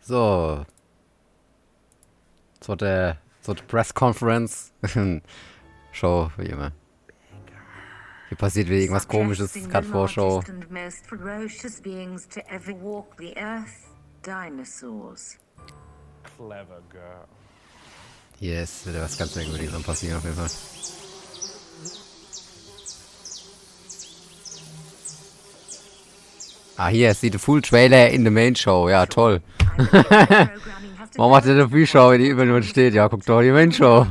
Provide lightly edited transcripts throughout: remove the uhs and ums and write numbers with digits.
So. So der Press Conference. Show, wie immer. Hier passiert wieder irgendwas Komisches, gerade Vorschau. Clever girl. Hier ist wieder was ganz Merkwürdiges am passieren auf jeden Fall. Ah, hier ist die Full Trailer in the Main Show. Ja, toll. Warum macht ihr eine Free-Show, wenn die über jemand steht? Ja, guck doch die Main Show.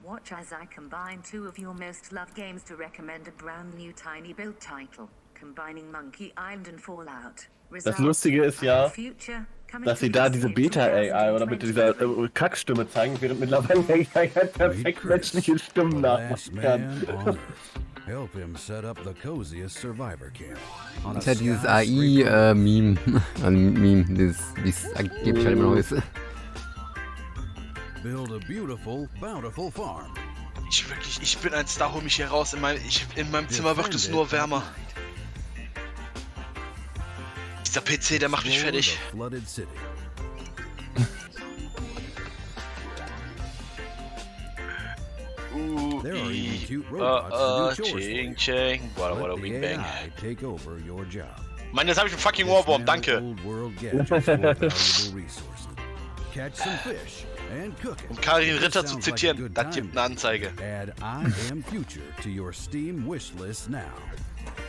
Watch as I combine two of your most loved games to recommend a brand new tiny build title, combining Monkey Island and Fallout. Das Lustige ist ja, dass sie da diese Beta-AI oder mit dieser Kackstimme zeigen, während mittlerweile perfekt menschliche Stimmen nachmachen kann. Help him set up the coziest survivor camp. Das ist ja dieses AI-Meme. Meme, wie es angeblich halt immer noch ist. Build a beautiful, bountiful farm. Ich bin ein Star, hol mich hier raus. In meinem Zimmer wird es nur wärmer. Dieser PC, der macht mich fertig. Ching, ching, wada, wing, bang. Mann, jetzt hab ich einen fucking Ohrwurm, danke. Um Karin Ritter zu zitieren, das gibt eine Anzeige. Add I am future to your Steam wishlist now.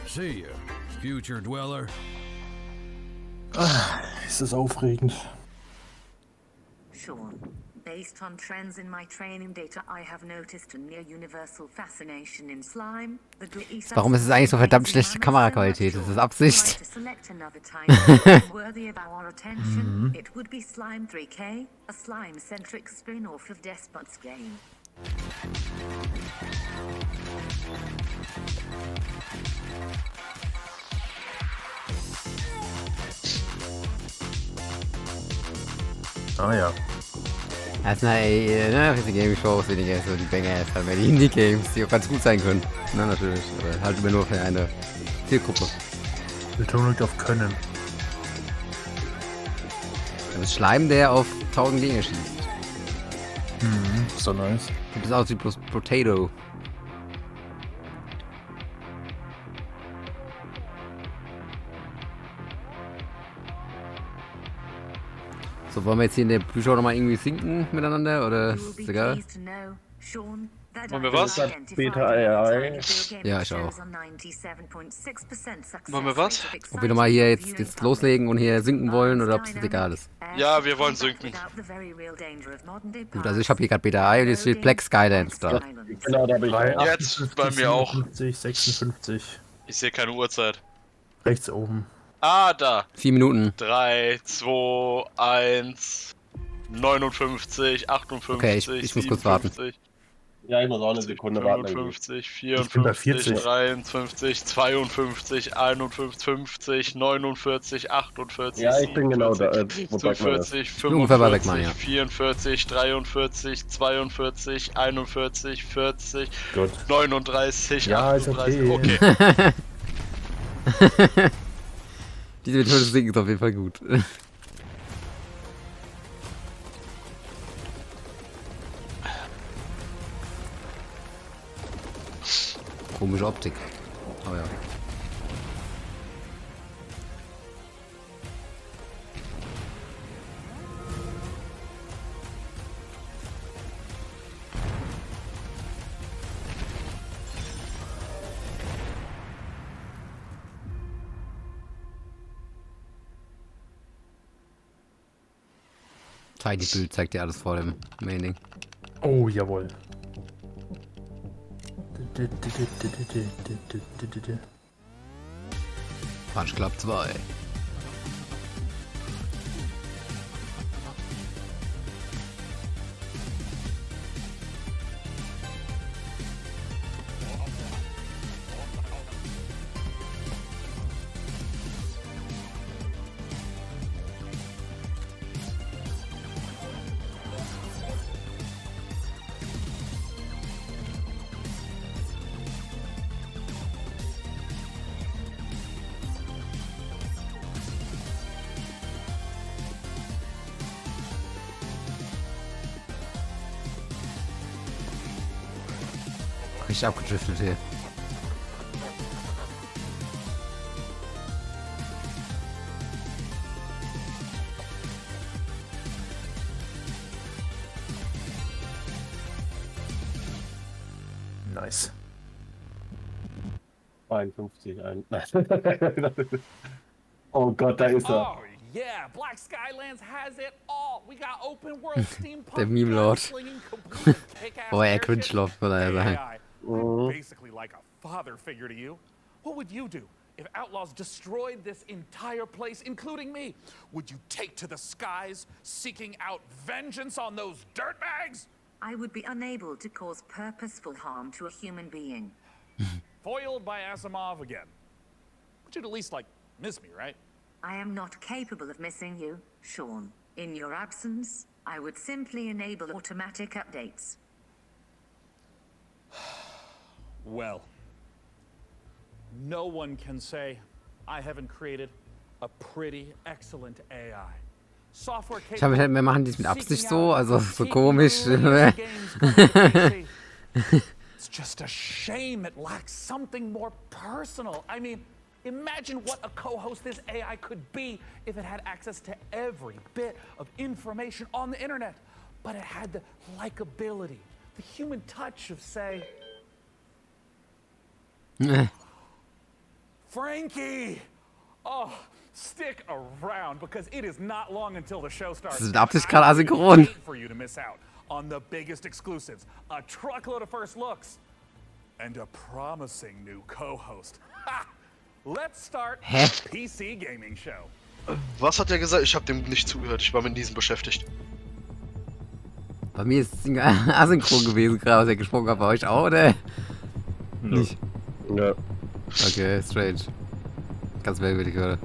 See you, future dweller. Ist das aufregend. Sean, based on trends in my training data, I have noticed a near universal fascination in slime. Warum ist es eigentlich so verdammt schlechte Kameraqualität? Ist das Absicht? It would be Slime 3K, a slime-centric spin-off of Despot's game. Ah ja. Also diese Game-Shows weniger so die Banger, ist halt mehr die Indie-Games, die auch ganz gut sein können. Na natürlich, aber halt immer nur für eine Zielgruppe. Betonung liegt auf Können. Das ist Schleim, der auf 1000 Gegner schießt. Mhm, so nice. Und das aussieht bloß Potato. So, wollen wir jetzt hier in der Pre-Show nochmal irgendwie sinken miteinander, oder ist es egal? Wollen wir was? Beta-AI. Ja, ich auch. Wollen wir was? Ob wir nochmal hier jetzt loslegen und hier sinken wollen, oder ob es jetzt egal ist. Ja, wir wollen sinken. Gut, also ich habe hier gerade Beta-AI und jetzt steht Black Skylands da. Genau, da bin ich auch. Jetzt bei mir auch. 56. Ich sehe keine Uhrzeit. Rechts oben. Ah, da. 4 Minuten. 3, 2, 1, 59, 58, Okay, ich muss kurz warten. Ja, ich muss auch eine Sekunde warten. 55, Ich bin bei 54, 40. 53, 52, 51, 50, 49, 48, Ja, ich bin genau da, 47, ungefähr bei Beckmann, 45, ja. 44, 43, 42, 41, 40, Gut. 39, Ja, ist 38, okay. okay. Diese Methode des Sinkens ist auf jeden Fall gut. Komische Optik. Oh ja. Tidy Bild zeigt dir alles vor dem Main-Ding. Oh, jawohl. Punch Club 2. Richtig abgedriftet hier. Nice. 52, Oh Gott, da ist er. Oh yeah, Black Skylands has it all. We got open world steampunk. Der Meme Lord. Oh, Cringe-Lord soll er sein. I'm basically like a father figure to you. What would you do if outlaws destroyed this entire place, including me? Would you take to the skies, seeking out vengeance on those dirtbags? I would be unable to cause purposeful harm to a human being. Foiled by Asimov again. But you'd at least, like, miss me, right? I am not capable of missing you, Sean. In your absence, I would simply enable automatic updates. Well, no one can say I haven't created a pretty excellent AI. Software Ich habe wir machen dies mit Absicht so, also so komisch. It's just a shame it lacks something more personal. I mean, imagine what a co-host this AI could be if it had access to every bit of information on the internet. But it had the likability, the human touch of, say, Frankie! Oh, stick around because it is not long until the show starts. Das ist mit Absicht gerade asynchron. For you to miss out on the biggest exclusives, a truckload of first looks, and a promising new co-host. Let's start PC Gaming Show. Was hat er gesagt? Ich habe dem nicht zugehört. Ich war mit diesem beschäftigt. Bei mir ist es asynchron gewesen, gerade was er gesprochen hat. Bei euch auch, oder? Nicht. Ja. Okay, strange. Ganz merkwürdig, oder?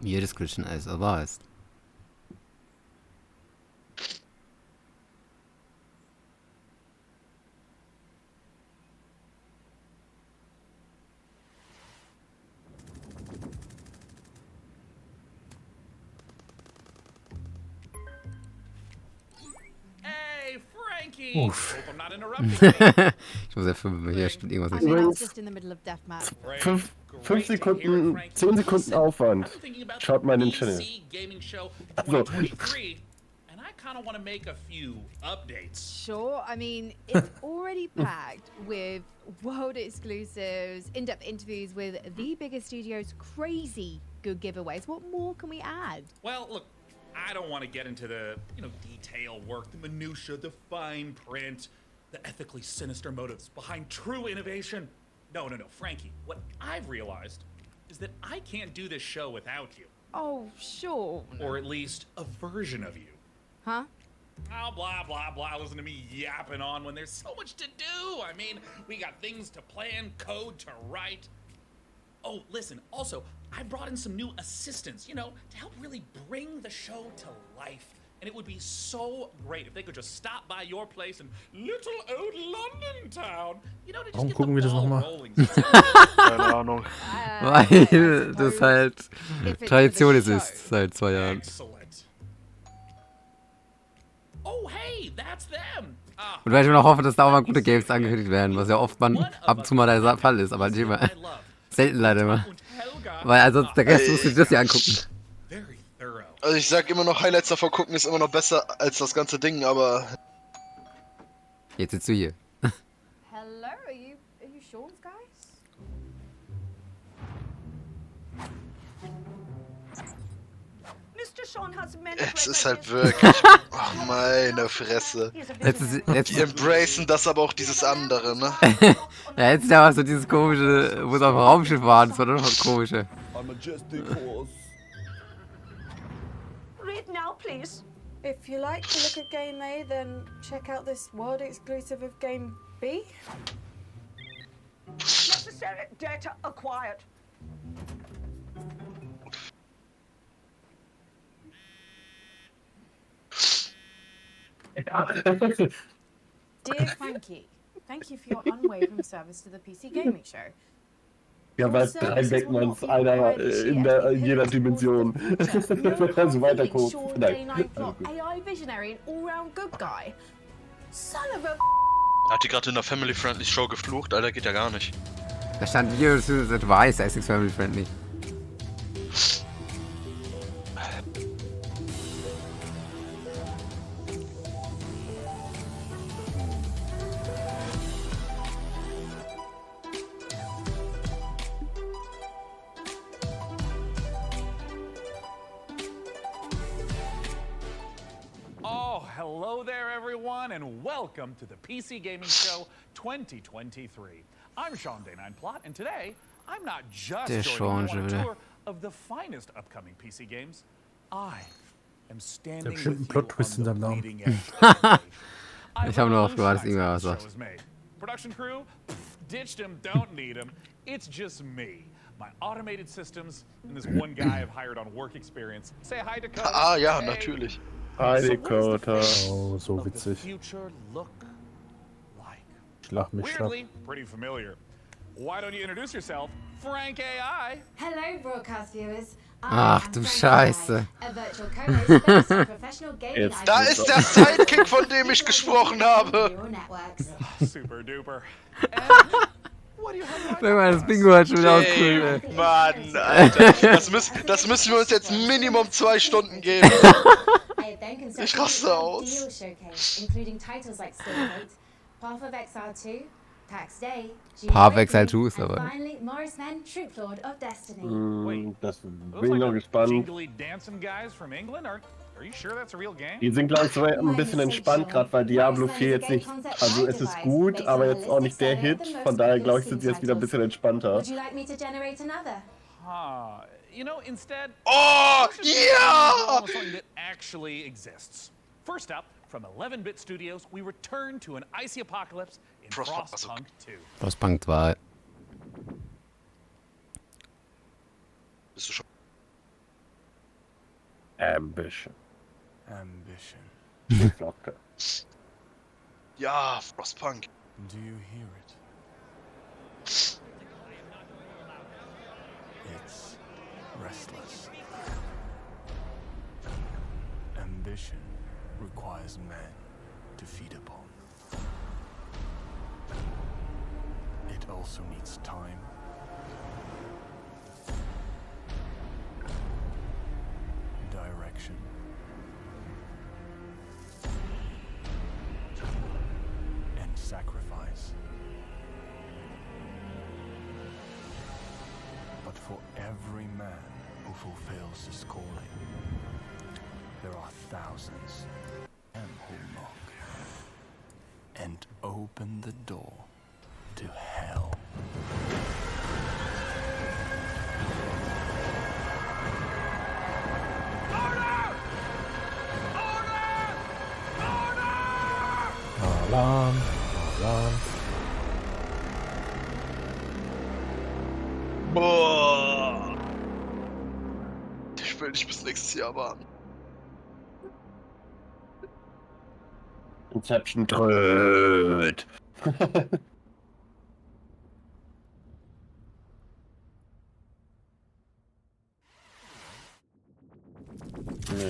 Jedes Glitchen ist, aber wahr ist. Uff. Ich muss ja 5, hier stimmt irgendwas nicht. 5 Sekunden, 10 Sekunden Aufwand. Schaut mal in den Channel. So. And I kind of want to make a few updates. Sure, I mean, it's already packed with world exclusives, in-depth interviews with the biggest studios, crazy good giveaways. What more can we add? Well, look, I don't want to get into the, detail work, the minutia, the fine print, the ethically sinister motives behind true innovation. No, Frankie, what I've realized is that I can't do this show without you. Oh, sure. Or at least a version of you. Huh? Oh, blah, blah, blah. Listen to me yapping on when there's so much to do. I mean, we got things to plan, code to write. Oh, listen, also, I brought in some new assistants, to help really bring the show to life. And it would be so great if they could just stop by your place in little old London town. To just get the ball rolling. Keine Ahnung. Weil das halt Tradition ist seit 2 Jahren. Excellent. Oh, hey, that's them. Und weil ich mir noch hoffe, dass da auch mal gute Games angekündigt werden, was ja oft ab und zu mal der Fall ist, aber nicht immer. Selten leider immer. Weil ansonsten der Rest muss sich das hier angucken. Also ich sag immer noch, Highlights davon gucken ist immer noch besser als das ganze Ding, aber... Jetzt sitzt du hier. Hello, are you Sean's guys? Es ist halt wirklich... Oh meine Fresse. Die embracen das aber auch dieses andere, ne? Ja, jetzt ist ja auch so dieses komische, wo es auf dem Raumschiff war, das war doch noch das komische. Read now, please. If you like to look at Game A, then check out this world exclusive of Game B. Necessary data acquired. Dear Frankie, thank you for your unwavering service to the PC Gaming Show. Wir haben halt 3 Beckmanns, einer in jeder Dimension. Also weiter kurz. Nein. AI visionary and all-round good guy. Son of a Hat die gerade in einer Family-Friendly Show geflucht? Alter, geht ja gar nicht. Da stand hier, das weiß, er ist family friendly. Hello there, everyone, and welcome to the PC Gaming Show 2023. I'm Sean Day9Plot, and today I'm not just joining you on a tour of the finest upcoming PC games. I am standing with you on the leading edge. Ich habe nur aufgewartet, dass irgendwer was sagt. Production crew, ditched him, don't need him. It's just me, my automated systems, and this one guy I've hired on work experience. Say hi to Dakota. Ah, ja, natürlich. Hi, Dakota. Oh, so witzig. Ich lach mich schlapp. Pretty familiar. Why don't you introduce yourself, Frank AI? Hello, broadcast viewers. Ach du Scheiße. Da ist der Sidekick, von dem ich gesprochen habe. Super duper. Wenn man das Bingo hat schon wieder auscool, ey. Mann, Alter. Das müssen wir uns jetzt Minimum 2 Stunden geben. Ich raste aus. Path of Exile 2 ist aber. Das bin ich noch gespannt. Die sind, glaube ich, so ein bisschen entspannt, gerade weil Diablo 4 jetzt nicht. Also, es ist gut, aber jetzt auch nicht der Hit. Von daher, glaube ich, sind sie jetzt wieder ein bisschen entspannter. Oh, yeah! First up, from 11-bit studios, we return to an icy apocalypse in Frostpunk 2. Frostpunk 2. Bist du schon? Ambition. Glocke. Ja, Frostpunk. Do you hear it? It's restless. Ambition requires men to feed upon. It also needs time, direction, and sacrifice. But for every man who fulfills his calling, there are thousands who knock and open the door to hell. Alarm, Alarm. Boah. Ich will nicht bis nächstes Jahr warten. Inception tröd. Ja.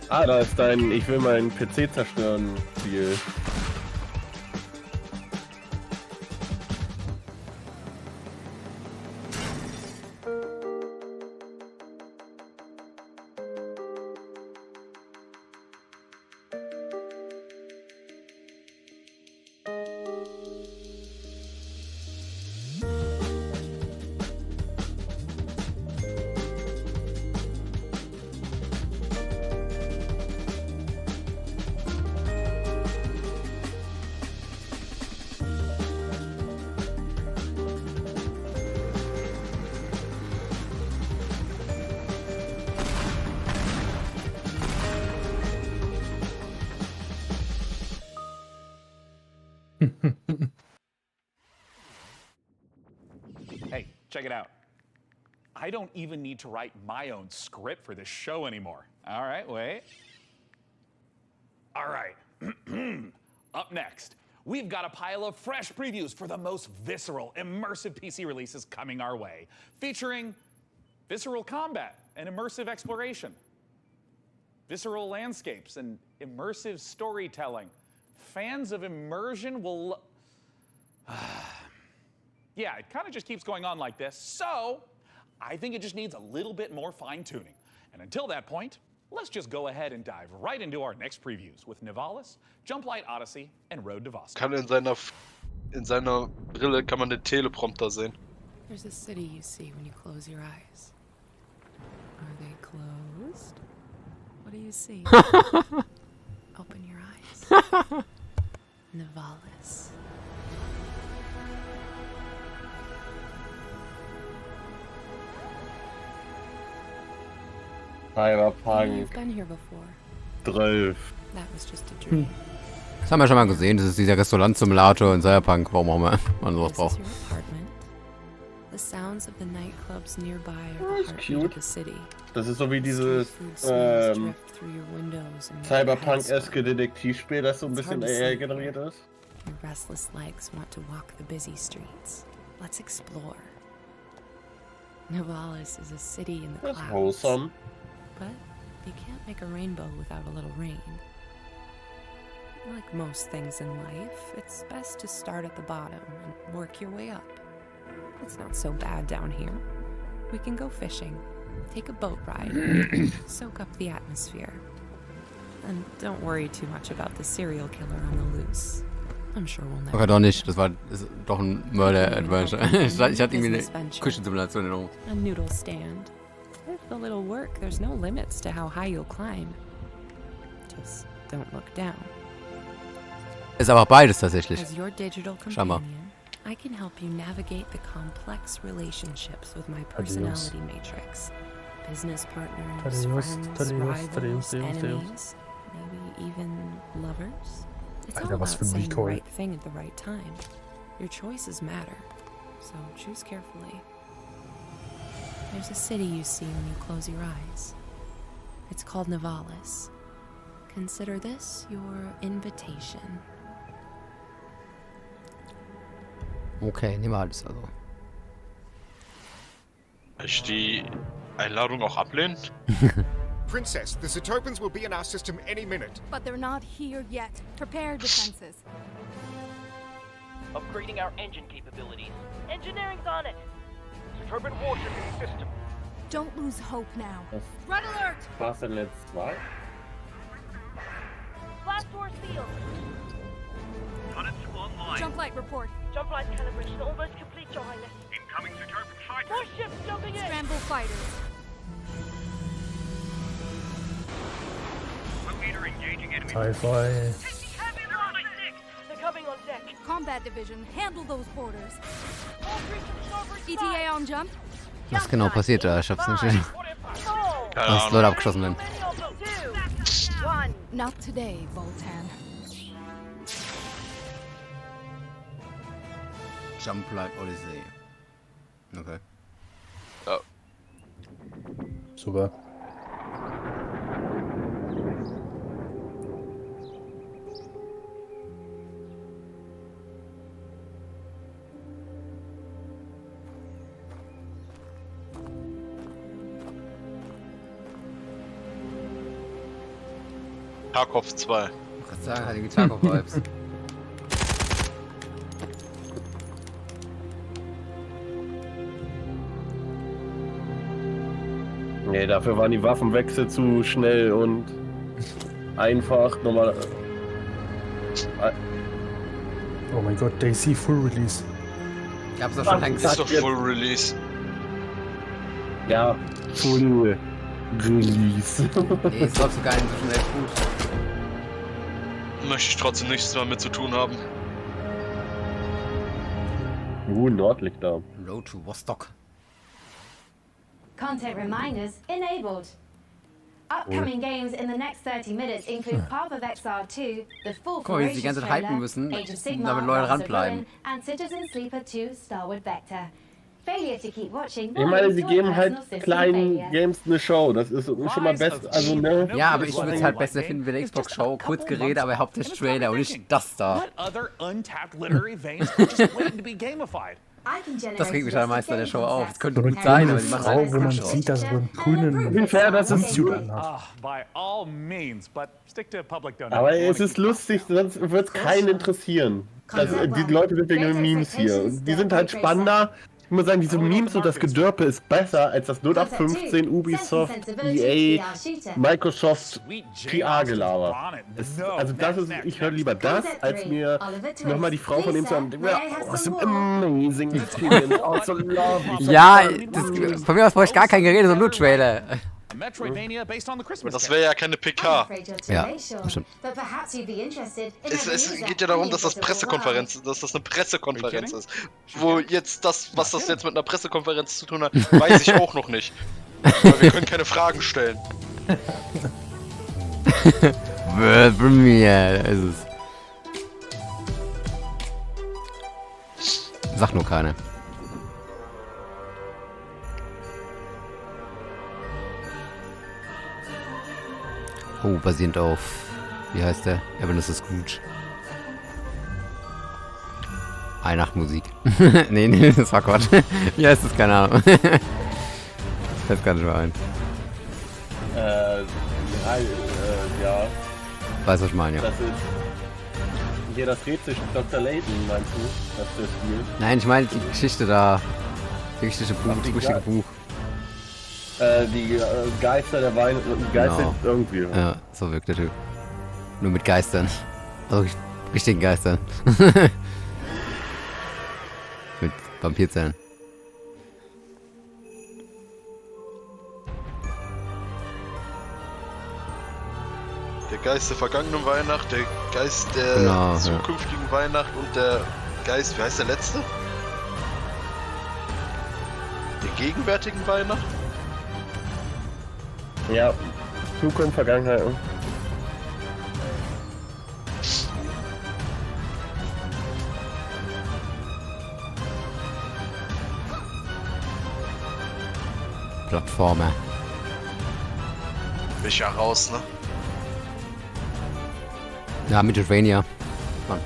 Ah, da ist dein Ich will meinen PC zerstören Spiel. Hey, check it out. I don't even need to write my own script for this show anymore. All right, wait. All right. Up next, we've got a pile of fresh previews for the most visceral, immersive PC releases coming our way, featuring visceral combat and immersive exploration, visceral landscapes and immersive storytelling. Fans of immersion will... yeah, it kind of just keeps going on like this, so I think it just needs a little bit more fine-tuning. And until that point, let's just go ahead and dive right into our next previews with Nivalis, Jumplight Odyssey, and Road to Vostok. In seiner Brille kann man den Teleprompter sehen. There's a city you see when you close your eyes. Are they closed? What do you see? Open your eyes. Nivalis. You've been here before. 12. That was just a dream. Das haben wir schon mal gesehen. Das ist dieser Restaurant-Simulator in Cyberpunk. Warum auch immer man sowas braucht. The sounds of the nightclubs nearby are the heartbeat of the city. Das ist so wie dieses Cyberpunk-eske Detektivspiel, das so ein bisschen AI generiert ist. Your restless legs want to walk the busy streets. Let's explore. Nivalis is a city in the clouds. That's wholesome. But you can't make a rainbow without a little rain. Like most things in life, it's best to start at the bottom and work your way up. It's not so bad down here. We can go fishing, take a boat ride, soak up the atmosphere. And don't worry too much about the serial killer on the loose. I'm sure we'll never. Okay, doch nicht. Das ist doch ein Murder-Adventure. Ich hatte irgendwie eine Küchensimulation in Erinnerung. A noodle stand. With a little work, there's no limits to how high you'll climb. Just don't look down. Ist aber beides tatsächlich. As your digital companion, I can help you navigate the complex relationships with my personality matrix. Business partners, friends, rivals, enemies, maybe even lovers. It's all about saying the right thing at the right time. Your choices matter, so choose carefully. There's a city you see when you close your eyes. It's called Nivalis. Consider this your invitation. Okay, Nivalis also. Ich die Einladung auch ablehnen? Princess, the Zetopans will be in our system any minute. But they're not here yet. Prepare defenses. Upgrading our engine capabilities. Engineering's on it. Zetopan warship in the system. Don't lose hope now. Red alert! Was denn jetzt 2? Blast door sealed. Jump light report. Jump light calibration almost complete, Your Highness. Incoming Zetopan fighters. More ships jumping in. Scramble fighters. Engaging enemy. Sci-fi. They're coming on deck. Combat division, handle those boarders. ETA on jump. Was genau passiert da? Ich hab's nicht gesehen. Dass Leute abgeschossen werden. Not today, Voltan. Jumplight Odyssey. Okay. Ja. Super. Tarkov 2. Ich kann sagen, hat die Tarkov-Vibes. Nee, dafür waren die Waffenwechsel zu schnell und einfach. Normal. Oh mein Gott, DC Full Release. Ich hab's doch schon lange gesagt. Ist doch Full Release. Ja, Full Release. Nee, ist trotzdem gar nicht so schnell gut. Möchte ich trotzdem nichts damit zu tun haben. Nordlicht da. Road to Vostok. Content reminders enabled. Upcoming games in the next 30 minutes include Path of Exile 2, the full Guck mal, wie sie die ganze Zeit hypen müssen, damit Leute ranbleiben. and Citizen Sleeper 2 Starward Vector. Ich meine, sie geben halt kleinen Games eine Show. Das ist schon mal best. Also, ne? Ja, aber ich würde es halt besser finden, wenn der Xbox-Show kurz Gerede, aber hauptsächlich Trailer und nicht das da. Das regt mich am meisten an der Show auf. Das könnte gut sein, aber die machen halt wo man sieht, dass so einen grünen das ist aber es ist lustig, sonst wird es keinen interessieren. Also, die Leute sind wegen den Memes hier. Und die sind halt spannender. Ich muss sagen, diese Memes und das Gedörpe ist besser als das 0815 Ubisoft, EA, Microsoft PR-Gelaber. Also das ist, ich höre lieber das, als mir nochmal die Frau von dem zu sagen, awesome, amazing experience, also lovely. Ja, von mir aus brauche ich gar kein Gerede, sondern nur Trailer. Das wäre ja keine PK. Ja, bestimmt. Es geht ja darum, dass das eine Pressekonferenz ist. Wo jetzt das, was das jetzt mit einer Pressekonferenz zu tun hat, weiß ich auch noch nicht. Weil wir können keine Fragen stellen. World Premiere ist es. Sag nur keine. Oh, basierend auf, wie heißt der? Ebenezer Scrooge. Weihnachtsmusik. nee, das war Gott. Wie heißt das? Keine Ahnung. Das kann ich mal ein. Ja. Weiß, was ich meine, ja. Das ist hier das Rätsel Dr. Layton, meinst du? Das ist das Spiel? Nein, ich meine die Geschichte da. Die Geschichte Buch, das richtige Buch. Die Geister der Weihnachten. Geister Genau. irgendwie. Ja, so wirkt der Typ. Nur mit Geistern. Also richtigen Geistern. Mit Vampirzellen. Der Geist der vergangenen Weihnacht, der Geist der zukünftigen Weihnacht und der Geist, wie heißt der letzte? Der gegenwärtigen Weihnacht? Ja, Zukunft, Vergangenheit. Plattformer. Bin ich ja raus, ne? Ja, Metroidvania. Mann.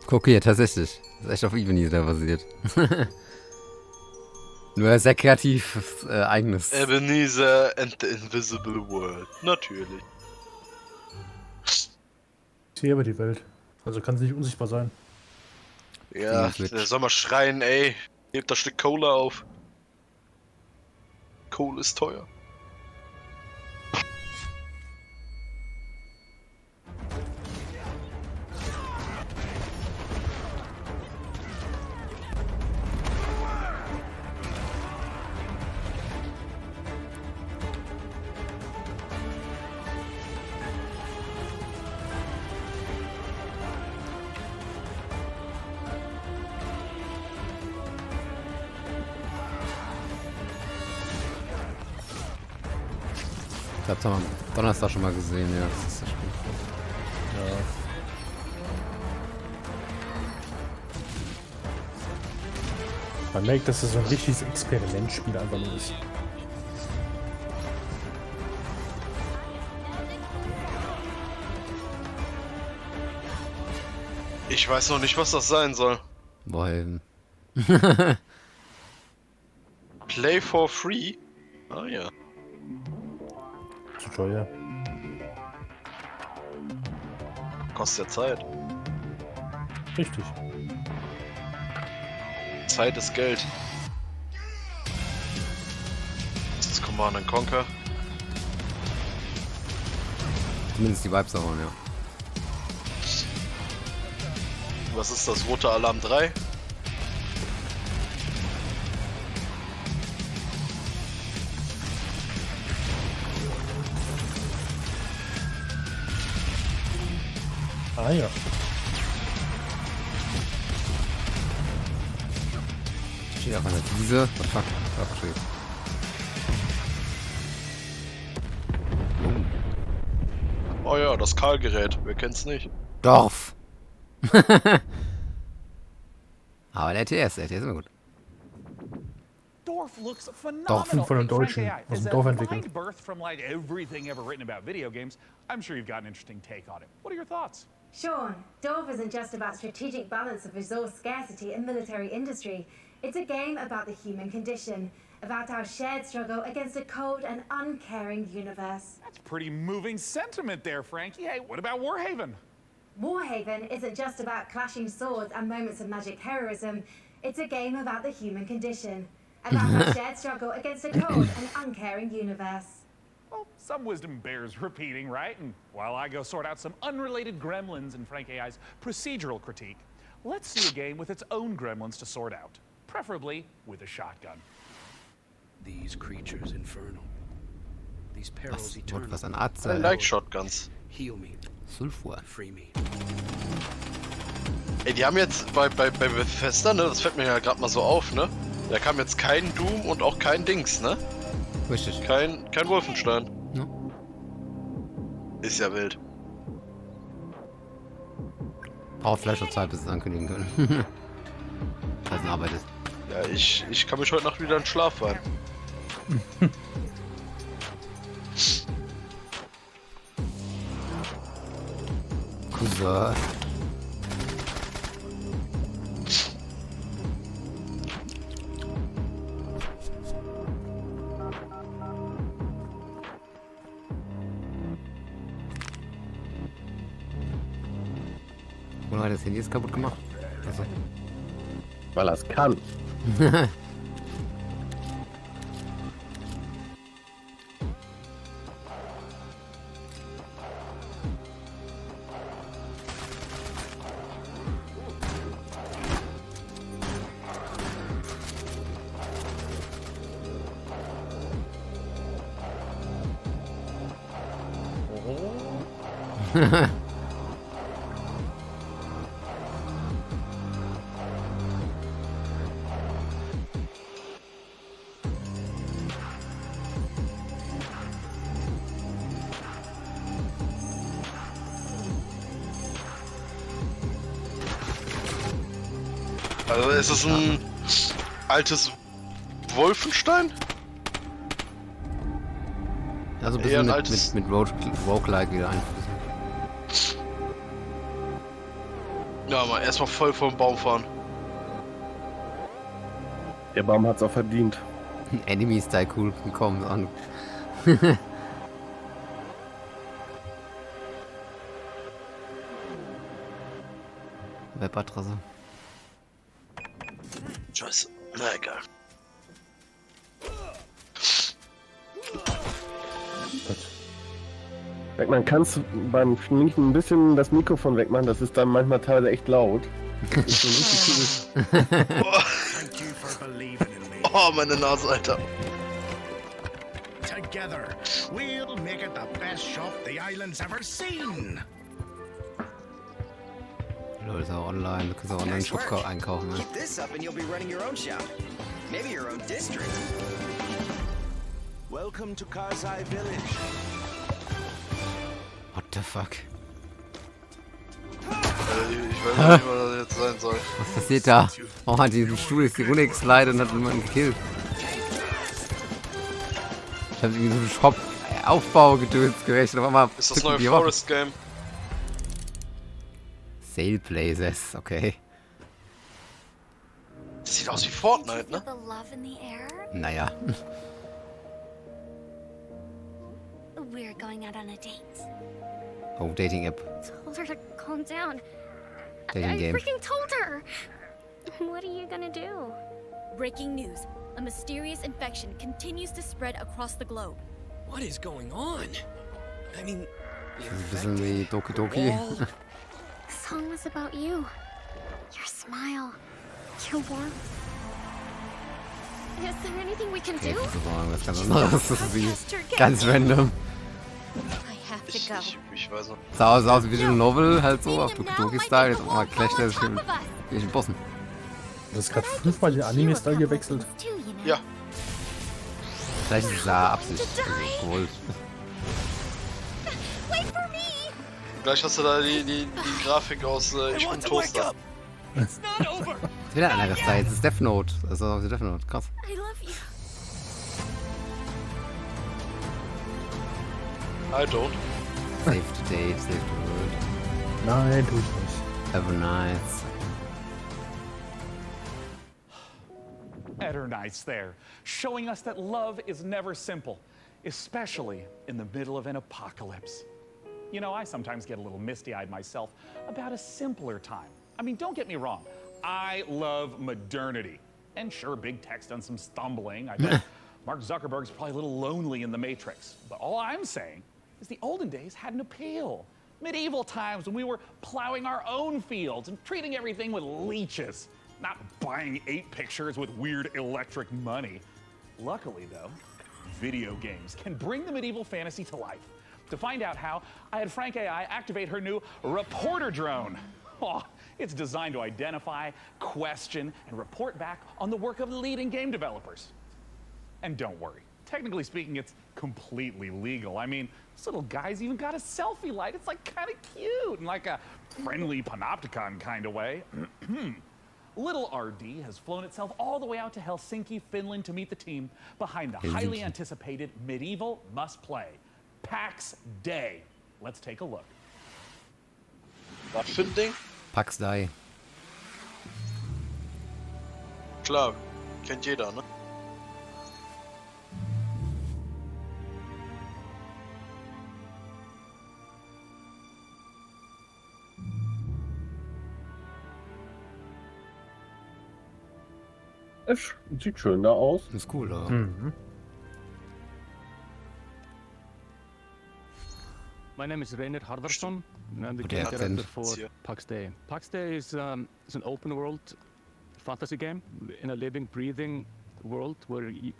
Guck hier, tatsächlich. Das ist echt auf Ebenezer basiert. Nur sehr kreativ eigenes. Ebenezer and the Invisible World. Natürlich. Ich sehe aber die Welt. Also kann sie nicht unsichtbar sein. Ja, der soll mal schreien, ey. Hebt das Stück Cola auf. Kohle ist teuer. Ich hab's am Donnerstag schon mal gesehen, ja. Das ist das Spiel. Ja. Man merkt, dass es so ein richtiges Experimentspiel einfach nur ist. Ich weiß noch nicht, was das sein soll. Weil. Play for free? Ah ja. Zu teuer. Kostet ja Zeit. Richtig. Zeit ist Geld. Das ist Command & Conquer. Zumindest die Vibes davon, ja. Was ist das? Rote Alarm 3? Ah ja. Steht auf einer Wiese. What the fuck? Ach, steht. Oh ja, das Karl-Gerät. Wer kennt's nicht? Dorf. Aber der RTS ist immer gut. Dorf looks phenomenal. Dorf von einem Deutschen Frank AI aus is dem a Dorf entwickelt. wide berth from like everything ever written about video games. I'm sure you've got an interesting take on it. What are your thoughts? Sean, Dorf isn't just about strategic balance of resource scarcity and military industry. It's a game about the human condition, about our shared struggle against a cold and uncaring universe. That's pretty moving sentiment there, Frankie. Hey, what about Warhaven? Warhaven isn't just about clashing swords and moments of magic heroism. It's a game about the human condition, about our shared struggle against a cold and uncaring universe. Well, some wisdom bears repeating, right? And while I go sort out some unrelated gremlins in Frank AI's procedural critique, let's see a game with its own gremlins to sort out, preferably with a shotgun. These creatures infernal. These perils eternal. Was an Arzt I like shotguns. Heal me. Sulfur. Free me. Ey, die haben jetzt bei Bethesda, ne, das fällt mir ja gerade mal so auf, ne? Da kam jetzt kein Doom und auch kein Dings, ne? Richtig. Kein Wolfenstein. Ja. Ist ja wild. Braucht vielleicht noch Zeit, bis es ankündigen können. Das arbeitet. Ja, ich kann mich heute Nacht wieder in Schlaf weinen. Cousin. Oder hat das Handy jetzt kaputt gemacht? Also. Weil er es kann. Also ist es ein altes Wolfenstein? Also ein bisschen mit Roguelike wieder einfließen. Ja, mal erstmal voll vom Baum fahren. Der Baum hat's auch verdient. Enemy-Style cool bekommen an. Webadresse. Scheiße. Na egal. Beckmann, kannst du beim Schminken ein bisschen das Mikrofon wegmachen? Das ist dann manchmal teilweise echt laut. Das ist so richtig cool. Oh, meine Nase, Alter. Together, we'll make it the best shop the island's ever seen. Leute, ist auch online. Du kannst auch online Shop einkaufen. Ne? Keep this up and you'll be running your own shop. Maybe your own district. Welcome to Karzai Village. What the fuck? Ich weiß nicht, was das jetzt sein soll. Was passiert da? Warum hat diesen Stuhl jetzt die Runde geslidet und hat jemanden gekillt? Ich hab irgendwie so einen Shop-Aufbau-Gedöns gerechnet. Auf einmal ist das neue Forest-Game? Sale Places, okay. Das sieht aus wie Fortnite, ne? Naja. We're going out on a date. Oh, Dating-App. Told her to calm down. Dating I game. freaking told her. What are you gonna do? Breaking news. A mysterious infection continues to spread across the globe. What is going on? I mean, Ein bisschen wie Doki Doki. The song was about you. Your smile. Your warmth. Is there anything we can Okay, do? das ist was ganz anderes. Das ist wie ganz random. I have Ich weiß noch. Sah aus wie Visual Novel, halt so, auf Doki-Style. Jetzt mal clasht er sich mit welchen Bossen. Du hast gerade 5-mal den Anime-Style gewechselt. Ja. Vielleicht ist es da Absicht, also gewollt. Gleich hast du da die Grafik aus Ich bin Toaster. Ist wieder ein anderes Style, das ist Death Note. Das ist auch die Death Note, krass. I don't. Save the day, save the world. Nein, tu ich nicht. Have a nice. Eternice there, showing us that love is never simple, especially in the middle of an apocalypse. You know, I sometimes get a little misty-eyed myself about a simpler time. I mean, don't get me wrong, I love modernity. And sure, big tech's done some stumbling. I bet Mark Zuckerberg's probably a little lonely in the Matrix. But all I'm saying is the olden days had an appeal. Medieval times when we were plowing our own fields and treating everything with leeches. Not buying 8 pictures with weird electric money. Luckily, though, video games can bring the medieval fantasy to life. To find out how, I had Frank AI activate her new reporter drone. Oh, it's designed to identify, question, and report back on the work of leading game developers. And don't worry, technically speaking, it's completely legal. I mean, this little guy's even got a selfie light. It's like kind of cute in like a friendly panopticon kind of way. Little RD has flown itself all the way out to Helsinki, Finland to meet the team behind the highly anticipated medieval must-play, PAX Day. Let's take a look. Was für ein Ding? PAX Day. Klar, kennt jeder, ne? Es sieht schön da aus. Ist cool, oder? My name is Reynir Harðarsson, and I'm the game director for PAX Day. PAX Day is an open world fantasy game in a living, breathing world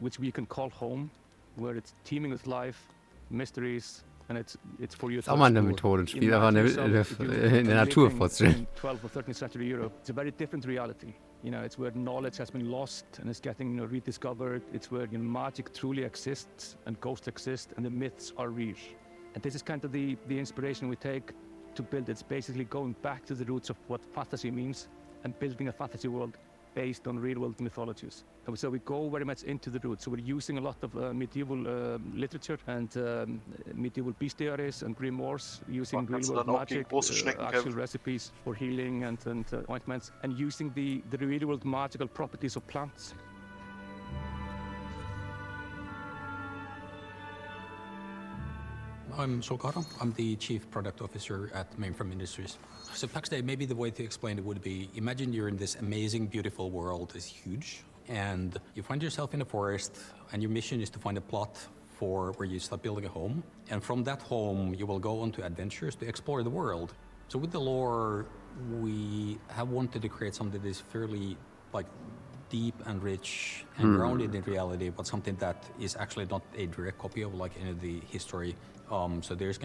which we can call home, where it's teeming with life, mysteries, and it's for you. Ist auch mal eine Methode, ein Spiel einfach in der Natur vorzustellen. 12th or 13th century Europe. It's a very different reality. You know, it's where knowledge has been lost and is getting rediscovered. It's where magic truly exists and ghosts exist and the myths are real. And this is kind of the inspiration we take to build. It's basically going back to the roots of what fantasy means and building a fantasy world based on real-world mythologies. And so we go very much into the roots. So we're using a lot of medieval literature and medieval bestiaries and grimoires, using real-world magic, actual recipes for healing and ointments, and using the real-world magical properties of plants. I'm Soeren. I'm the Chief Product Officer at Mainframe Industries. So PAX Day, maybe the way to explain it would be, imagine you're in this amazing, beautiful world, it's huge, and you find yourself in a forest, and your mission is to find a plot for where you start building a home. And from that home, you will go on to adventures to explore the world. So with the lore, we have wanted to create something that is fairly deep and rich and grounded in reality, but something that is actually not a direct copy of any of the history. So there's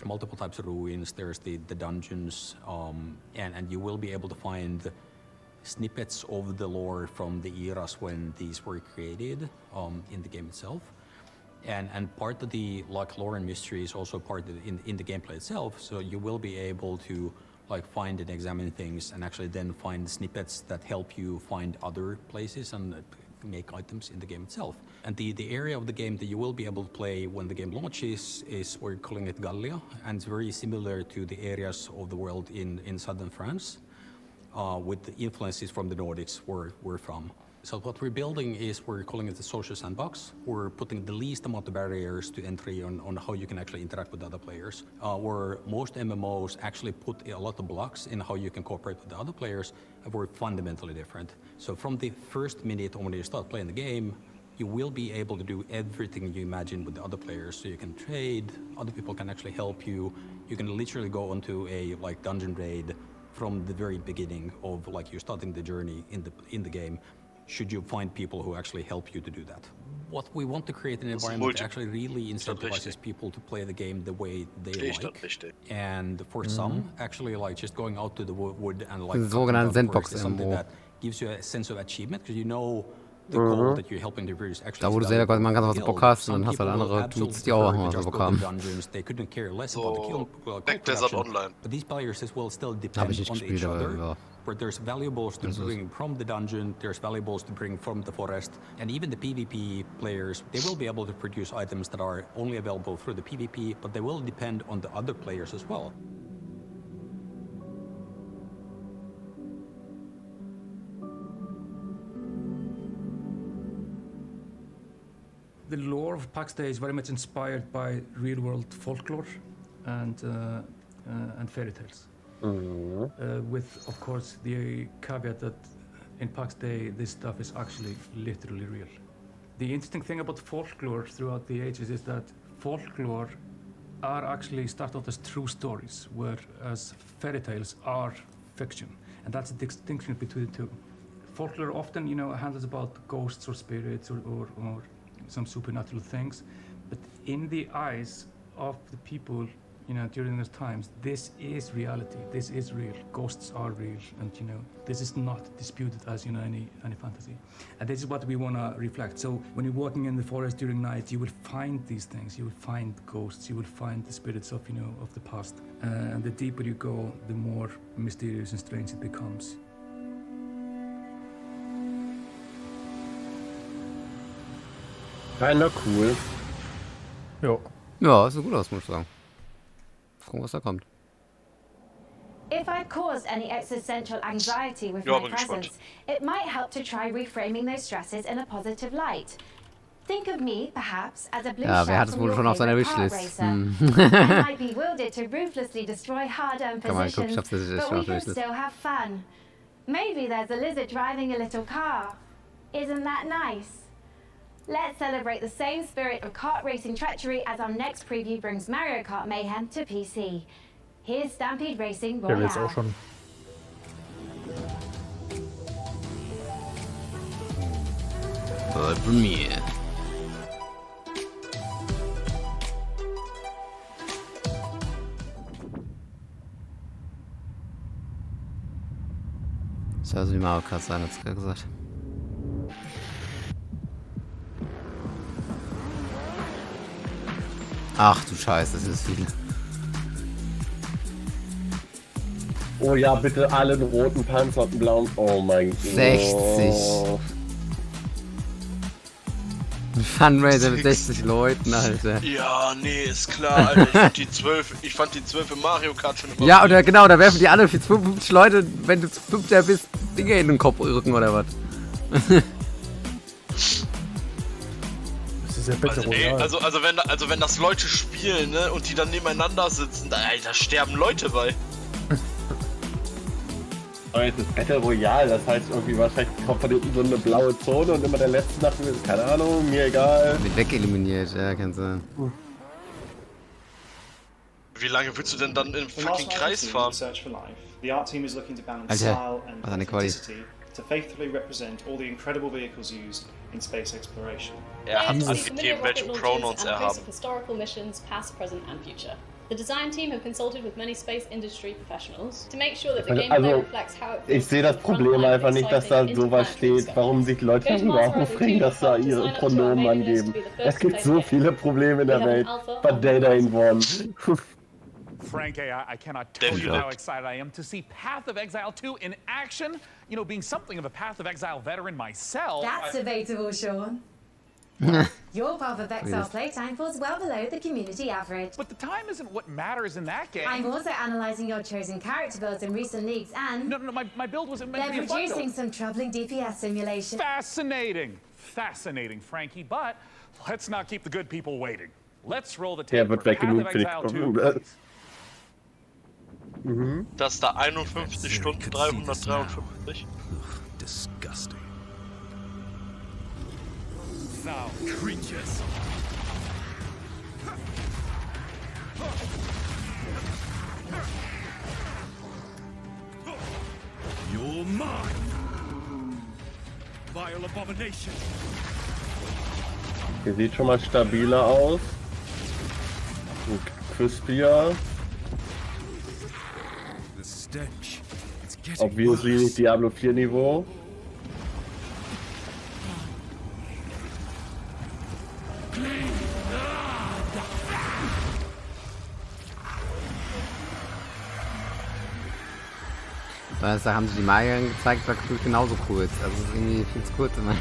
multiple types of ruins, there's the dungeons, and you will be able to find snippets of the lore from the eras when these were created in the game itself. And part of the lore and mystery is also part of in the gameplay itself, so you will be able to find and examine things and actually then find snippets that help you find other places and make items in the game itself. And the area of the game that you will be able to play when the game launches is, we're calling it Gallia, and it's very similar to the areas of the world in southern France, with the influences from the Nordics where we're from. So what we're building is, we're calling it the social sandbox. We're putting the least amount of barriers to entry on how you can actually interact with other players. Where most MMOs actually put a lot of blocks in how you can cooperate with the other players, and we're fundamentally different. So from the first minute when you start playing the game, you will be able to do everything you imagine with the other players. So you can trade, other people can actually help you. You can literally go onto a dungeon raid from the very beginning of you starting the journey in the game. should you find people who actually help you to do that. What we want to create an environment that actually really incentivizes people to play the game the way they like. And for some, actually, like just going out to the wood and like something that gives you a sense of achievement because you know the goal that you're helping to reach actually. Da wo du selber quasi machen kannst, was du Bock hast, und dann hast du halt andere Dudes, die auch machen, was sie Bock haben. They couldn't care less about the kill Online. But these players as well still depend on each other. Where there's valuables to bring from the dungeon, there's valuables to bring from the forest, and even the PvP players, they will be able to produce items that are only available through the PvP, but they will depend on the other players as well. The lore of PAX Day is very much inspired by real-world folklore and fairy tales. With, of course, the caveat that in PAX Day, this stuff is actually literally real. The interesting thing about folklore throughout the ages is that folklore are actually start out as true stories, whereas fairy tales are fiction. And that's the distinction between the two. Folklore often, handles about ghosts or spirits or some supernatural things, but in the eyes of the people, during those times, this is reality. This is real. Ghosts are real, and this is not disputed as any fantasy. And this is what we want to reflect. So when you're walking in the forest during night, you will find these things. You will find ghosts. You will find the spirits of of the past. And the deeper you go, the more mysterious and strange it becomes. Kinda cool. Jo. Ja, sieht gut aus, muss ich sagen. Gucken, was da kommt. If I caused any existential anxiety with my presence, it might help to try reframing those stresses in a positive light. Think of me, perhaps, as a blue shell from your favorite kart racer. I might be wielded to ruthlessly destroy hard-earned positions, but we can still have fun. Maybe there's a lizard driving a little car. Isn't that nice? Let's celebrate the same spirit of kart racing treachery as our next preview brings Mario Kart Mayhem to PC. Here's Stampede Racing Royale. Der will's auch schon. Bei mir. Das soll also die Mario Kart sein, hat's gerade gesagt. Ach du Scheiße, das ist viel. Oh ja, bitte alle einen roten Panzer und einen blauen. Oh mein Gott. 60. Ein Fundraiser mit 60 Leuten, Alter. Ja, nee, ist klar, Alter. Ich fand die 12 im Mario Kart schon immer. Ja, oder genau, da werfen die alle für 55 Leute, wenn du zu 5. bist, Dinge in den Kopf rücken oder was. Also wenn das Leute spielen, ne, und die dann nebeneinander sitzen, da sterben Leute bei. Aber jetzt ist Battle Royale, das heißt irgendwie wahrscheinlich kommt von hinten so eine blaue Zone und immer der letzte nach mir, keine Ahnung, mir egal. Wird wegeliminiert, ja, kann sein. Wie lange willst du denn dann im fucking Kreis fahren? Alter, was eine Qualität. To faithfully represent all the incredible vehicles used in space exploration. Er hat angegeben, welche Pronouns er hat. Historical missions, past, present and future. The design team have consulted with many space industry professionals to make sure that the gameplay reflects how it ich sehe das Problem einfach nicht, dass da sowas steht, warum sich Leute darüber aufregen, dass da ihre Pronomen angeben. Es gibt so viele Probleme in der Welt, but data in one. Frankie, I cannot tell you how excited I am to see Path of Exile 2 in action. Being something of a Path of Exile veteran myself. That's debatable, Sean. Your Path of Exile playtime falls well below the community average. But the time isn't what matters in that game. I'm also analysing your chosen character builds in recent leagues and... No, my build wasn't meant to be a They're producing some troubling DPS simulations. Fascinating, Frankie, but let's not keep the good people waiting. Let's roll the tape for Path of Exile 2. Das da 51 Stunden 353. Disgusting. Now, creatures. You're mine. Hier sieht schon mal stabiler aus. Und crispier. Obviously nicht Diablo 4 Niveau. Da haben sie die Magierin gezeigt, war genauso kurz. Also es ist irgendwie viel zu kurz immer.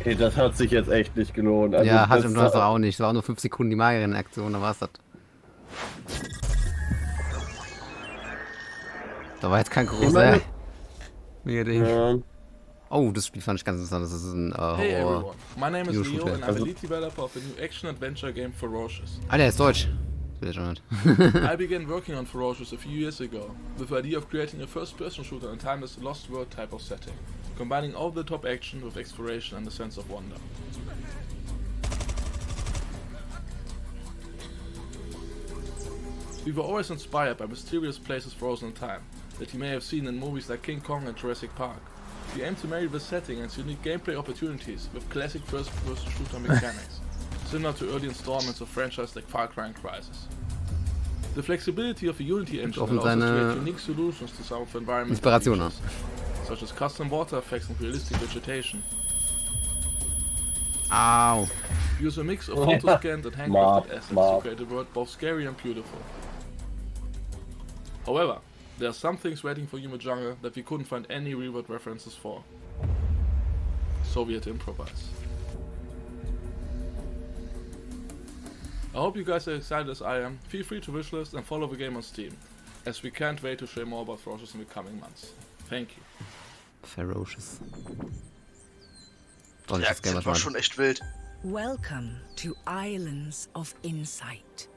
Okay, das hat sich jetzt echt nicht gelohnt. Also ja, hat im Donnerstag auch nicht. Es war auch nur 5 Sekunden die Magierin-Aktion, da war's das. Da war jetzt kein großer Ding. Ja. Oh, das Spiel fand ich ganz interessant. Das ist ein Hey Horror. everyone, my name is Leo and I'm the lead developer of a new action-adventure game Ferocious. Ah, der ist deutsch. I began working on Ferocious a few years ago, with the idea of creating a first-person shooter in a timeless Lost World type of setting, combining all the top action with exploration and a sense of wonder. We were always inspired by mysterious places frozen in time, that you may have seen in movies like King Kong and Jurassic Park. We aim to marry the setting and its unique gameplay opportunities with classic first-person shooter mechanics, similar to early installments of franchises like Far Cry and Crysis. The flexibility of the Unity engine allows us to create unique solutions to some of the environmental features, such as custom water effects and realistic vegetation. Ow. Use a mix of photo-scanned and handcrafted assets to create a world both scary and beautiful. However, there are some things waiting for you in the jungle that we couldn't find any real-world references for. So we had to improvise. I hope you guys are excited as I am. Feel free to wishlist and follow the game on Steam, as we can't wait to share more about Ferocious in the coming months. Thank you. Ferocious. Die Akzent war schon echt wild. Welcome to Islands of Insight,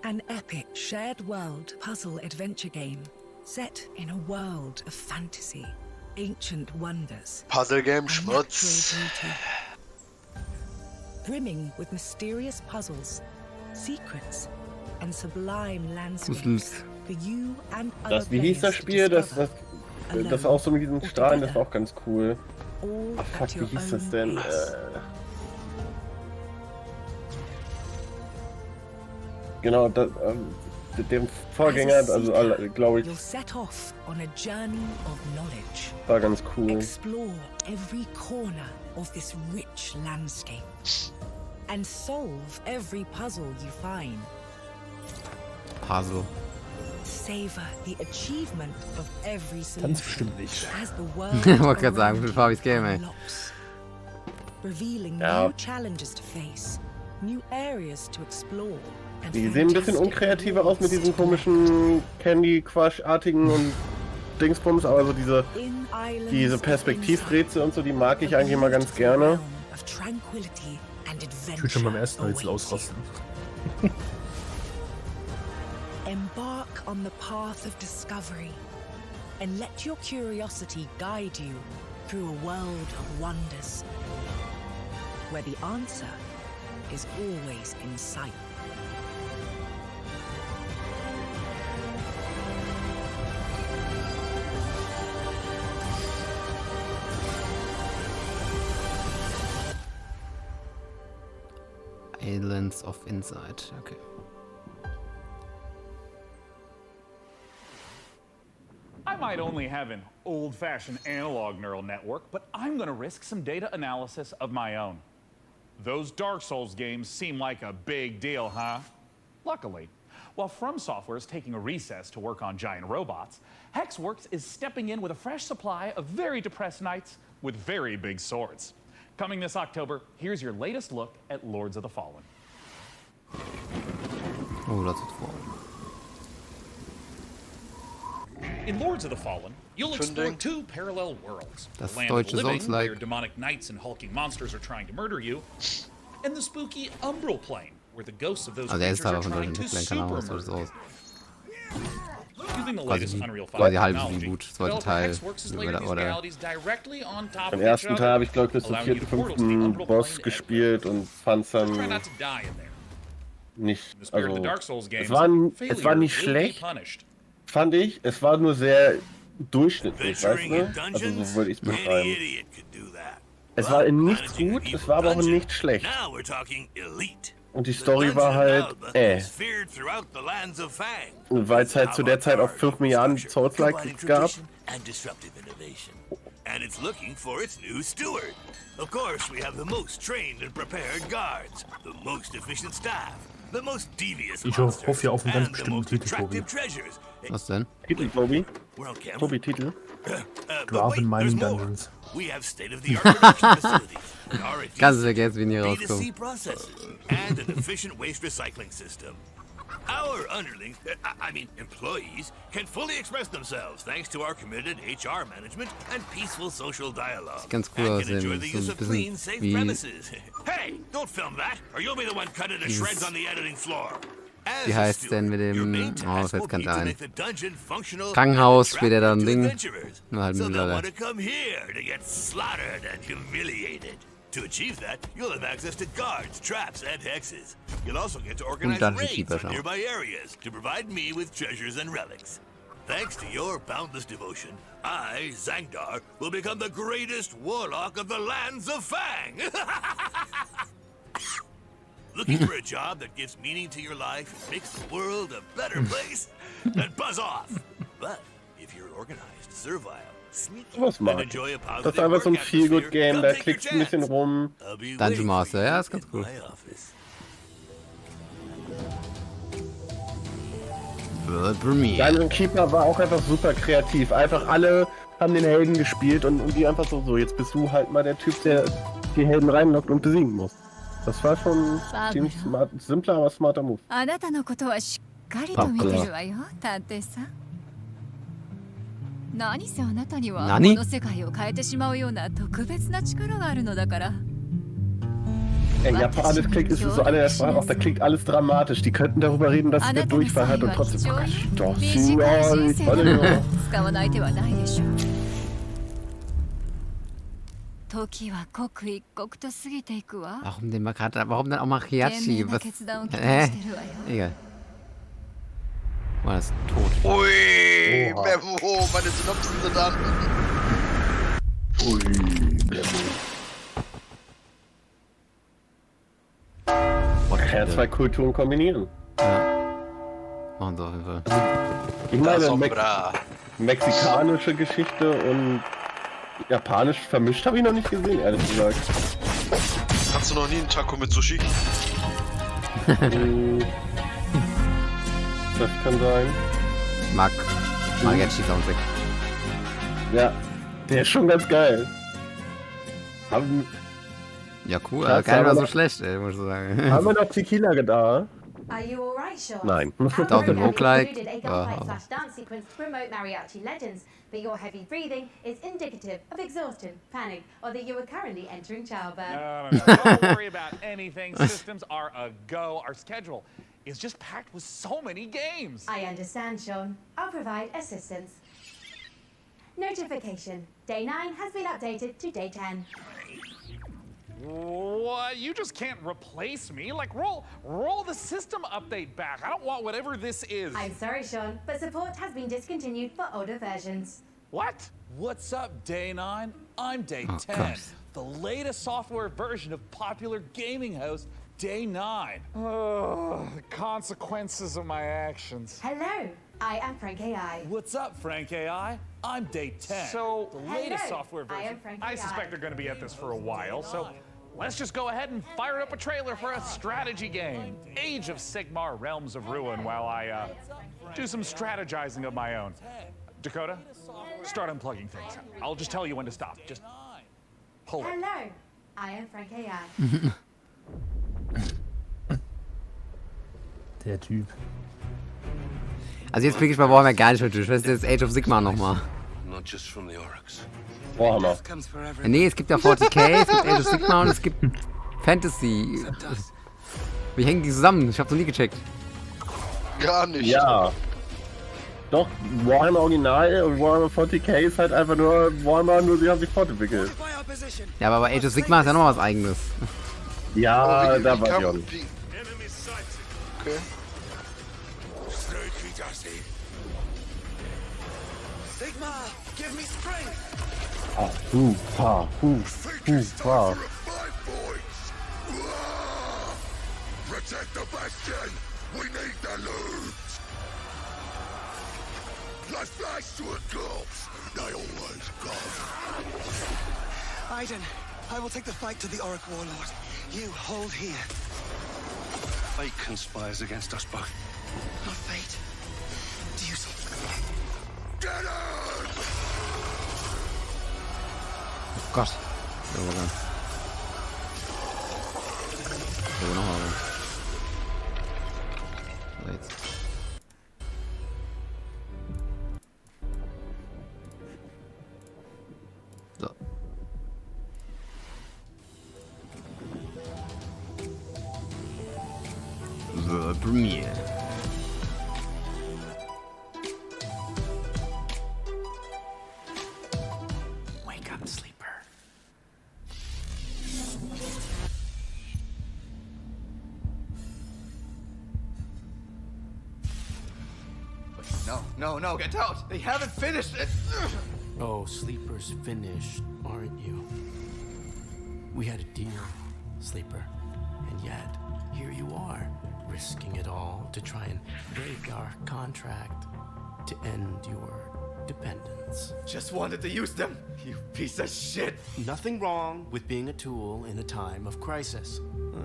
an epic shared world puzzle adventure game set in a world of fantasy, ancient wonders, Puzzle game Schmutz, brimming with mysterious puzzles, secrets, and sublime landscapes for you and other wie hieß das Spiel? Das auch so mit diesen Strahlen, das war auch ganz cool. Ach fuck, wie hieß das denn? Genau, dem Vorgänger, also glaube ich, war ganz cool. Explore every corner of this rich landscape and solve every puzzle you find. Puzzle. Savor the achievement of every solution. Ganz bestimmt nicht. Ich wollte gerade sagen, für Fabis Game, ey. Revealing new challenges to face, new areas to explore. Die sehen ein bisschen unkreativer aus mit diesen komischen Candy Crush-artigen und Dingsbums, aber so diese Perspektivrätsel und so, die mag ich eigentlich immer ganz gerne. Ich würde schon beim ersten Rätsel ausrasten. Embark on the path of discovery and let your curiosity guide you through a world of wonders, where the answer is always in sight. Islands of Insight, okay. I might only have an old-fashioned analog neural network, but I'm gonna risk some data analysis of my own. Those Dark Souls games seem like a big deal, huh? Luckily, while From Software is taking a recess to work on giant robots, Hexworks is stepping in with a fresh supply of very depressed knights with very big swords. Coming this October, here's your latest look at Lords of the Fallen. Oh, Lords of the Fallen. In Lords of the Fallen, you'll explore two parallel worlds. Das the land of the living, like where demonic knights and hulking monsters are trying to murder you, and the spooky Umbral Plane, where the ghosts of those creatures are trying to super murder you. Using the latest Unreal 5 technology, developer Hexworks has layered these realities directly on top of Den ersten Teil habe ich, glaube ich, bis zum 4., 5. Boss gespielt und fand's dann nicht, also, es war nicht schlecht, fand ich, es war nur sehr durchschnittlich, weißt du? Also so würde ich es beschreiben. Es war in nichts gut, es war aber auch in nichts schlecht. Und die Story war halt, weil es halt zu der Zeit auch 5 Milliarden Souls-like gab. And it's looking for its new steward. Of course, we have the most trained and prepared guards, the most efficient staff, the most devious monsters, hoffe ja auf einen ganz and the bestimmten most Titel, Tobi. attractive treasures. Was denn? Titel, Tobi? Tobi, Titel? Graben Mining Dungeons. We have state-of-the-art production facilities, Kannst du vergessen, wie nie B2C rauskommen. processes, and an efficient waste recycling system. Our underlings, I mean employees, can fully express themselves thanks to our committed HR management and peaceful social dialogue. Sieht ganz cool And aus, can enjoy the so use ein of clean, bisschen safe wie premises. Hey, don't film that, or you'll be the one cut into shreds on the editing floor. Wie heißt denn mit dem... Oh, das fällt ganz ein. Krankenhaus spielt er dann ein Ding. Nur halt So mit they'll Leute. want to come here to get slaughtered and humiliated. To achieve that, you'll have access to guards, traps, and hexes. You'll also get to organize Dungeon raids Keeper on schauen. nearby areas to provide me with treasures and relics. Thanks to your boundless devotion, I, Zangdar, will become the greatest warlock of the lands of Fang! Looking for a job that gives meaning to your life and makes the world a better place? Then buzz off! But if you're organized, servile, Was mag ich? Das ist einfach so ein Feel-Good-Game, da klickst du ein bisschen rum. Dungeon Master, ja, ist ganz cool. Dungeon Keeper war auch einfach super kreativ. Einfach alle haben den Helden gespielt und die einfach so, jetzt bist du halt mal der Typ, der die Helden reinlockt und besiegen muss. Das war schon ziemlich smart, simpler, aber smarter Move. あなたのことはしっかりと見てるわよ、探偵さん。何せあなたにはこの世界を変えてしまうような特別な力があるのだから。Ey, Japanisch klingt, ist so eine der Sprachen, auch da klingt alles dramatisch. Die könnten darüber reden, dass sie der Durchfall hat und trotzdem. Doch, Warum denn mal gerade, warum dann auch Mariachi? Was? Egal. War das tot? Ui, Memo, meine Synopsen sind an. Ui, Memo. Man kann ja 2 Kulturen kombinieren. Ja. Machen sie auf jeden Fall. Ich meine, mexikanische Geschichte und japanisch vermischt habe ich noch nicht gesehen, ehrlich gesagt. Hast du noch nie einen Taco mit Sushi? Das kann sein. Ich mag Mariachi Soundtrack. Ja, der ist schon ganz geil. Ja, cool, aber geil war so schlecht, ey, muss ich sagen. Haben wir noch Tequila da? Are you all right, Sean? Nein. Doch, ein Roguelike. Included a gunfight/dance sequence to promote mariachi legends, but your heavy breathing is indicative of exhaustion, panic, or that you are currently entering childbirth. No. Don't worry about anything. Systems are a go. Our schedule is just packed with so many games. I understand, Sean. I'll provide assistance. Notification. Day 9 has been updated to day 10. What? You just can't replace me? Like, roll the system update back. I don't want whatever this is. I'm sorry, Sean, but support has been discontinued for older versions. What? What's up, Day 9? I'm Day 10, the latest software version of popular gaming host Day 9. The consequences of my actions. Hello, I am Frank AI. What's up, Frank AI? I'm Day 10. So, the latest Hello, software I version. am Frank I AI. suspect they're going to be at this for a while, so let's just go ahead and fire up a trailer for a strategy game, Age of Sigmar Realms of Ruin, while I do some strategizing of my own. Dakota, start unplugging things. I'll just tell you when to stop. Just pull it. Hello, I am Frank AI. Der Typ. Also jetzt bin ich bei Warhammer gar nicht mehr durch. Was ist jetzt Age of Sigmar nochmal? Warhammer. Nee, es gibt ja 40k, es gibt Age of Sigmar und es gibt Fantasy. Wie hängen die zusammen? Ich hab's noch nie gecheckt. Gar nicht. Ja. Doch, Warhammer Original und Warhammer 40k ist halt einfach nur Warhammer, nur sie haben sich fortentwickelt. Ja, aber bei Age of Sigmar ist ja noch was eigenes. Ja, da war ich auch nicht. Okay. Ah, super. Protect the bastion! We need the loot! Let's flash to a corpse! They always come! Aiden, I will take the fight to the Auric Warlord. You hold here. Fate conspires against us both. Not fate. Duty. Get it! Oh Gott. Übergang. So, nochmal. So, jetzt. So. The Premiere. Wake up, sleeper. No, get out! They haven't finished it! Oh, Sleeper's finished, aren't you? We had a deal, Sleeper, and yet, here you are, risking it all to try and break our contract to end your dependence. Just wanted to use them, you piece of shit! Nothing wrong with being a tool in a time of crisis.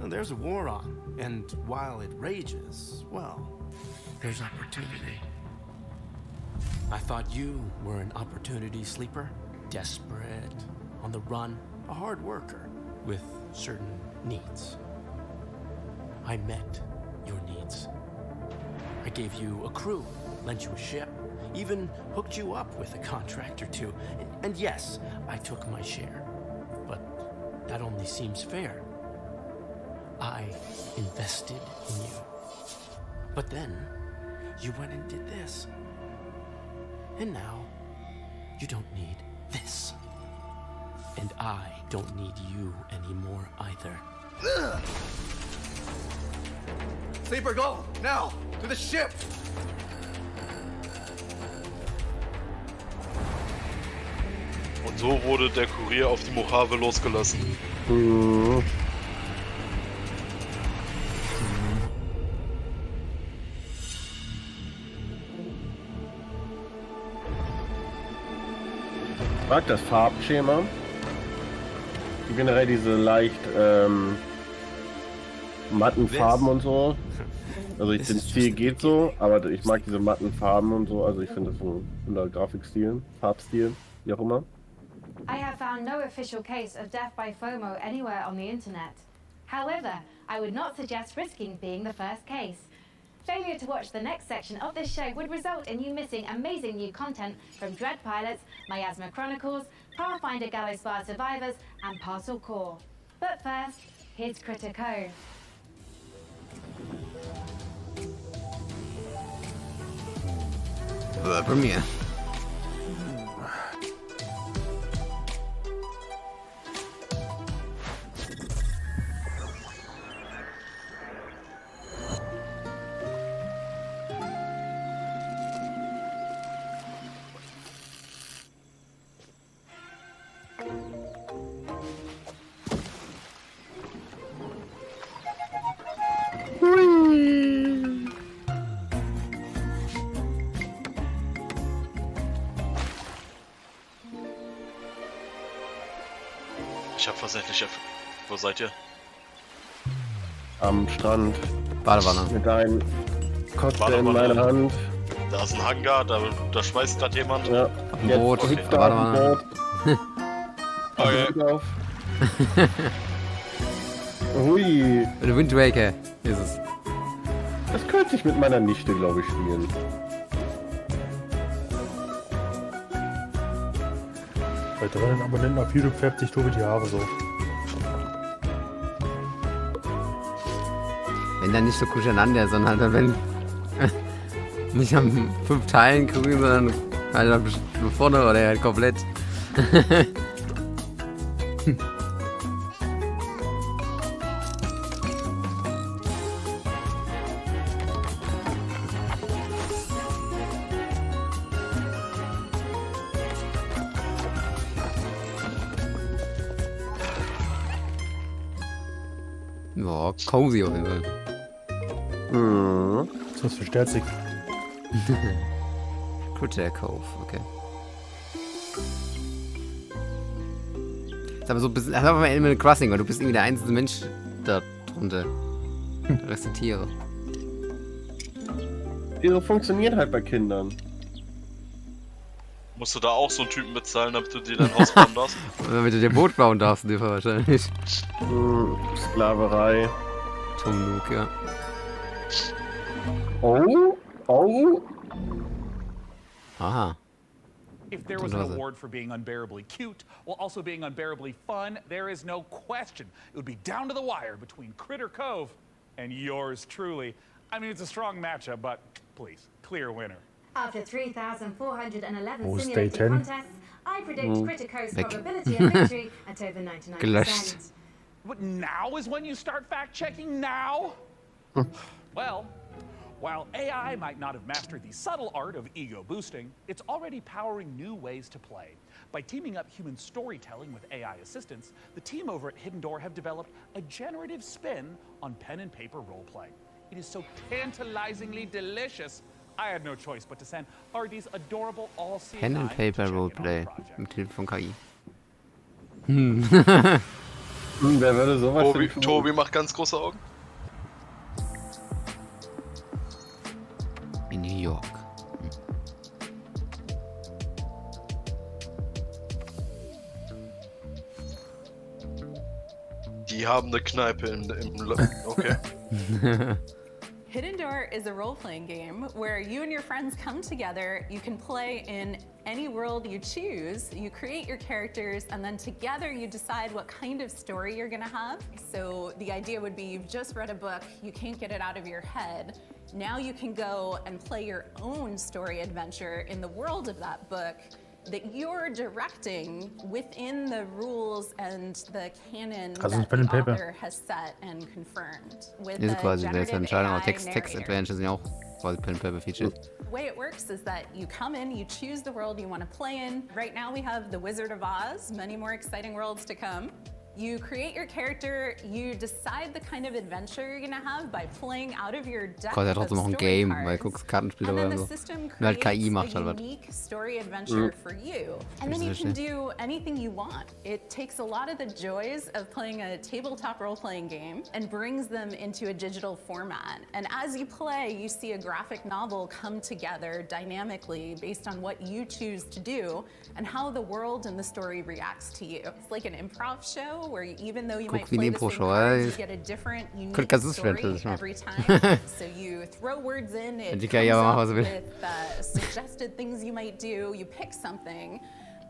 There's a war on, and while it rages, well, there's opportunity. I thought you were an opportunity sleeper, desperate, on the run, a hard worker with certain needs. I met your needs. I gave you a crew, lent you a ship, even hooked you up with a contract or two. And yes, I took my share, but that only seems fair. I invested in you. But then, you went and did this. And now, you don't need this. And I don't need you anymore either. Ugh. Sleeper, go! Now! To the ship! Und so wurde der Kurier auf die Mojave losgelassen. Ich mag das Farbschema. Generell diese leicht matten Farben und so. Also ich den Stil geht so, aber ich mag diese matten Farben und so. Also ich finde das so ein cooler Grafikstil, Farbstil, wie auch immer. I have found no official case of death by FOMO anywhere on the internet. However, I would not suggest risking being the first case. Failure to watch the next section of this show would result in you missing amazing new content from Dread Pilots, Miasma Chronicles, Pathfinder Gallows Bar Survivors, and Parcel Core. But first, here's Critico. The Premiere. Ich hab versehentlich... Wo seid ihr? Am Strand. Badewanne. Mit einem Cocktail in meiner Hand. Da ist ein Hangar, da schmeißt gerade jemand. Ja. Ein Boot. Okay. Badewanne. Okay. Hui. Der Wind Waker ist es. Das könnte ich mit meiner Nichte, glaube ich, spielen. Bei 300 Abonnenten auf YouTube färbt sich Tobi die Haare so. Wenn dann nicht so durcheinander, sondern halt, wenn nicht an 5 Teilen grün, sondern halt vorne oder halt komplett. Ja, cozy auf jeden Fall. Das verstärkt sich. Critter Cove, okay. Das ist aber so ein bisschen, das ist aber mal Animal Crossing, weil du bist irgendwie der einzige Mensch da drunter. Der Rest sind Tiere. Tiere funktionieren halt bei Kindern. Musst du da auch so einen Typen bezahlen, damit du dir dein Haus bauen darfst? Damit du dir Boot bauen darfst, in dem Fall wahrscheinlich. Sklaverei. Tumnuk, ja. Oh, oh. Aha. If there was an award for being unbearably cute while also being unbearably fun, there is no question it would be down to the wire between Critter Cove and yours truly. I mean, it's a strong matchup, but please, clear winner. After 3,411 Oh, simulated stay 10. contests, I predict Critter Cove's probability of victory at over 99%. But now is when you start fact-checking now? Well, while AI might not have mastered the subtle art of ego boosting, it's already powering new ways to play. By teaming up human storytelling with AI assistants, the team over at Hidden Door have developed a generative spin on pen and paper roleplay. It is so tantalizingly delicious, I had no choice but to send Hardy's adorable all-seeing Pen and Paper Roleplay mit Hilfe von KI. Wer würde sowas denn tun? Tobi macht ganz große Augen. In New York. Die haben eine Kneipe im okay. Hidden Door is a role-playing game where you and your friends come together. You can play in any world you choose. You create your characters, and then together you decide what kind of story you're gonna have. So the idea would be you've just read a book, you can't get it out of your head. Now you can go and play your own story adventure in the world of that book that you're directing within the rules and the canon that the author has set and confirmed. With Diese the quasi welche generative Entscheidungen, auch AI Text-Adventures sind ja auch quasi Pen and Paper Features. The way it works is that you come in, you choose the world you want to play in. Right now we have the Wizard of Oz, many more exciting worlds to come. You create your character, you decide the kind of adventure you're gonna have by playing out of your deck Quasi ja of trotzdem noch ein story Game, cards. weil guckst Kartenspiele And then oder the so. system Nur halt creates KI macht a halt was. unique story adventure for you. And then you can do anything you want. It takes a lot of the joys of playing a tabletop role-playing game and brings them into a digital format. And as you play, you see a graphic novel come together dynamically based on what you choose to do and how the world and the story reacts to you. It's like an improv show where even though you might play the same cards, you get a different, unique story every time. So you throw words in, it comes up with suggested things you might do, you pick something,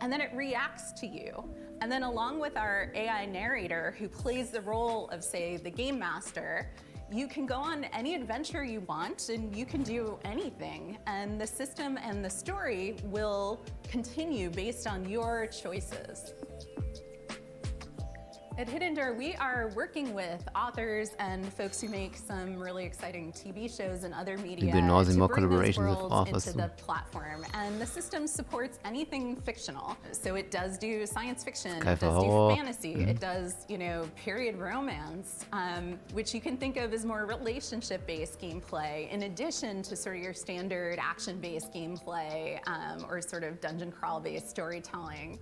and then it reacts to you. And then along with our AI narrator who plays the role of, say, the game master, you can go on any adventure you want and you can do anything. And the system and the story will continue based on your choices. At Hidden Door, we are working with authors and folks who make some really exciting TV shows and other media to bring those worlds into the platform. And the system supports anything fictional. So it does do science fiction, it does do fantasy, it does, you know, period romance, which you can think of as more relationship-based gameplay, in addition to sort of your standard action-based gameplay or sort of dungeon crawl-based storytelling.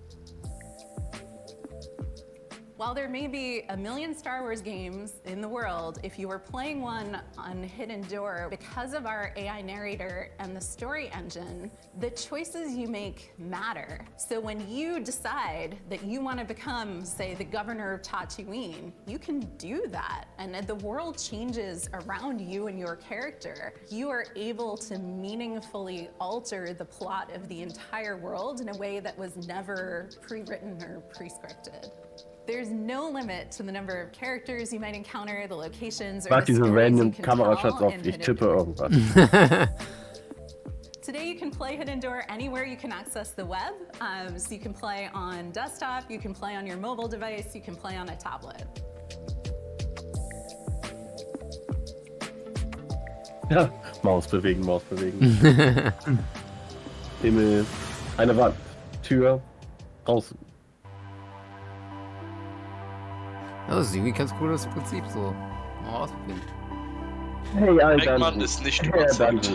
While there may be a million Star Wars games in the world, if you were playing one on Hidden Door, because of our AI narrator and the story engine, the choices you make matter. So when you decide that you want to become, say, the governor of Tatooine, you can do that. And the world changes around you and your character. You are able to meaningfully alter the plot of the entire world in a way that was never pre-written or pre-scripted. There's no limit to the number of characters you might encounter, the locations, or the stories you can tell in Hidden Door. Today you can play Hidden Door anywhere you can access the web. So you can play on desktop, you can play on your mobile device, you can play on a tablet. Ja, Maus bewegen, Maus bewegen. Himmel, eine Wand, Tür, raus. Das ist irgendwie ganz cooles Prinzip so. Mal ausprobieren. Hey, Alter. Beckmann ist nicht überzeugt.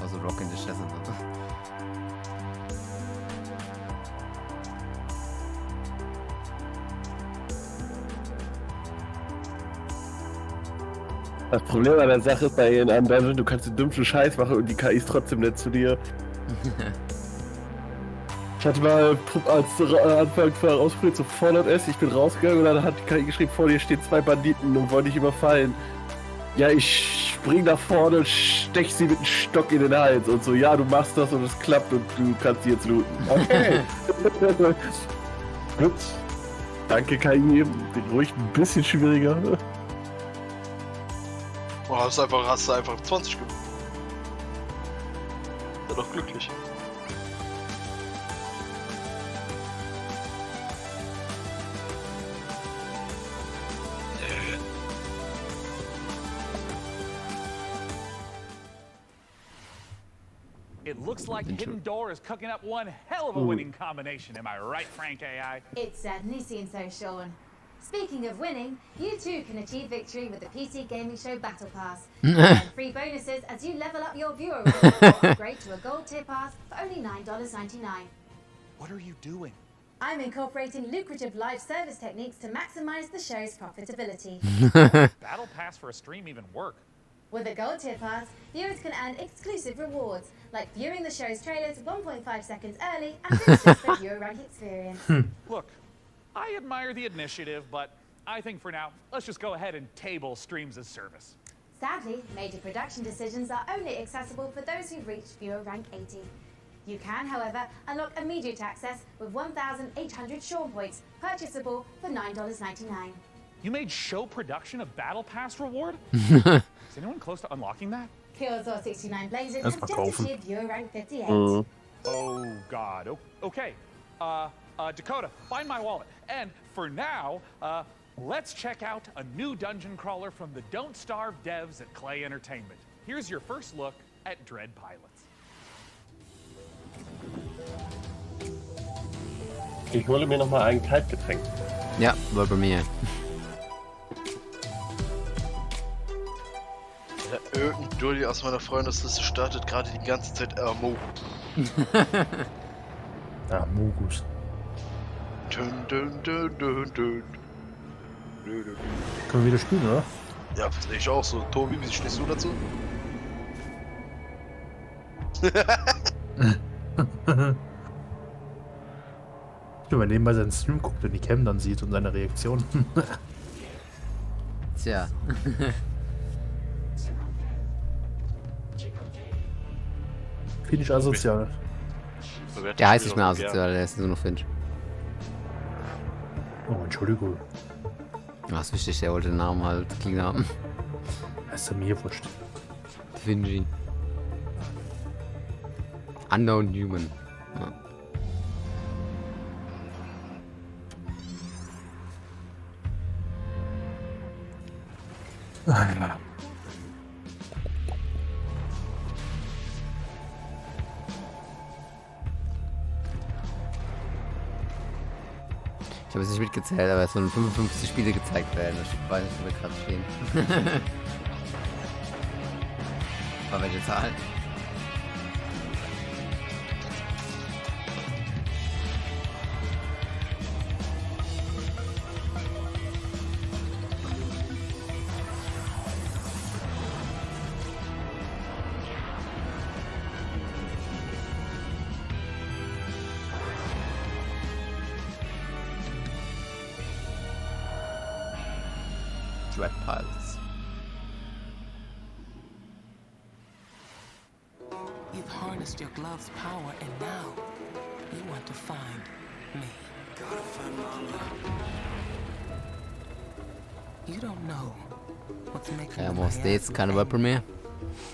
Also Rock in the Chest. Das Problem an der Sache ist bei einem Dungeon, du kannst den dümmsten Scheiß machen und die KI ist trotzdem nett zu dir. Ich hatte mal als Anfang ausprobiert so Fallout S, ich bin rausgegangen und dann hat die KI geschrieben, vor dir stehen 2 Banditen und wollen dich überfallen. Ja, ich spring nach vorne und stech sie mit einem Stock in den Hals und so, ja, du machst das und es klappt und du kannst sie jetzt looten. Okay. Gut. Danke KI, ruhig ein bisschen schwieriger. Boah, hast du einfach 20 gemacht. Sei doch glücklich. It looks like Hidden Door is cooking up one hell of a winning combination. Am I right, Frank AI? It certainly seems so, Sean. Speaking of winning, you too can achieve victory with the PC Gaming Show Battle Pass. And free bonuses as you level up your viewer rate or upgrade to a gold tier pass for only $9.99. What are you doing? I'm incorporating lucrative live service techniques to maximize the show's profitability. Battle Pass for a stream even work? With a gold tier pass, viewers can earn exclusive rewards, like viewing the show's trailers 1.5 seconds early and boosters the viewer rank experience. Look, I admire the initiative, but I think for now, let's just go ahead and table streams as service. Sadly, major production decisions are only accessible for those who've reached viewer rank 80. You can, however, unlock immediate access with 1,800 Sean points, purchasable for $9.99. You made show production a Battle Pass reward? Is anyone close to unlocking that? Killsaw 69 Blazers has just achieved viewer rank 58. Oh God, okay. Dakota, find my wallet. And for now, let's check out a new dungeon crawler from the Don't Starve devs at Clay Entertainment. Here's your first look at Dread Pilots. Ich hole mir nochmal ein Kaltgetränk. Ja, war bei mir. Ja, irgendein Dulli aus meiner Freundesliste startet gerade die ganze Zeit Mo. Mogus. Können wir wieder spielen, oder? Ja, sehe ich auch so. Tobi, wie stehst du dazu? Wenn man nebenbei seinen Stream guckt und die Cam dann sieht und seine Reaktion. Tja. Finde ich asozial. Der heißt nicht mehr asozial, der ist nur noch Finch. Oh, Entschuldigung. Ach, ist wichtig, der wollte den Namen halt clean haben. Das ist mir wurscht. Finji. Unknown Human. Ja. Ich habe es nicht mitgezählt, aber es sollen 55 Spiele gezeigt werden. Ich weiß nicht, wo wir gerade stehen. Aber welche Zahl? Dread Pilots. You've harnessed your glove's power, and now you want to find me. Gotta find Mama. You don't know what's making Ja, more States, keine Weapon mehr.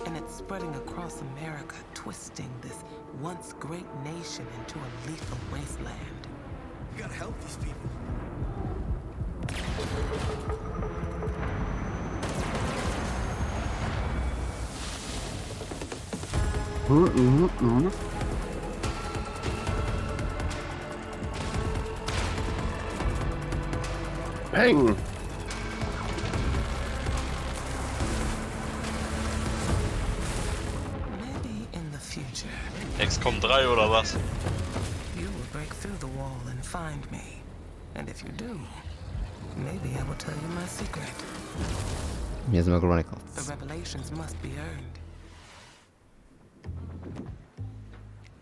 And it's spreading across America, twisting this once great nation into a lethal wasteland. We gotta help these people. Peng! Maybe in the future. XCOM 3 oder was? You will break through the wall and find me. And if you do, maybe I will tell you my secret. Here's my Chronicles. The revelations must be earned.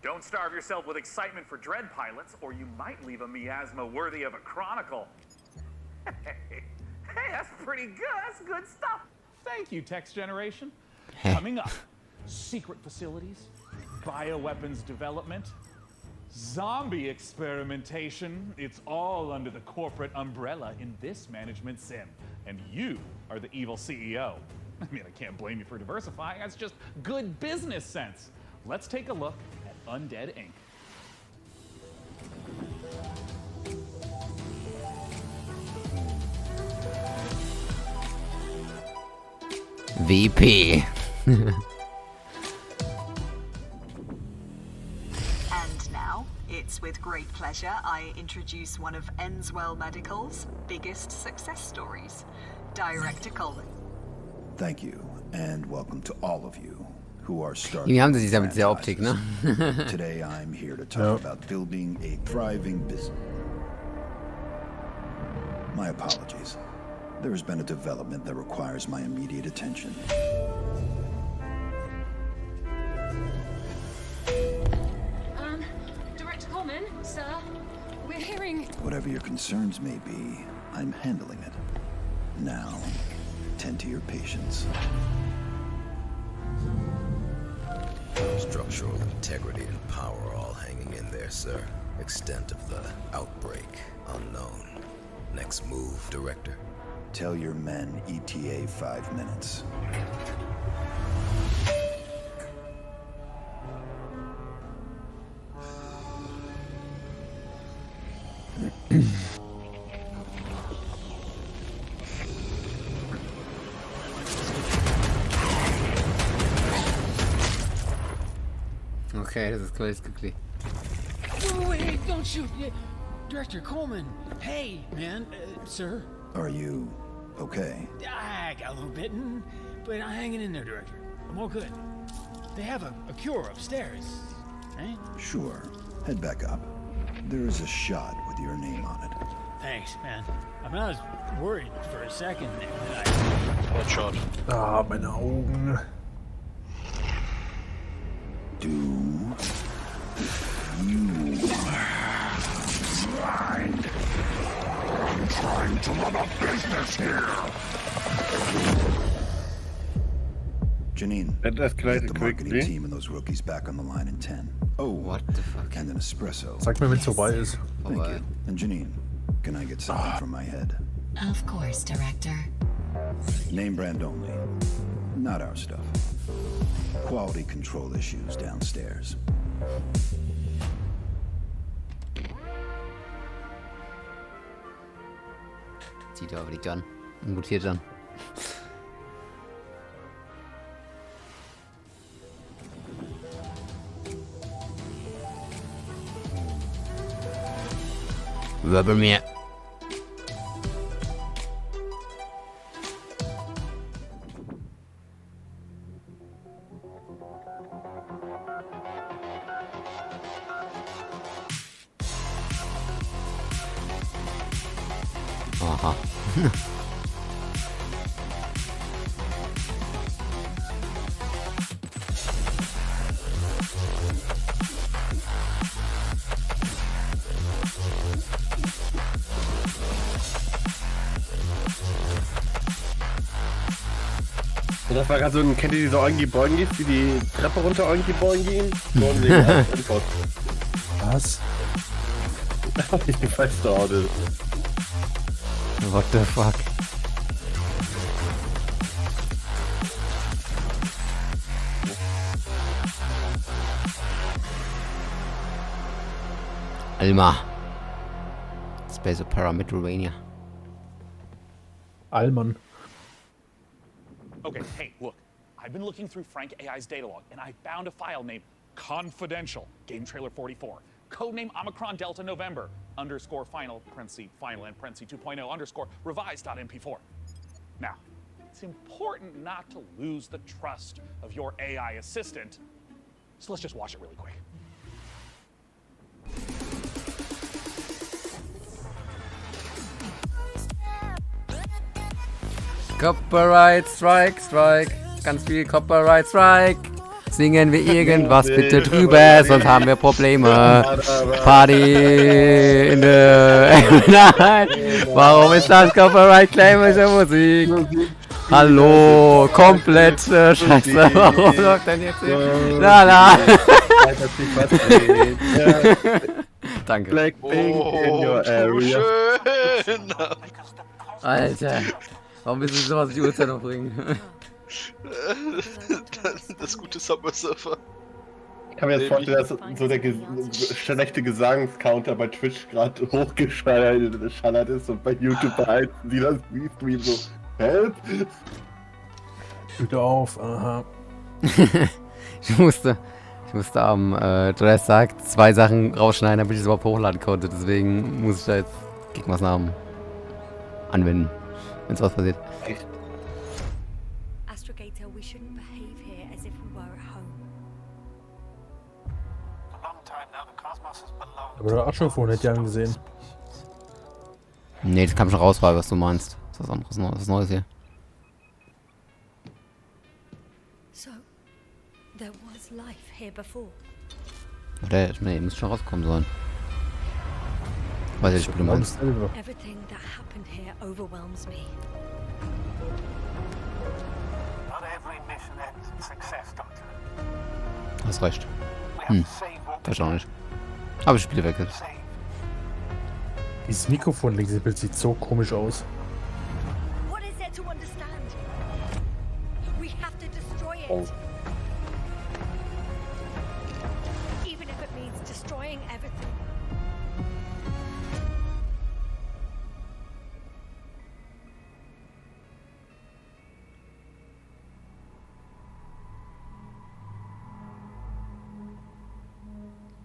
Don't starve yourself with excitement for Dread pilots, or you might leave a miasma worthy of a chronicle. Hey, that's pretty good. That's good stuff. Thank you, Text Generation. Coming up, secret facilities, bioweapons development, zombie experimentation. It's all under the corporate umbrella in this management sim. And you are the evil CEO. I mean, I can't blame you for diversifying. That's just good business sense. Let's take a look at Undead Inc. VP. And now, it's with great pleasure I introduce one of Enswell Medical's biggest success stories, Director Colin. Thank you, and welcome to all of you who are starting. Die haben sich ja mit dieser Optik, ne? Today I'm here to talk about building a thriving business. My apologies. There has been a development that requires my immediate attention. Director Coleman, sir, we're hearing... Whatever your concerns may be, I'm handling it. Now, tend to your patients. Structural integrity and power all hanging in there, sir. Extent of the outbreak unknown. Next move, Director. Tell your men ETA 5 minutes. Okay, das ist quickly. Wait, don't shoot. Director Coleman. Hey, man, sir. Are you okay? I got a little bitten, but I'm hanging in there, Director. I'm all good. They have a cure upstairs, right? Sure. Head back up. There is a shot with your name on it. Thanks, man. I mean, I was worried for a second there. One shot. Ah, meine Augen. Do you mind? I'm trying to run a business here. Janine, get the marketing team and those rookies back on the line in 10. Oh, what the fuck? And an espresso. Sag mir, wenn's vorbei ist. Thank you. And Janine, can I get something from my head? Of course, Director. Name brand only. Not our stuff. Quality control issues downstairs. Zieht er aber die Gun. Mutiert dann. Wirbel mir. Aha. Das war gerade so ein, kennt ihr diese Oingi-Boingis, die die Treppe runter Oingi-Boingien? Was? Ich weiß doch nicht. What the fuck? Alma. Space Opera Metroidvania. Allmann. Okay, hey, look. I've been looking through Frank AI's data log, and I found a file named Confidential, Game Trailer 44. Codename Omicron Delta November, _ final, parenthesis, final and parenthesis 2.0 _ revised.mp4. Now, it's important not to lose the trust of your AI assistant, so let's just watch it really quick. Copyright Strike, Strike. Ganz viel Copyright Strike. Singen wir irgendwas bitte drüber, sonst haben wir Probleme. Party in the... Nein! Warum ist das Copyright-claimische Musik? Hallo, komplett scheiße. Warum sagt denn jetzt hier? Na. Danke. Blackpink in your area. Alter, warum willst du sowas die Uhrzeit noch bringen? Das gute Subway-Surfer. Ich kann mir jetzt vorstellen, dass so der schlechte Gesangscounter bei Twitch gerade hochgeschallert ist und bei YouTube behalten sie das Livestream so. Help! Bitte auf, aha. Ich musste am Donnerstag 2 Sachen rausschneiden, damit ich es überhaupt hochladen konnte. Deswegen muss ich da jetzt Gegenmaßnahmen anwenden, wenn es was passiert. Echt? Astrogator, we shouldn't behave here as if we were at home. Aber der Aschofon hätte ich angesehen. Nee, das kam schon raus, was du meinst. Das ist was anderes, was Neues hier. So, there was life here before. Nee, muss schon rauskommen sollen. Weiß ich nicht, wie du meinst. Everything that happened here overwhelms me. Hast recht. Verständlich. Aber ich spiele weg jetzt. Dieses Mikrofon links, das Bild sieht so komisch aus. What is there to understand? We have to destroy it. Oh. Even if it means destroying everything.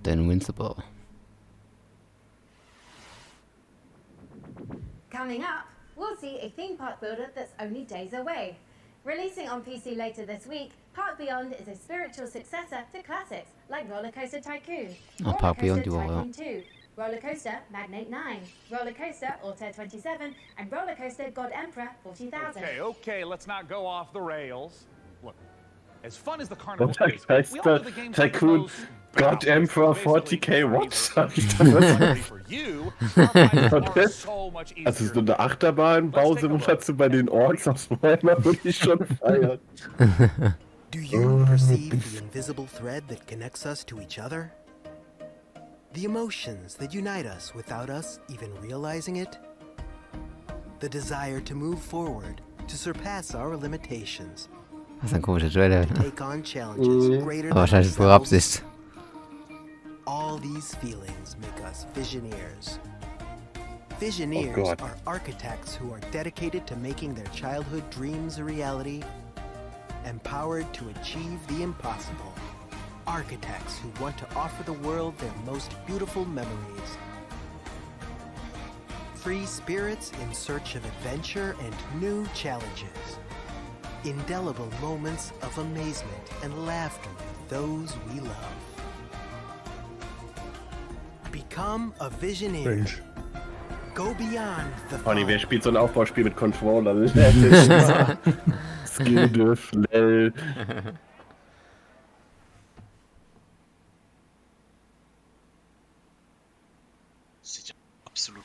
The Invincible. Coming up, we'll see a theme park builder that's only days away. Releasing on PC later this week, Park Beyond is a spiritual successor to classics like Roller Coaster Tycoon, Park Beyond Coaster die Woche, ja. Tycoon 2, Roller Coaster Magnate 9, Roller Coaster Altair 27, and Roller Coaster God Emperor 40,000. Okay, let's not go off the rails. Look, as fun as the carnival is, we all know the games Tycoon God Emperor 40k, what? Also so eine Achterbahn-Bausimulation bei den Orks aus Weitere würde ich schon feiern. Do you perceive the invisible thread that connects us to each other? The emotions that unite us without us even realizing it? The desire to move forward, to surpass our limitations. Das ist ein komischer Trailer. Take on challenges greater Aber than wahrscheinlich pure Absicht. All these feelings make us visioneers. Visioneers are architects who are dedicated to making their childhood dreams a reality, empowered to achieve the impossible. Architects who want to offer the world their most beautiful memories. Free spirits in search of adventure and new challenges. Indelible moments of amazement and laughter with those we love. Become a visionary. Go beyond the Conny, wer spielt so ein Aufbauspiel mit Controller? Skilldiff, Lell. Absolut.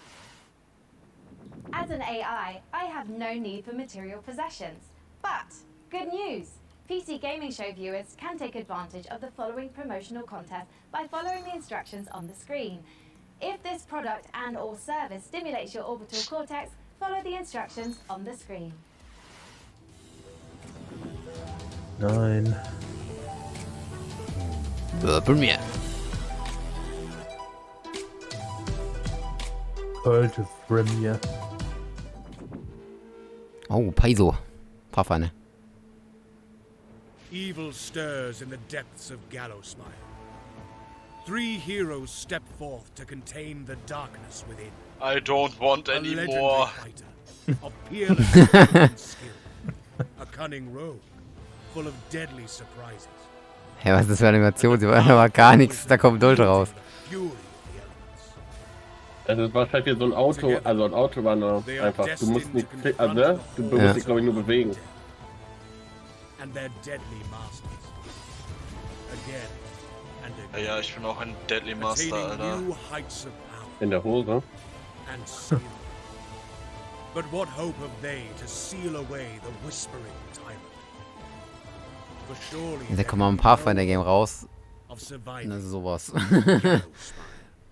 As an AI, I have no need for material possessions. But, good news! PC Gaming Show viewers can take advantage of the following promotional contest by following the instructions on the screen. If this product and or service stimulates your orbital cortex, follow the instructions on the screen. Nein. The Premiere. Premiere. Oh, Paizo. Puffer, ne? Evil stirs in the depths of Gallowsmire. 3 heroes step forth to contain the darkness within. I don't want any more. A peerless skill. A cunning rogue, full of deadly surprises. Hä, was ist das für eine Animation? Sie war aber gar nichts, da kommt Dult raus. Also es war halt hier so ein Auto, also ein Autobahn einfach. Du musst nicht, also ne? Du musst dich glaube ich nur bewegen. Ja, ich bin auch ein Deadly Master, Alter. In der Hose. But what hope have they to seal away the whispering tyrant? For surely Da kommen mal ein paar von der Game raus. Das ist sowas.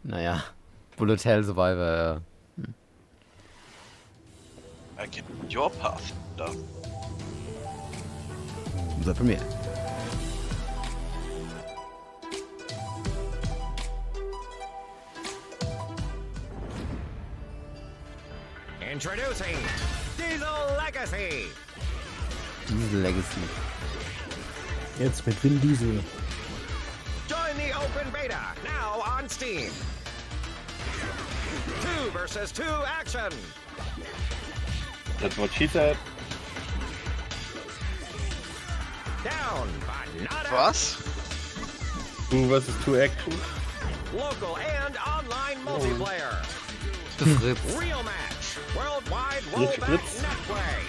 Naja. Bullet Hell Survivor, ja. I get your path, da. Unser Premier. Introducing Diesel Legacy. Diesel Legacy. Jetzt mit Vin Diesel. Join the open beta now on Steam. 2 versus 2 action. That's what she said. Down, but not out. Was? 2 versus 2 action. Local and online multiplayer. Fritz. Real match. Worldwide rollback netplay.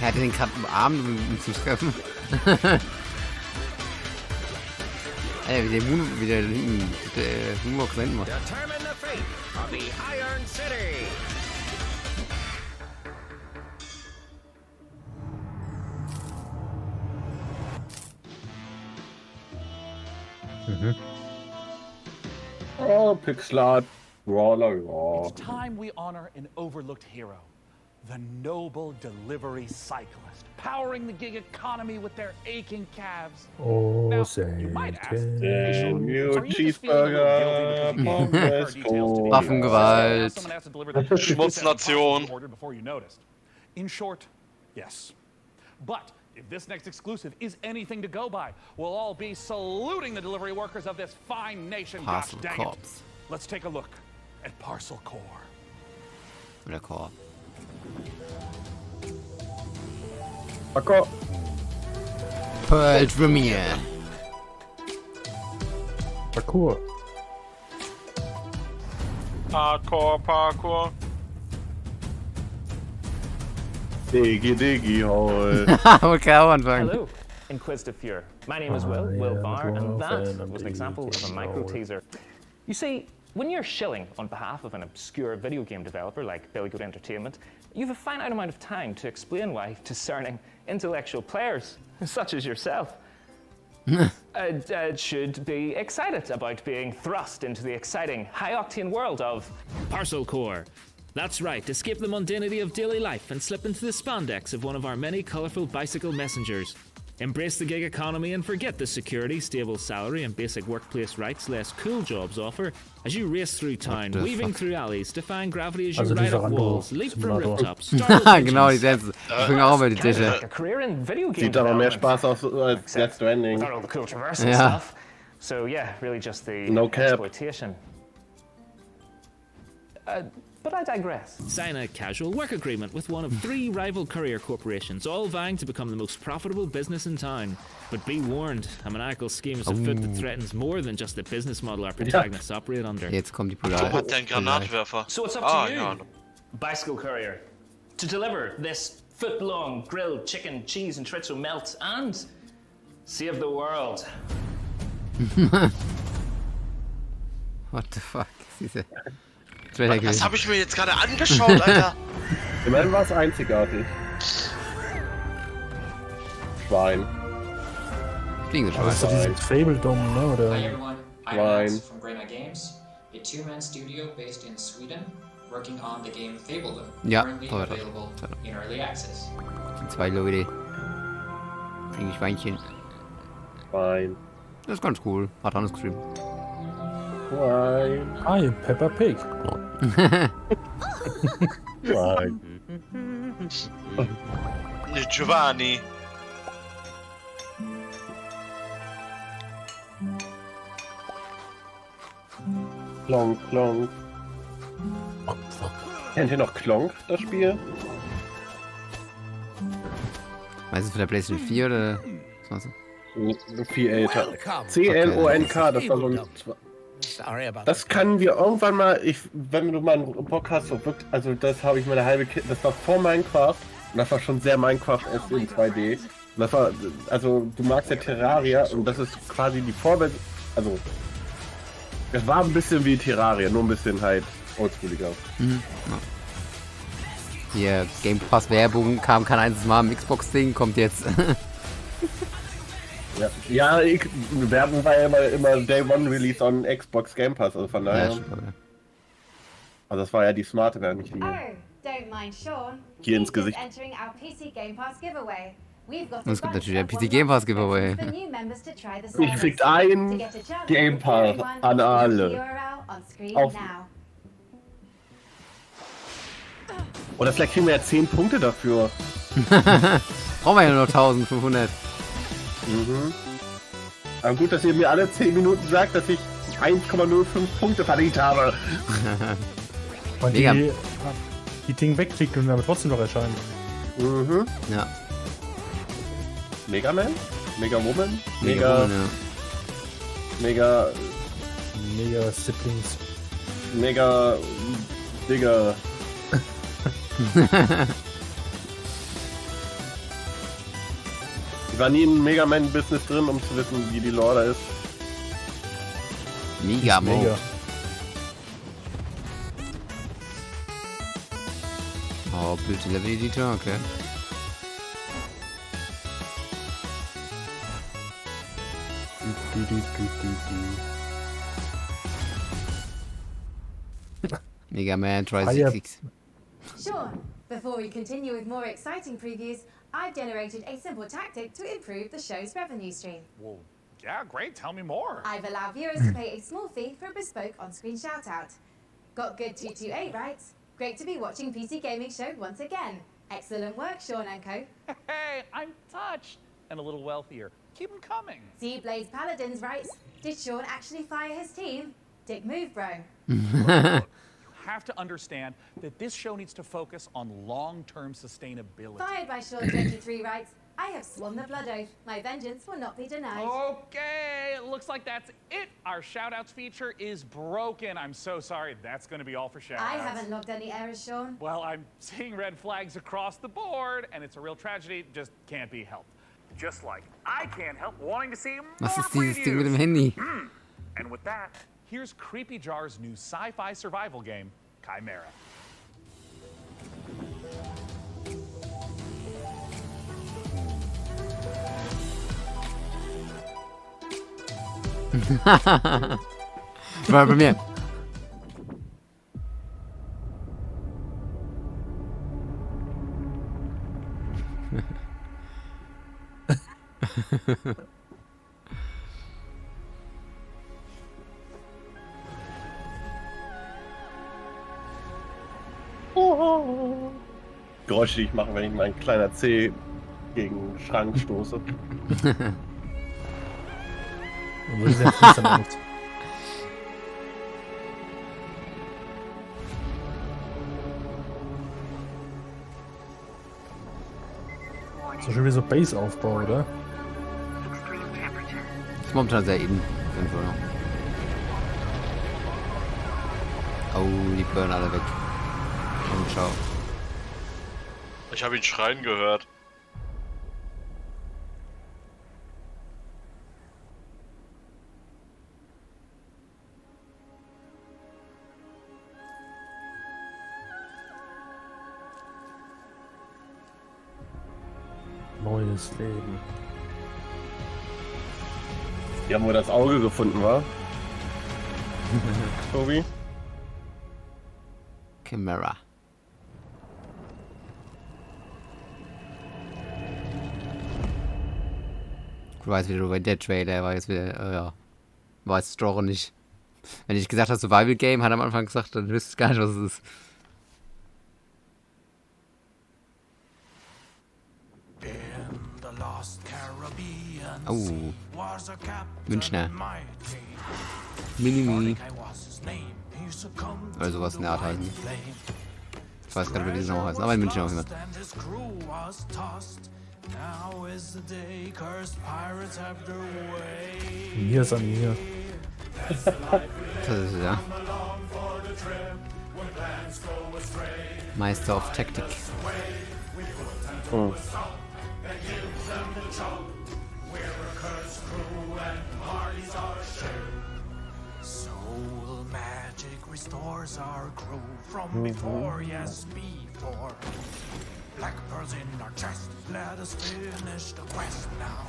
Er hatte den gerade umarmt, um ihn zu treffen. Ey, wie der Moonwalk hinten macht. Determine the fate of the Iron City. Oh, Pixelart. It's time we honor an overlooked hero. The noble delivery cyclist, powering the gig economy with their aching calves. Oh, now, you might ask, hey, Sean, new are you just feeling a little guilty because you can't Waffengewalt. someone has to deliver the Schmutznation. order before you noticed? In short, yes. But if this next exclusive is anything to go by, we'll all be saluting the delivery workers of this fine nation. Parcel Gosh dang it. Corps. Let's take a look at Parcel Core. Oder Core. Parkour. Pearl Premiere. Parkour. Parkour. Diggy, hol. Okay, auch anfangen. Hello, Inquisitive Fuhrer. My name is Will Barr, and that was an example of a micro teaser. You see, when you're shilling on behalf of an obscure video game developer like Billy Goat Entertainment, you have a finite amount of time to explain why discerning intellectual players, such as yourself, should be excited about being thrust into the exciting, high-octane world of Parcel Core. That's right, escape the mundanity of daily life and slip into the spandex of one of our many colourful bicycle messengers. Embrace the gig economy and forget the security, stable salary and basic workplace rights less cool jobs offer as you race through town, weaving through alleys, defying gravity as you ride up walls, leap from rooftops, Genau, die Sätze. Ich bringe auch mal die Tische. Sieht aber mehr Spaß aus als Death Stranding. Without all the cool traversing Ja. stuff. So yeah, really just the No cap. exploitation. But I digress. Sign a casual work agreement with one of 3 rival courier corporations, all vying to become the most profitable business in town. But be warned, a maniacal scheme is afoot that threatens more than just the business model our protagonists operate under. Jetzt kommt die Warum hat der einen Granatwerfer? So it's up to you, bicycle courier, to deliver this foot-long grilled chicken, cheese, and chorizo melt and save the world. What the fuck? Diese Was habe ich mir jetzt gerade angeschaut, Alter? Immerhin war es einzigartig. Schwein. Fliegenschwein. Also dieses Fabledom, ne? Oder? Hi everyone, I'm Max from Greynight Games, a two-man studio based in Sweden, working on the game Fabledom, Ja, currently available in early access. Das sind 2 Leute. Fliegenschweinchen. Schwein. Das ist ganz cool. Hat Hannes geschrieben. Hi, Peppa Pig. Giovanni. Klonk, Klonk. Kennt ihr noch Klonk, das Spiel? Weißt du, für der PlayStation 4 oder was? Viel älter. C-L-O-N-K, das war so ein... Das können wir irgendwann mal, wenn du mal einen Podcast so wirklich, also das habe ich meine halbe das war vor Minecraft und das war schon sehr Minecraft-esque in 2D. Und das war, also du magst ja Terraria und das ist quasi die Vorwelt, also es war ein bisschen wie Terraria, nur ein bisschen halt oldschooliger. Mhm. Ja. Hier, Game Pass Werbung kam kein einziges Mal im Xbox-Ding, kommt jetzt. Ja, Werbung war ja immer Day One Release on Xbox Game Pass, also von daher. Ja, stimmt. Also das war ja die smarte Werbung, nicht die. Oh, don't mind Sean. Hier ins Gesicht. Entering our PC Game Pass giveaway. We've got Und es gibt natürlich ein PC Game Pass Giveaway. Ich kriegt ein Game Pass an alle. Oder vielleicht kriegen wir ja 10 Punkte dafür. Brauchen wir ja nur noch 1500. Mhm. Aber gut, dass ihr mir alle 10 Minuten sagt, dass ich 1,05 Punkte verdient habe. Und die Ding wegklickt und aber trotzdem noch erscheint. Mhm. Ja. Mega Man? Mega Woman? Mega Woman, ja. Mega Siblings. Mega Digga. Ich war nie in Mega Man Business drin, um zu wissen, wie die Lore da ist. Mega Mo. Oh, bitte Level Editor, okay. Mega Man Try 66. Sure. Before we continue with more exciting previews, I've generated a simple tactic to improve the show's revenue stream. Well, yeah, great. Tell me more. I've allowed viewers to pay a small fee for a bespoke on-screen shout-out. Got good 228, right? Great to be watching PC Gaming Show once again. Excellent work, Sean and co. Hey, I'm touched. And a little wealthier. Keep them coming. See Blaze Paladins, right? Did Sean actually fire his team? Dick move, bro. Have to understand that this show needs to focus on long-term sustainability. Fired by Sean 23, right? I have sworn the blood oath. My vengeance will not be denied. Okay, it looks like that's it. Our shoutouts feature is broken. I'm so sorry. That's going to be all for shoutouts. I haven't logged any errors, Sean. Well, I'm seeing red flags across the board, and it's a real tragedy. Just can't be helped. Just like I can't help wanting to see more Was ist dieses Ding mit dem previews. Handy? And with that, here's Creepy Jar's new sci-fi survival game, Chimera. War bei mir. Geräusche, die ich mache, wenn ich meinen kleiner C gegen den Schrank stoße. Wo ist der Fuß am Angst? So schön wie so Base-Aufbau, oder? Ist momentan sehr eben. Oh, die burnen alle weg. Und schau. Ich habe ihn schreien gehört. Neues Leben. Die haben wohl das Auge gefunden, wa? Tobi? Chimera. Du weißt wieder, bei der Trailer war jetzt wieder, ja. War jetzt doch nicht. Wenn ich gesagt habe, Survival Game, hat er am Anfang gesagt, dann wüsste ich gar nicht, was es ist. Oh. Münchner. Mini. Oder sowas in der Art heißen. Ich weiß gar nicht, wie die genau heißen, aber in München auch immer. Hier ist an mir. Das ist es, ja. Meister of Taktik. Oh. Soul magic restores our crew from before, yes, before. Black pearls in our chest, let us finish the quest now.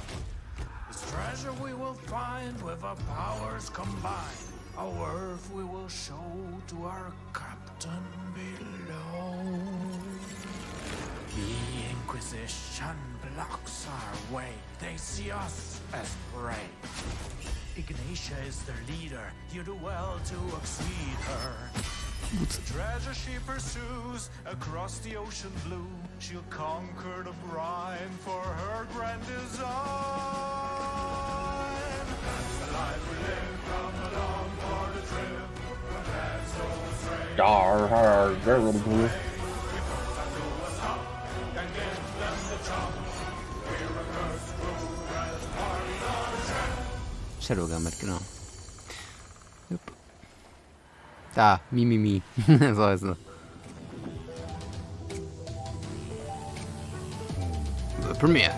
This treasure we will find with our powers combined. Our worth we will show to our captain below. The Inquisition blocks our way. They see us as prey. Ignatia is their leader. You do well to exceed her. The treasure she pursues across the ocean blue. She'll conquer the brine for her grand design. That's the life we live. Come along for the trip. When bad souls stray. Very cool. Shadowgun mit, genau. Jupp. Da, Mimimi. So heißt es. The Premiere.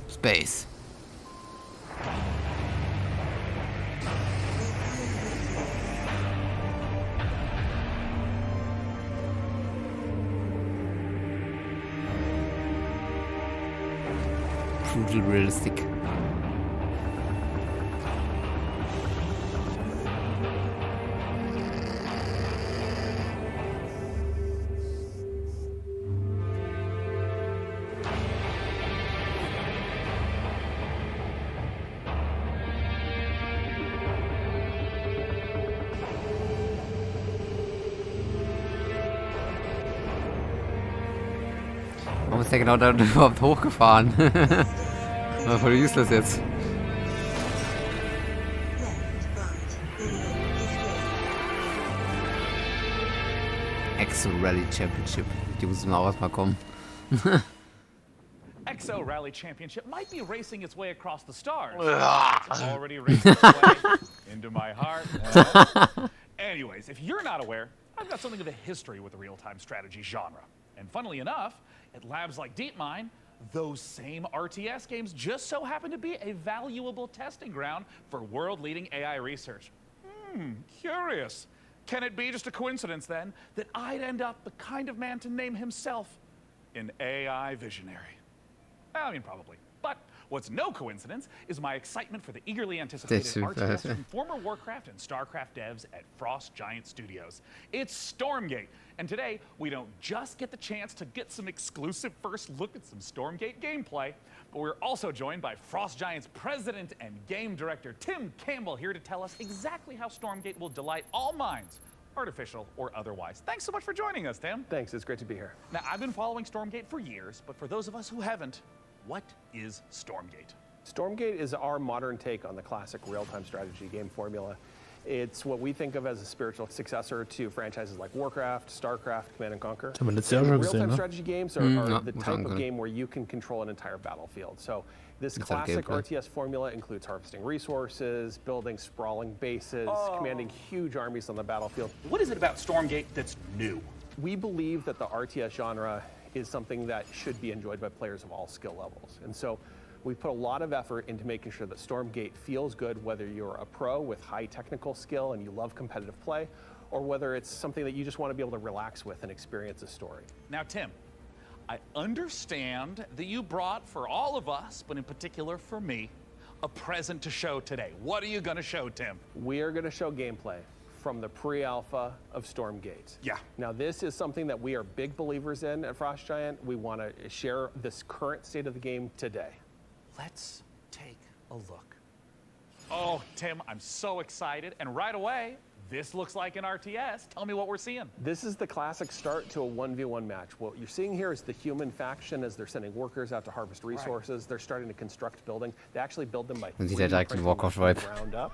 Space. Brutal realistic. Warum ist der genau da überhaupt hochgefahren? War voll useless jetzt. Exo Rally Championship. Die müssen auch erstmal kommen. Exo Rally Championship might be racing its way across the stars. It's already racing its way into my heart. Anyways, if you're not aware, I've got something of a history with the real-time strategy genre. And funnily enough, at labs like DeepMind, those same RTS games just so happen to be a valuable testing ground for world-leading AI research. Curious. Can it be just a coincidence, then, that I'd end up the kind of man to name himself an AI visionary? I mean, probably. But what's no coincidence is my excitement for the eagerly anticipated RTS from former Warcraft and StarCraft devs at Frost Giant Studios. It's Stormgate. And today, we don't just get the chance to get some exclusive first look at some Stormgate gameplay, but we're also joined by Frost Giant's president and game director, Tim Campbell, here to tell us exactly how Stormgate will delight all minds, artificial or otherwise. Thanks so much for joining us, Tim. Thanks, it's great to be here. Now, I've been following Stormgate for years, but for those of us who haven't, what is Stormgate? Stormgate is our modern take on the classic real-time strategy game formula. It's what we think of as a spiritual successor to franchises like Warcraft, StarCraft, Command & Conquer. Real-time strategy games are the type of game where you can control an entire battlefield. So this classic RTS formula includes harvesting resources, building sprawling bases, commanding huge armies on the battlefield. What is it about Stormgate that's new? We believe that the RTS genre is something that should be enjoyed by players of all skill levels. And so we put a lot of effort into making sure that Stormgate feels good, whether you're a pro with high technical skill and you love competitive play, or whether it's something that you just want to be able to relax with and experience a story. Now, Tim, I understand that you brought for all of us, but in particular for me, a present to show today. What are you going to show, Tim? We are going to show gameplay from the pre-alpha of Stormgate. Yeah. Now this is something that we are big believers in at Frost Giant. We want to share this current state of the game today. Let's take a look. Oh, Tim, I'm so excited. And right away, this looks like an RTS. Tell me what we're seeing. This is the classic start to a 1v1 match. What you're seeing here is the human faction as they're sending workers out to harvest resources. Right. They're starting to construct building. They actually build them by ground up.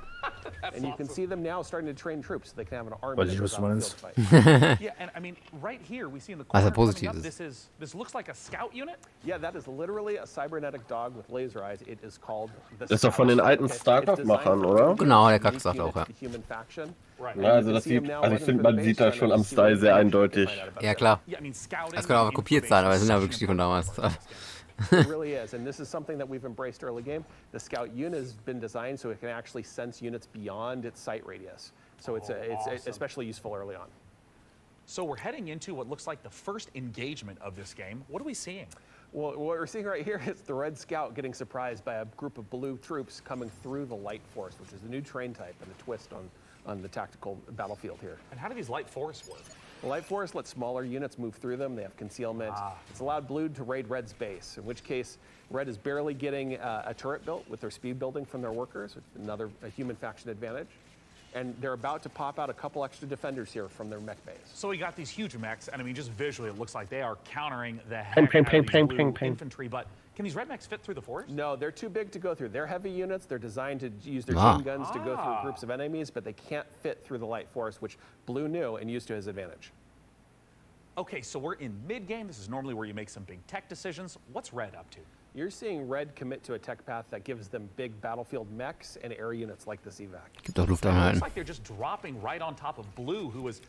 And you can see them now starting to train troops so they can have an army that goes out and field fight. Yeah, and I mean, right here we see in the corner coming up, this looks like a scout unit. Yeah, that is literally a cybernetic dog with laser eyes. It is called the Das ist doch von den alten StarCraft-Machern, oder? Genau, der Kack sagt auch, ja. Ja, also das sieht, also ich finde, man sieht da schon am Style sehr eindeutig. Ja, klar. Das könnte auch kopiert sein, aber es sind ja wirklich die von damals. It really is, and this is something that we've embraced early game. The Scout unit has been designed so it can actually sense units beyond its sight radius. So it's awesome. Especially useful early on. So we're heading into what looks like the first engagement of this game. What are we seeing? Well, what we're seeing right here is the Red Scout getting surprised by a group of blue troops coming through the Light Force, which is a new train type and a twist on the tactical battlefield here. And how do these Light Force work? The Light Force lets smaller units move through them. They have concealment. It's allowed Blue to raid Red's base, in which case Red is barely getting a turret built with their speed building from their workers, a human faction advantage. And they're about to pop out a couple extra defenders here from their mech base. So we got these huge mechs, and I mean, just visually, it looks like they are countering the heck out of these blue infantry, but can these red mechs fit through the forest? No, they're too big to go through. They're heavy units. They're designed to use their chain guns to go through groups of enemies, but they can't fit through the Light Force, which Blue knew and used to his advantage. Okay, so we're in mid-game. This is normally where you make some big tech decisions. What's Red up to? You're seeing Red commit to a tech path that gives them big battlefield mechs and air units like this evac. Gibt auch It Lufteinheiten. looks like they're just dropping right on top of Blue, who was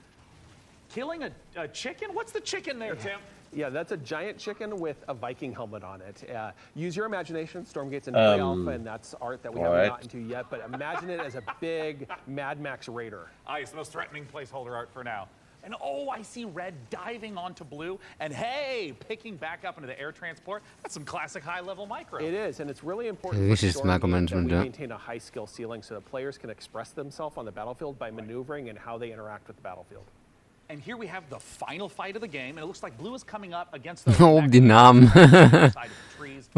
killing a chicken? What's the chicken there, Tim? Yeah, that's a giant chicken with a Viking helmet on it. Use your imagination. Stormgate's in pre-alpha, and that's art that we haven't gotten to yet, but imagine it as a big Mad Max Raider. It's the most threatening placeholder art for now. And oh, I see Red diving onto Blue, and hey, picking back up into the air transport. That's some classic high-level micro. It is, and it's really important for Stormgate that we maintain a high skill ceiling so that players can express themselves on the battlefield by maneuvering and how they interact with the battlefield. And here we have the final fight of the game, and it looks like Blue is coming up against the die Namen. side of the trees.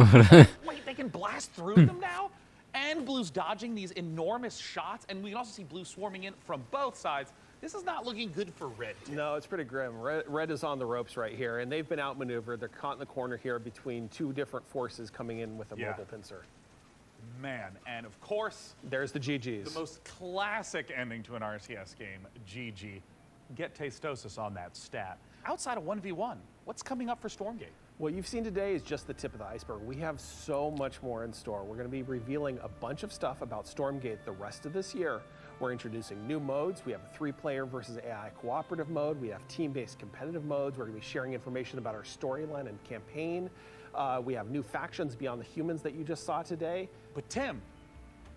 Wait, they can blast through them now? And Blue's dodging these enormous shots, and we can also see Blue swarming in from both sides. This is not looking good for Red. No, it's pretty grim. Red is on the ropes right here, and they've been outmaneuvered. They're caught in the corner here between two different forces coming in with a mobile pincer. Man, and of course, there's the GGs. The most classic ending to an RTS game, GG. Get Tastosis on that stat. Outside of 1v1, what's coming up for Stormgate? What you've seen today is just the tip of the iceberg. We have so much more in store. We're going to be revealing a bunch of stuff about Stormgate the rest of this year. We're introducing new modes. We have a 3-player versus AI cooperative mode. We have team-based competitive modes. We're going to be sharing information about our storyline and campaign. We have new factions beyond the humans that you just saw today. But Tim,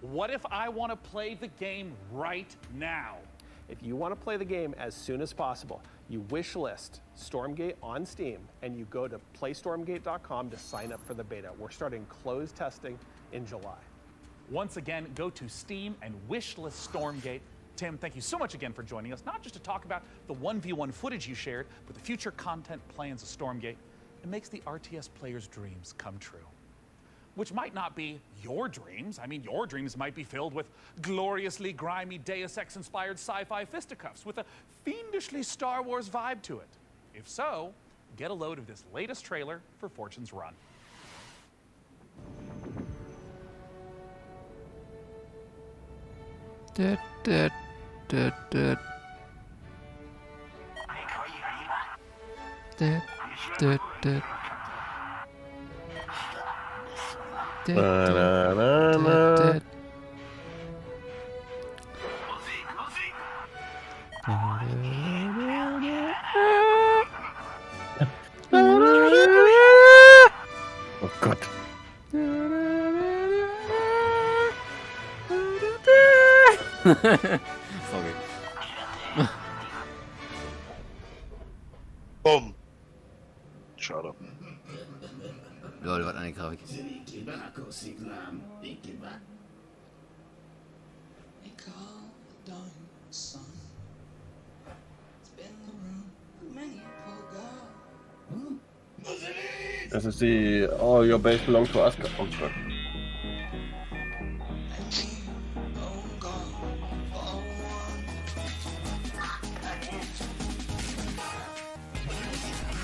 what if I want to play the game right now? If you want to play the game as soon as possible, you wish list Stormgate on Steam and you go to playstormgate.com to sign up for the beta. We're starting closed testing in July. Once again, go to Steam and wishlist Stormgate. Tim, thank you so much again for joining us, not just to talk about the 1v1 footage you shared, but the future content plans of Stormgate. It makes the RTS players' dreams come true. Which might not be your dreams. I mean, your dreams might be filled with gloriously grimy Deus Ex-inspired sci-fi fisticuffs with a fiendishly Star Wars vibe to it. If so, get a load of this latest trailer for Fortune's Run. Oh Gott. Sorry. Bumm. Schade. Lol, was eine Grafik. Das ist die All Your Base Belong to Us. Oh Gott.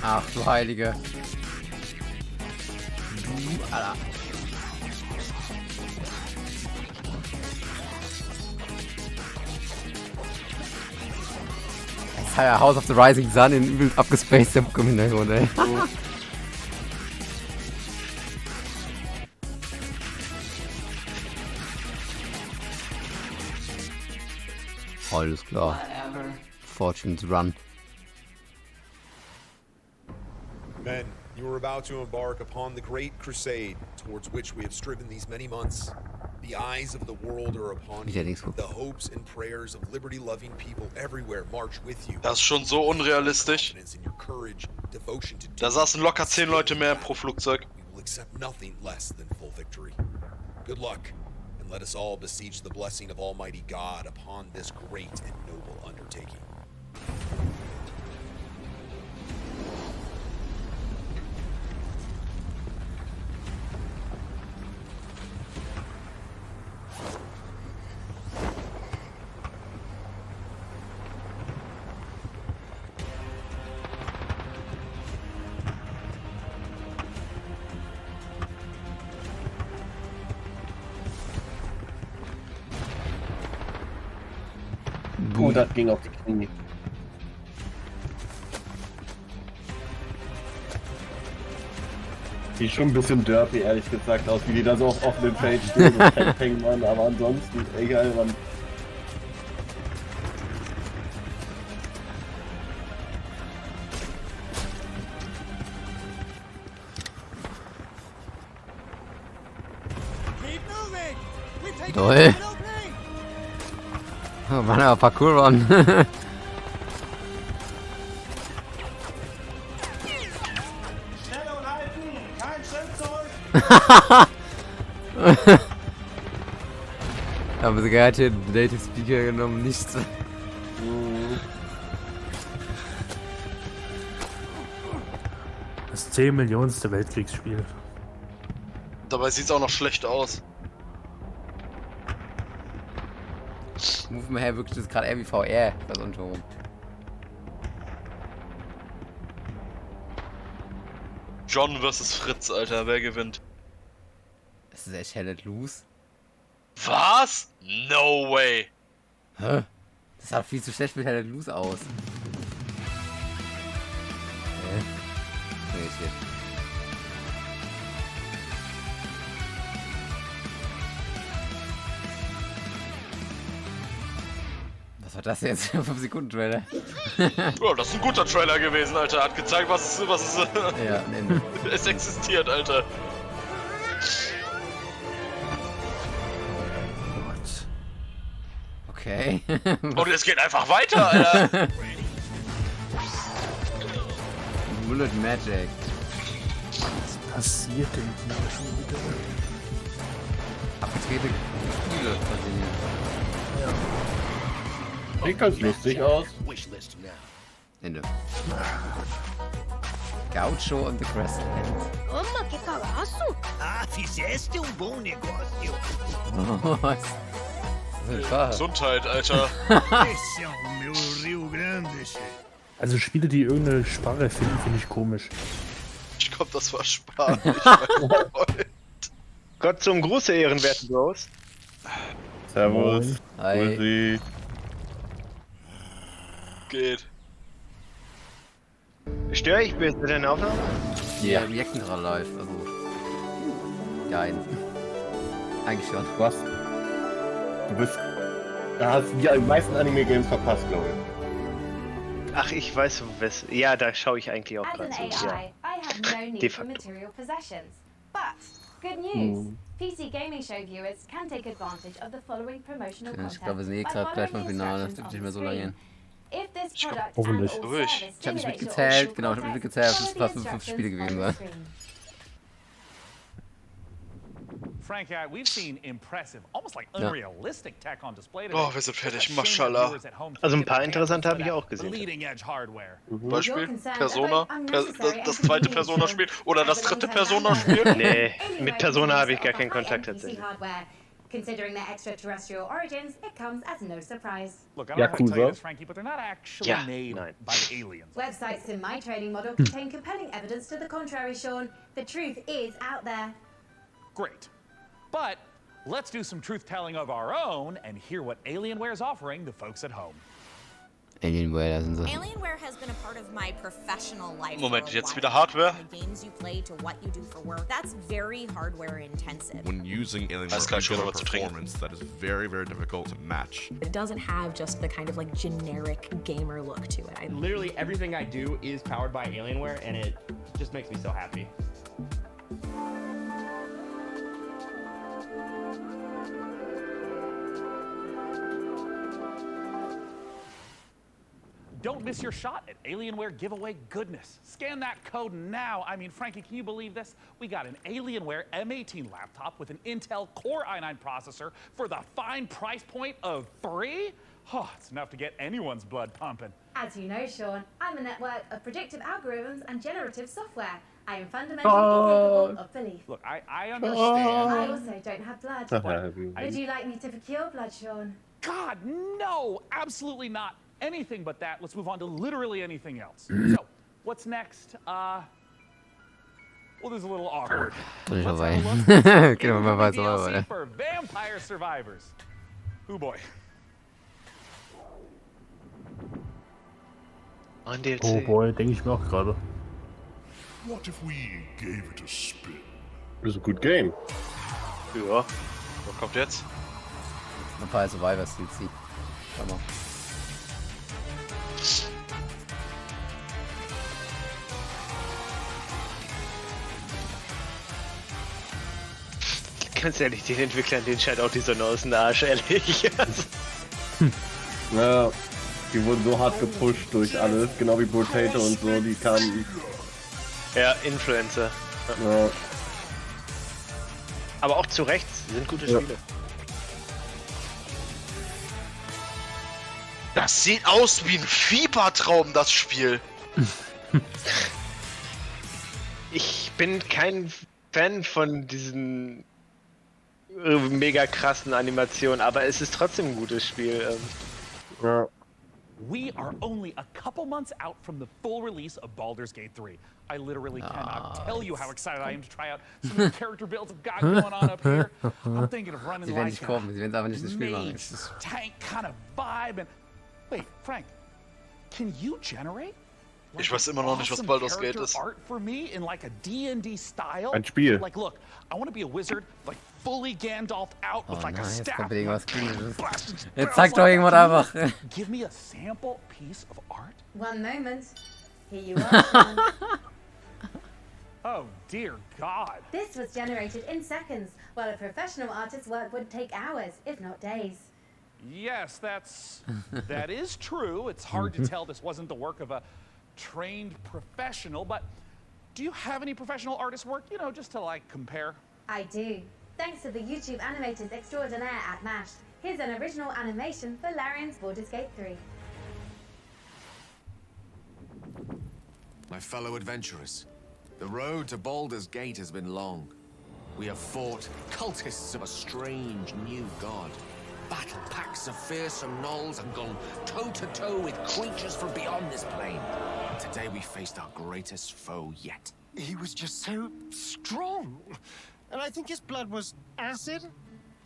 Ach du Heilige. Alter. Das war ja House of the Rising Sun in übel abgespaced Kombination, ey. Alles klar. Fortune's Run. Men, you are about to embark upon the great crusade towards which we have striven these many months. The eyes of the world are upon you. The hopes and prayers of liberty-loving people everywhere march with you. Das ist schon so unrealistisch. Da saßen locker 10 Leute mehr pro Flugzeug. We will accept nothing less than full victory. Good luck, and let us all besiege the blessing of Almighty God upon this great and noble undertaking. Oh, das ging auf die Knie. Sieht schon ein bisschen derpy, ehrlich gesagt, aus, wie die da so auf offenen Feld stehen und hängen, Mann, aber ansonsten, egal, Mann. Toll. Oh Mann, aber Parkour-Run. Haben sie gerade hier den Native Speaker genommen, nichts. Das 10 Millionste Weltkriegsspiel. Dabei sieht's auch noch schlecht aus. Movement her wirklich das gerade eher wie VR, also untenrum. John vs. Fritz, Alter, wer gewinnt? Das ist echt Hell Let Loose. Was? No way! Hä? Das sah viel zu schlecht mit Hell Let Loose aus. Nee, shit. Was war das jetzt? 5 Sekunden Trailer. Ja, das ist ein guter Trailer gewesen, Alter. Hat gezeigt, was ja, nee. Es existiert, Alter. Okay. Und es geht einfach weiter, Alter. Bullet Magic. Was passiert denn hier schon wieder? Abgedrehte Kugel passieren. Ja. Sieht ganz lustig aus. Ende. Gaucho und the Grassland. Mamma, que cagaço! Ah, fizeste bom negócio. Gesundheit, Alter. Esse meu Rio Grande. Also Spiele, die irgendeine Sprache finden, finde ich komisch. Ich glaube, das war Spanisch. Gott zum Gruße, ehrenwerten Bros. Servus. Hi. Geht. Störe ich bitte deine Aufnahme? Ja, Reacten gerade live, also. Nein. Eigentlich schon. Was? Du bist. Da hast du die meisten Anime-Games verpasst, glaube ich. Ach, ich weiß, was. Ja, da schaue ich eigentlich auch gerade zu. Ja. De facto. Good news. PC gaming show viewers can take advantage of the following promotional content. Ich glaube, wir sind eh gerade gleich beim Finale. Das wird nicht mehr so lange gehen. Hoffentlich. Ich habe nicht mitgezählt. Genau, ich habe nicht mitgezählt. Es müssen fast 5 Spiele gewesen sein. Frank, we've seen impressive, almost like unrealistic tech on display today. Oh, wir sind fertig, mashallah. Also ein paar interessante habe ich auch gesehen. Leading edge hardware. Beispiel Persona, das zweite Persona-Spiel oder das dritte Persona-Spiel? Nee, mit Persona habe ich gar keinen Kontakt tatsächlich. Considering their extraterrestrial origins, it comes as no surprise. Look, I don't know how to tell you this, Frankie, but they're not actually made by aliens. Websites in my trading model contain compelling evidence to the contrary, Sean. The truth is out there. Great. But let's do some truth-telling of our own and hear what Alienware is offering the folks at home. Alienware, da sind sie. Alienware has been a part of my professional life. Moment, jetzt wieder Hardware? The games you play to what you do for work. That's very hardware intensive. When using Alienware, you get a performance that is very, very difficult to match. It doesn't have just the kind of like generic gamer look to it. Literally everything I do is powered by Alienware, and it just makes me so happy. Don't miss your shot at Alienware giveaway goodness. Scan that code now. I mean, Frankie, can you believe this? We got an Alienware M18 laptop with an Intel Core i9 processor for the fine price point of free? Oh, it's enough to get anyone's blood pumping. As you know, Sean, I'm a network of predictive algorithms and generative software. I am fundamentally incapable of belief. Look, I understand. I also don't have blood. Would you like me to procure blood, Sean? God, no! Absolutely not. Anything but that. Let's move on to literally anything else. So, what's next? Well, this is a little awkward. Let's have a look. For Vampire Survivors. Oh boy. Oh boy, denke ich mir auch gerade. What if we gave it a spin? Das ist ein good game. Ja. Was kommt jetzt? Vampire Survivors DLC. Schau mal. Ganz ehrlich, den Entwicklern, denen scheint auch die Sonne aus dem Arsch, ehrlich. Ja, die wurden so hart gepusht durch alles, genau wie Potato und so, die kamen. Ja, Influencer. Ja. Aber auch zu Recht, sind gute Spiele. Das sieht aus wie ein Fiebertraum, das Spiel. Ich bin kein Fan von diesen mega krassen Animationen, aber es ist trotzdem ein gutes Spiel. Ja. We are only a couple months out from the full release of Baldur's Gate 3. I literally cannot tell you how excited I am to try out some of the character builds I've got going on up here. I'm thinking of running like a mage tank kind of vibe. And wait, Frank, can you generate? Ich weiß immer noch nicht, was Baldur's Gate ist. Art for me in like a D&D style. Ein Spiel. Like, look, I want to be a wizard, like fully Gandalf out with like a staff. Jetzt zeigt doch irgendwas einfach. Give me a sample piece of art. One moment. Here you are. Oh dear God. This was generated in seconds, while a professional artist's work would take hours, if not days. Yes, that is true. It's hard to tell this wasn't the work of a trained professional, but do you have any professional artist work, you know, just to like compare? I do. Thanks to the YouTube animators extraordinaire at MASH. Here's an original animation for Larian's Baldur's Gate 3. My fellow adventurers, the road to Baldur's Gate has been long. We have fought cultists of a strange new god, battled packs of fearsome gnolls, and gone toe-to-toe with creatures from beyond this plane. Today we faced our greatest foe yet. He was just so strong. And I think his blood was acid?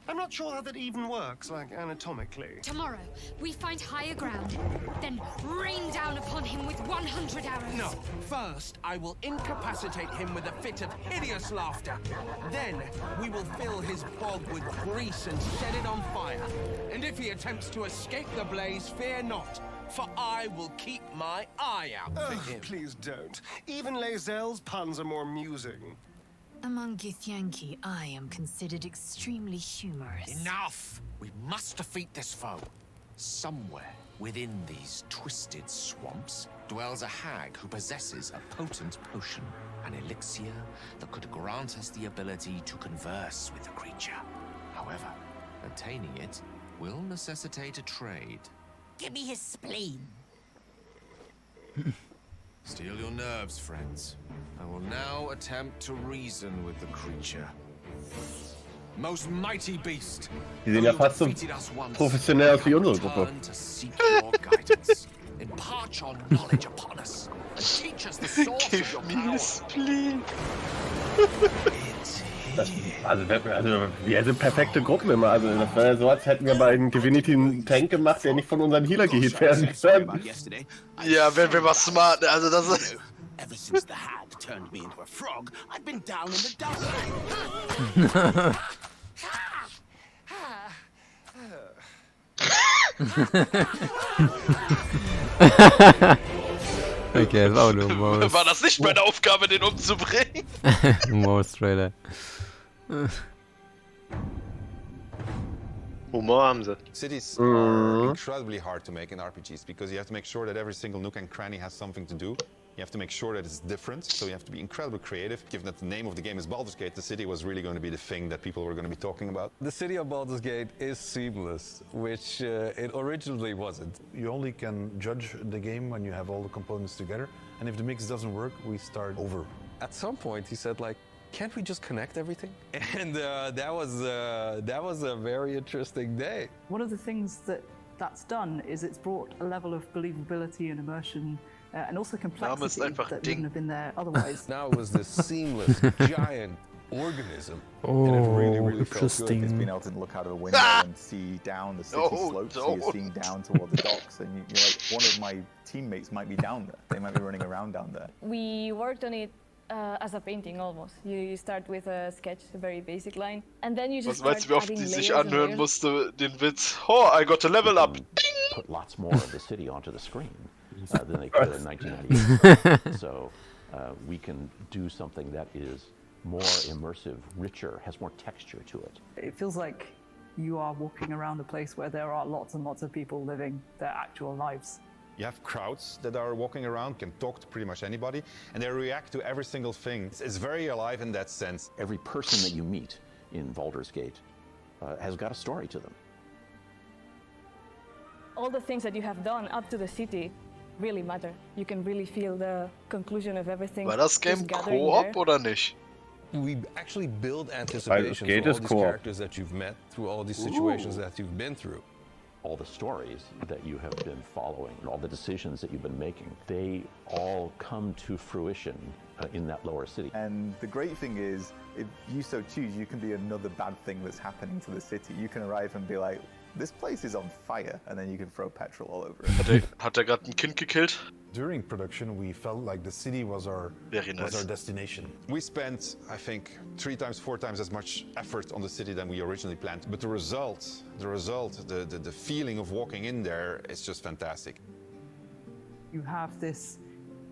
I'm not sure how that even works, like, anatomically. Tomorrow, we find higher ground, then rain down upon him with 100 arrows. No. First, I will incapacitate him with a fit of hideous laughter. Then, we will fill his bog with grease and set it on fire. And if he attempts to escape the blaze, fear not, for I will keep my eye out for him. Please don't. Even Lae'zel's puns are more amusing. Among Githyanki, I am considered extremely humorous. Enough! We must defeat this foe. Somewhere within these twisted swamps dwells a hag who possesses a potent potion. an elixir that could grant us the ability to converse with the creature. However, obtaining it will necessitate a trade. Give me his spleen. Steel your nerves, friends. I will now attempt to reason with the creature. Most mighty beast. Die sehen ja fast so professionell aus wie unsere Gruppe. Impart your knowledge upon us and teach us the source of your power. Spleen. Also wir sind perfekte Gruppen immer. Also das wäre so, als hätten wir bei einem Divinity einen Tank gemacht, der nicht von unseren Healer geheilt werden kann. Ja, wenn wir was smart, also das ist... Ever since the hag turned me into a frog, I've been down in the dumps. Okay, das war auch nur Humor. War das nicht meine Aufgabe, den umzubringen? Humor-Trailer. Humor haben sie. Cities are incredibly hard to make in RPGs because you have to make sure that every single nook and cranny has something to do. You have to make sure that it's different, so you have to be incredibly creative. Given that the name of the game is Baldur's Gate, the city was really going to be the thing that people were going to be talking about. The city of Baldur's Gate is seamless, which it originally wasn't. You only can judge the game when you have all the components together, and if the mix doesn't work, we start over. At some point, he said, like, can't we just connect everything? And that was a very interesting day. One of the things that's done is it's brought a level of believability and immersion and also complexity that wouldn't have been there otherwise. Now it was this seamless, giant organism. Oh, and it really interesting. It's being able to look out of the window and see down the city slopes, so you're seeing down toward the docks, and you're like, one of my teammates might be down there. They might be running around down there. We worked on it as a painting almost. You start with a sketch, a very basic line, and then you just Was meinst du, wie oft die sich anhören musste, den Witz? Oh, I got a level up. Put lots more of the city onto the screen than they could in 1998. So we can do something that is more immersive, richer, has more texture to it. It feels like you are walking around a place where there are lots and lots of people living their actual lives. You have crowds that are walking around, can talk to pretty much anybody, and they react to every single thing. It's very alive in that sense. Every person that you meet in Baldur's Gate has got a story to them. All the things that you have done up to the city really matter. You can really feel the conclusion of everything. War das Game Co-op oder nicht? We actually build anticipation for all these characters that you've met through all these situations that you've been through. All the stories that you have been following, all the decisions that you've been making, they all come to fruition in that lower city. And the great thing is, if you so choose, you can be another bad thing that's happening to the city. You can arrive and be like, this place is on fire, and then you can throw petrol all over it. Hat er gerade ein Kind gekillt? During production, we felt like the city was our destination. We spent, I think, 3 times, 4 times as much effort on the city than we originally planned. But the result, the feeling of walking in there is just fantastic. You have this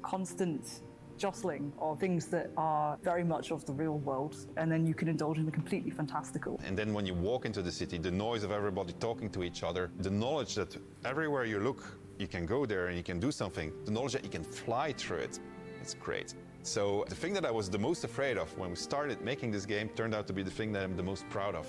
constant jostling of things that are very much of the real world, and then you can indulge in the completely fantastical. And then when you walk into the city, the noise of everybody talking to each other, the knowledge that everywhere you look, you can go there and you can do something, the knowledge that you can fly through it, it's great. So the thing that I was the most afraid of when we started making this game turned out to be the thing that I'm the most proud of.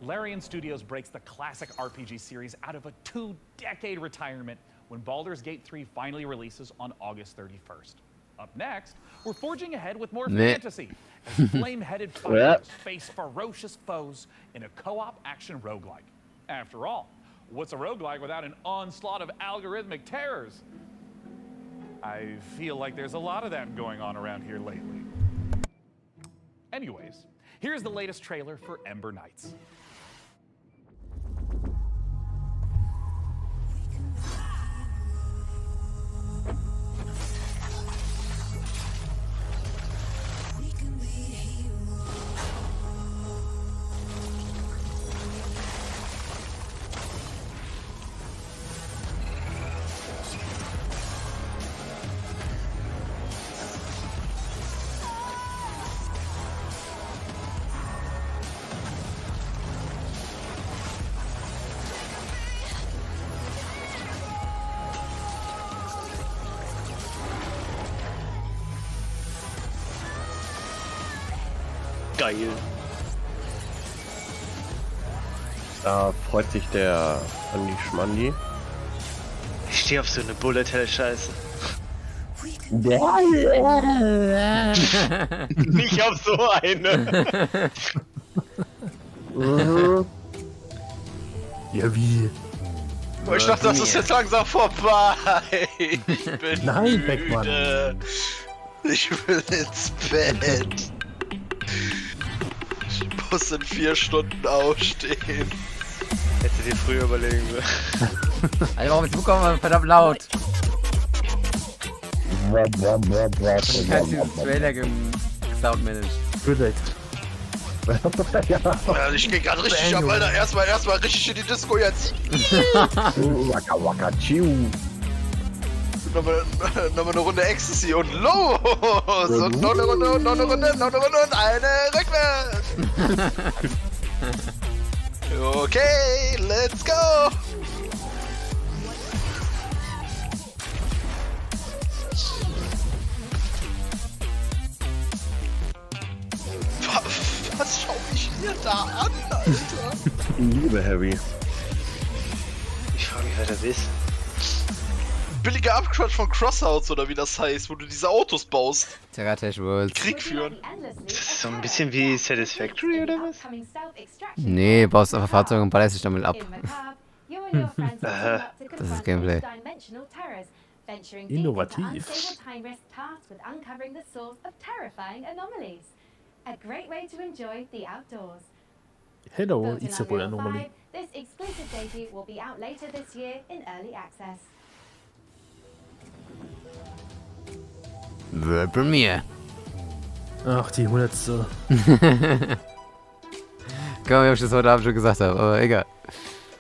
Larian Studios breaks the classic RPG series out of a 2-decade retirement when Baldur's Gate 3 finally releases on August 31st. Up next, we're forging ahead with more fantasy as flame-headed fighters face ferocious foes in a co-op action roguelike. After all, what's a roguelike without an onslaught of algorithmic terrors? I feel like there's a lot of that going on around here lately. Anyways, here's the latest trailer for Ember Knights. Geil. Da freut sich der Andi Schmandi. Ich stehe auf so eine Bullet-Hell-Scheiße. Nicht auf so eine. Ja, wie? Oh, ich dachte, das ist jetzt langsam vorbei. Ich bin Nein, müde. Beckmann. Ich will ins Bett. Ich muss in 4 Stunden aufstehen. Hätte dir früher überlegen sollen. Alter, warum ist Willkommen verdammt laut? Ich hab diesen Trailer gesoundmanagt. Korrekt. Ja, ich geh grad richtig ab, Alter. Erstmal richtig in die Disco jetzt. Waka waka chiu. Nochmal eine Runde Ecstasy und los! Und noch eine Runde und eine rückwärts! Okay, let's go! Was schau ich mir da an, Alter? Liebe Harry. Ich frage mich, wer das ist. Billiger Upgrade von Crossouts oder wie das heißt, wo du diese Autos baust. Terratech World. Krieg führen. Das ist so ein bisschen wie Satisfactory oder was? Nee, baust einfach Fahrzeuge und ballerst dich damit ab. Das ist Gameplay. Innovativ. Hello, it's a bull anomaly. This exclusive debut will be out later this year in early access. World Premiere. Ach, die 100. Komm, ob ich das heute Abend schon gesagt habe, aber egal.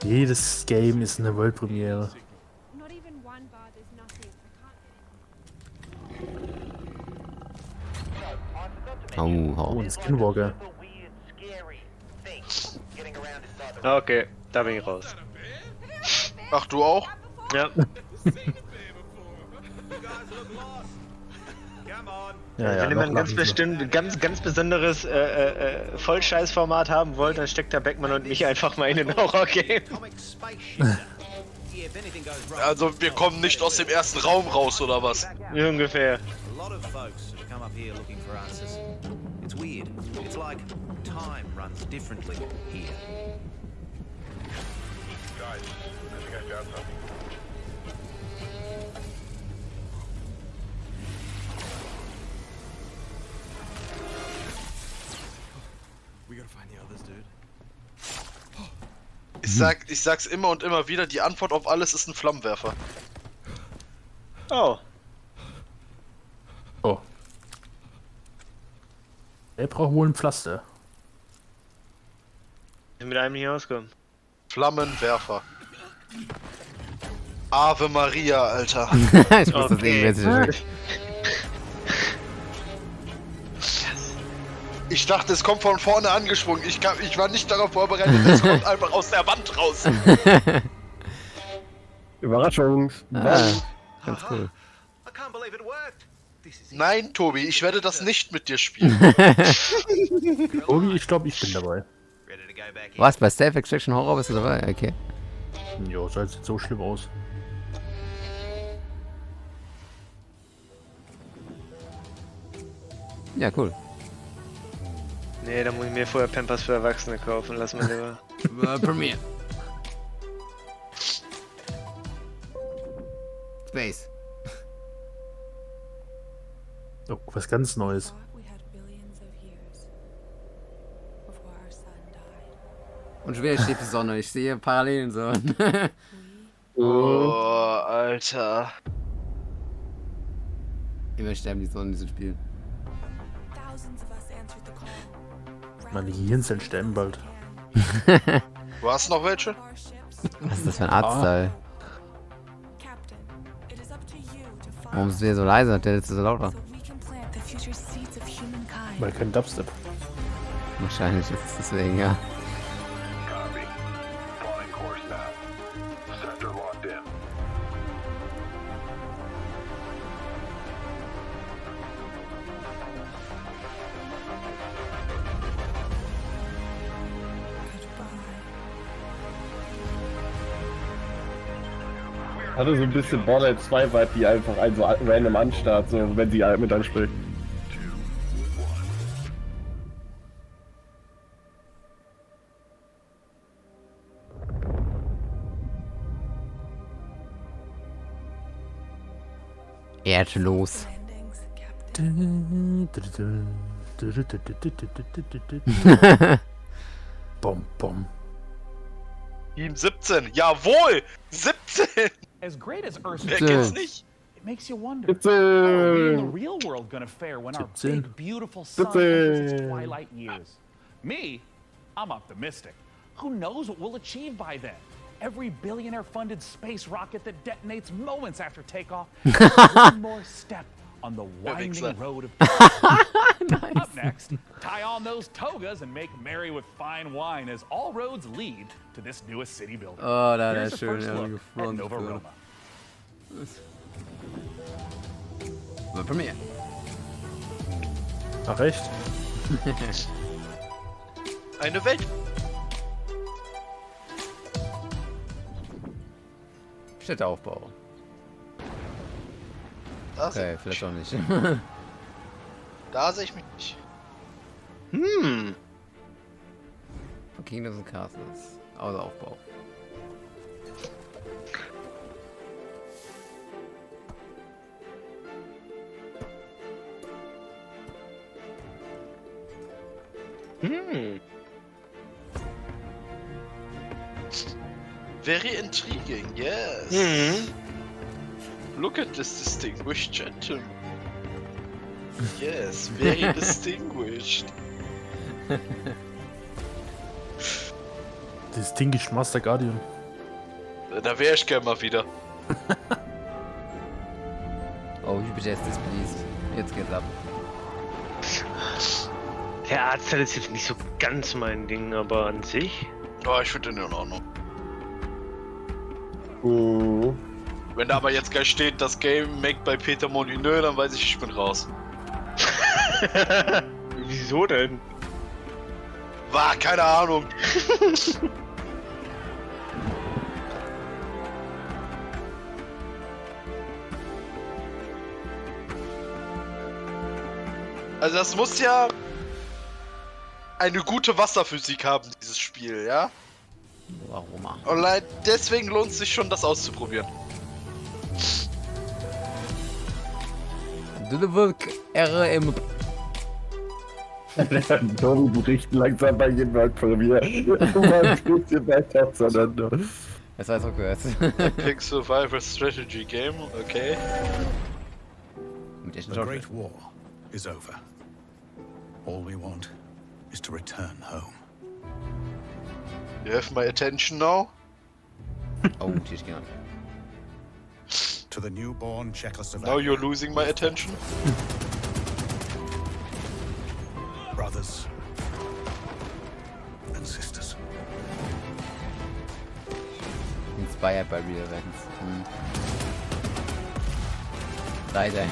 Jedes Game ist eine Weltpremiere. Oh, ein Skinwalker. Okay, da bin ich raus. Ach, du auch? Ja. Wenn ihr ein ganz besonderes Vollscheiß-Format haben wollt, dann steckt der Beckmann und mich einfach mal in den Horror-Game. Also, wir kommen nicht aus dem ersten Raum raus, oder was? Ungefähr. It's weird. It's like time runs differently here. Guys, I think I found something. We gotta find the others, dude. Ich sag's immer und immer wieder, die Antwort auf alles ist ein Flammenwerfer. Oh. Oh. Er braucht wohl ein Pflaster. Mit einem nicht auskommen. Flammenwerfer. Ave Maria, Alter. Ich muss das irgendwie Ich dachte, es kommt von vorne angesprungen. Ich war nicht darauf vorbereitet, es kommt einfach aus der Wand raus. Überraschung. Ganz cool. Nein, Tobi, ich werde das nicht mit dir spielen. Tobi, ich glaube, ich bin dabei. Was? Bei Stealth Extraction Horror bist du dabei? Okay. Jo, sah jetzt nicht so schlimm aus. Ja, cool. Nee, da muss ich mir vorher Pampers für Erwachsene kaufen. Lass mal lieber. Premiere. Space. Oh, was ganz Neues. Und schon wieder steht die Sonne. Ich sehe Parallelen so. Oh, Alter. Immer sterben die Sonnen in diesem Spiel. Meine Gehirnzellen sterben bald. Du hast noch welche? Was ist das für ein Arztteil? Warum ist der so leise? Der letzte so lauter. Weil kein Dubstep. Wahrscheinlich ist es deswegen, ja. Hatte so ein bisschen Borderlands 2 Vibe, die einfach einen so random anstarrt, so wenn sie mit einem spricht. Erdlos. Bom, bom. Team 17, jawohl! 17! As great as Earth's Wer kennt's nicht? It makes you wonder, how are we in the 17. real world gonna fare when our 17. big, beautiful sun enters its 17. twilight years? Me, I'm optimistic. Who knows what we'll achieve by then? Every billionaire-funded space rocket that detonates moments after takeoff is one more step on the winding road of nice. Up next, tie on those togas and make merry with fine wine as all roads lead to this newest city building. Oh, da Here's ist a schön. first Ja, look at Nova Roma. War Premiere. Ach echt? Eine Welt. Städteaufbau. Da Okay, vielleicht auch nicht. Da sehe ich mich nicht. Von Kingdoms and Castles. Außer Aufbau. Very intriguing, yes. Look at this distinguished gentleman. Yes, very distinguished. Distinguished Master Guardian. Da wäre ich gerne mal wieder. Oh, Hyperjustice, please. Jetzt geht's ab. Der Artstyle ist jetzt nicht so ganz mein Ding, aber an sich. Oh, ich finde den in Ordnung. Wenn da aber jetzt gleich steht, das Game made by Peter Molyneux, dann weiß ich bin raus. Wieso denn? War keine Ahnung. Also das muss ja eine gute Wasserphysik haben, dieses Spiel, ja? Warum? Allein deswegen lohnt es sich schon, das auszuprobieren. RM. Tobi bricht langsam bei jedem Wort von mir. Immer ein bisschen weiter auseinander. Das heißt auch gehört. Epic Survivor Strategy Game, okay. The Great War is over. All we want is to return home. You have my attention now? Oh, she's gone. To the newborn Czechoslovakia. Now you're losing my attention? Brothers and sisters. Inspired by real events. Leider.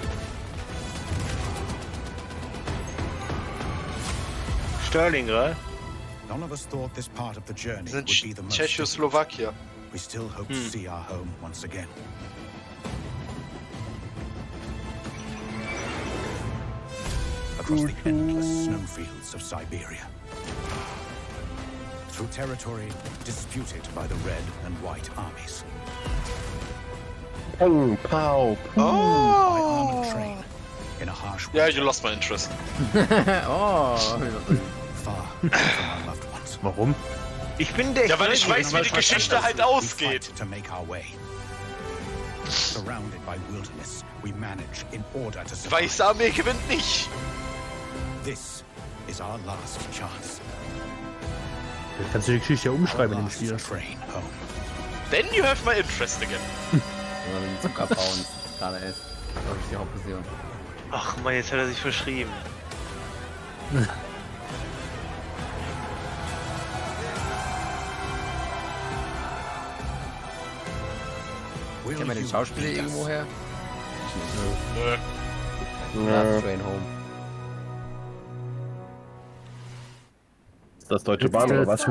Stalingrad? None of us thought this part of the journey Sind would be the most Czechoslovakia. We still hope to see our home once again. Across the endless snowfields of Siberia. Through territory disputed by the Red and White armies. Pong, pow, By armored train in a harsh Yeah, you lost my interest. Oh. far from our loved ones. Warum? Ich bin der. Ja, weil ich weiß, wie die Geschichte halt ausgeht. To make our way. Surrounded by wilderness, we manage in order to survive. Weiße Armee gewinnt nicht. This is our last chance. Jetzt kannst du die Geschichte ja umschreiben in dem Spiel. Train home. Then you have my interest again. Oder den Zucker bauen, gerade ist. Das ist die Hauptmission. Ach man, jetzt hat er sich verschrieben. Kennen wir den Schauspieler irgendwo her? Nö. Last Train Home. Ist das Deutsche Bahn oder was?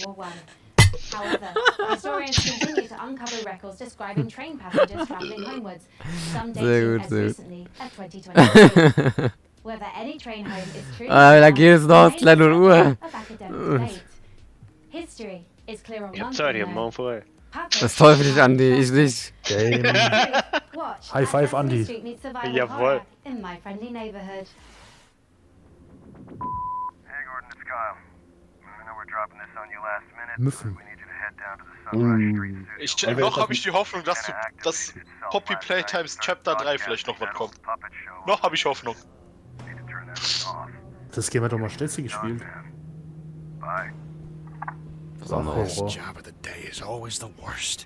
War I. However, historians continue to uncover records describing train passengers traveling homewards, some dating as recently as 2022. Whether any train home is truly da geht es noch, kleine Uhr. of academic debate. History is clear on one Zeit, ich hab thing, morgen frei. Das toll für dich, Andi, ich nicht. Game. High five, Andi. Jawohl. in my friendly neighborhood. Hey Gordon, it's Kyle. I know we're dropping this on you last minute. Müffen. We need you to head down to the Sunrise Street. Noch habe ich die Hoffnung, dass Poppy Playtimes Chapter 3 vielleicht noch was kommt. Noch habe ich Hoffnung. Das Game hat doch mal Städte gespielt. Bye. Das war This Horror. job of the day is always the worst.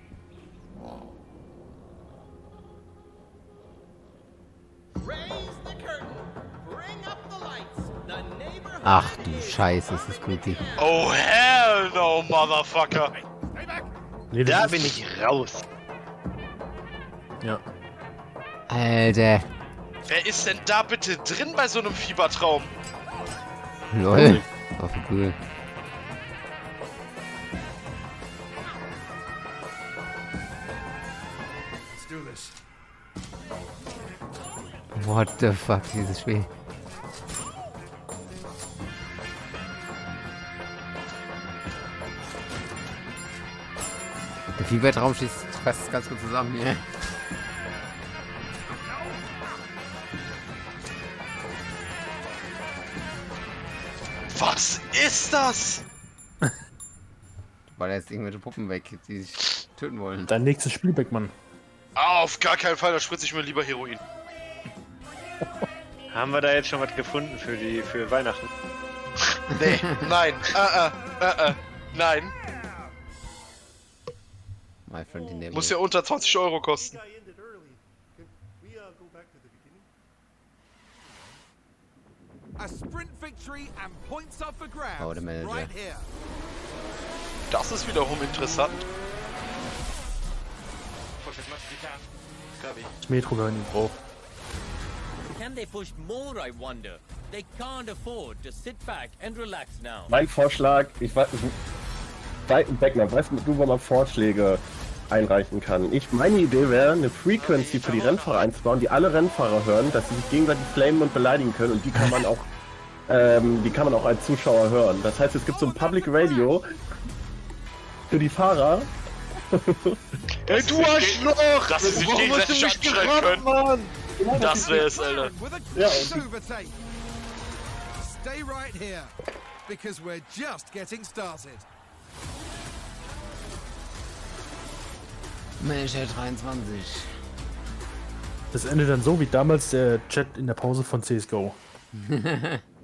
Ach du Scheiße, ist das creepy. Oh hell no, motherfucker. Nee, Da bin ich raus. Ja. Alter. Wer ist denn da bitte drin bei so einem Fiebertraum? Lol. War voll cool. Let's do this. What the fuck, dieses Spiel. Der Fiebertraum schießt fast ganz gut zusammen hier. Was ist das? Weil er jetzt irgendwelche Puppen weg, die sich töten wollen. Dein nächstes Spiel, Beckmann. Auf gar keinen Fall, da spritze ich mir lieber Heroin. Haben wir da jetzt schon was gefunden für Weihnachten? Nee, nein, nein. My friend in Muss ja unter 20 Euro kosten. A sprint victory and points up for grabs Oh, der Manager. right here. Das ist wiederum interessant. Das Metro gar nicht braucht. Can they push more, I wonder? They can't afford to sit back and relax now. Mein Vorschlag, ich weiß nicht, Beckmann, weißt du, wo man Vorschläge einreichen kann? Meine Idee wäre, eine Frequency für die Rennfahrer einzubauen, die alle Rennfahrer hören, dass sie sich gegenseitig flamen und beleidigen können und die kann man auch als Zuschauer hören. Das heißt, es gibt so ein Public Radio für die Fahrer. Ey, du Arschloch! Dass sie sich gegenseitig anschreien können. Das wär's, Alter. Ja, Stay right here, because we're just getting started. Manager 23. Das endet dann so wie damals der Chat in der Pause von CSGO.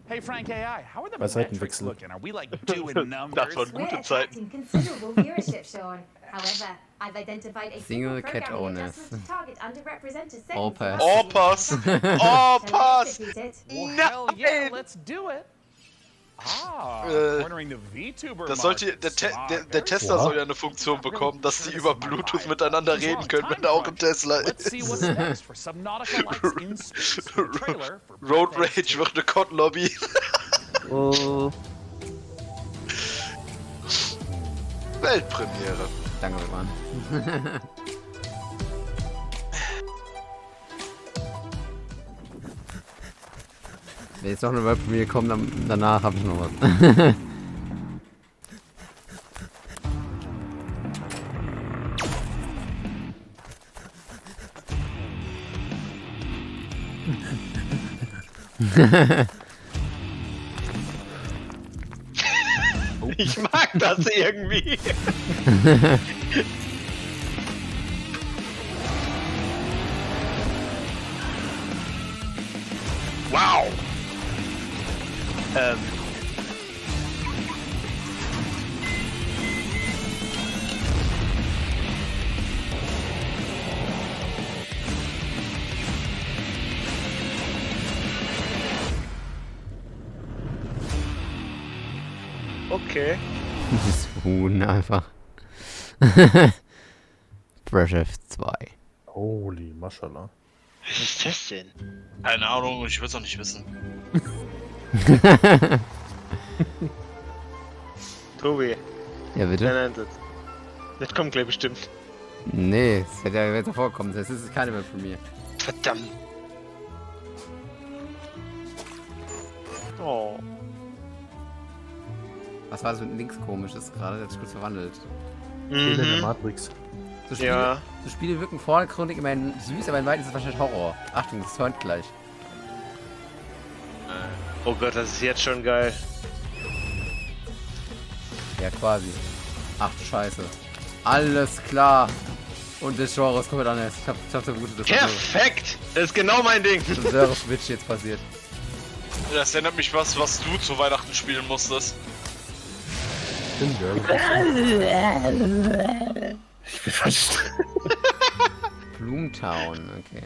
Hey Frank AI, how are the Bei metrics Seitenwechsel. looking? Are we like doing numbers? Das waren gute Zeiten. Considerable viewership, Sean. However, I've identified a Single cat programming owners. adjustment to target underrepresented All segments. pass. All pass. All pass. Well, hell yeah, let's do it. Ah, cornering the VTuber Das sollte, der Tesla soll ja eine Funktion bekommen, dass die über Bluetooth miteinander reden können, wenn da auch ein Tesla ist. Road Rage wird eine COD-Lobby. Oh. Weltpremiere. Danke, Mann. Wenn jetzt noch eine Weltpremiere kommt, dann danach habe ich noch was. Ich mag das irgendwie. Wow. Okay. Das Huhn einfach. Projekt 2. Holy, Maschallah. Was ist das denn? Keine Ahnung, ich will es auch nicht wissen. Tobi, Ja, bitte? Nein, das kommt gleich bestimmt. Nee, das hätte ja jetzt vorkommen. Das ist keine mehr von mir. Verdammt. Oh. Was war das mit links komisches gerade? Der hat sich kurz verwandelt. Fehler der Matrix. So Spiele wirken vordergründig immerhin süß, aber in Weiten ist es wahrscheinlich Horror. Achtung, das turnt gleich. Oh Gott, das ist jetzt schon geil. Ja, quasi. Ach du Scheiße. Alles klar. Und das Genre kommt an. Ich hab vermutet, das Perfekt! Das ist genau mein Ding. Das ist ein Switch jetzt passiert. Das erinnert mich was du zu Weihnachten spielen musstest. Ich bin Bloomtown, okay.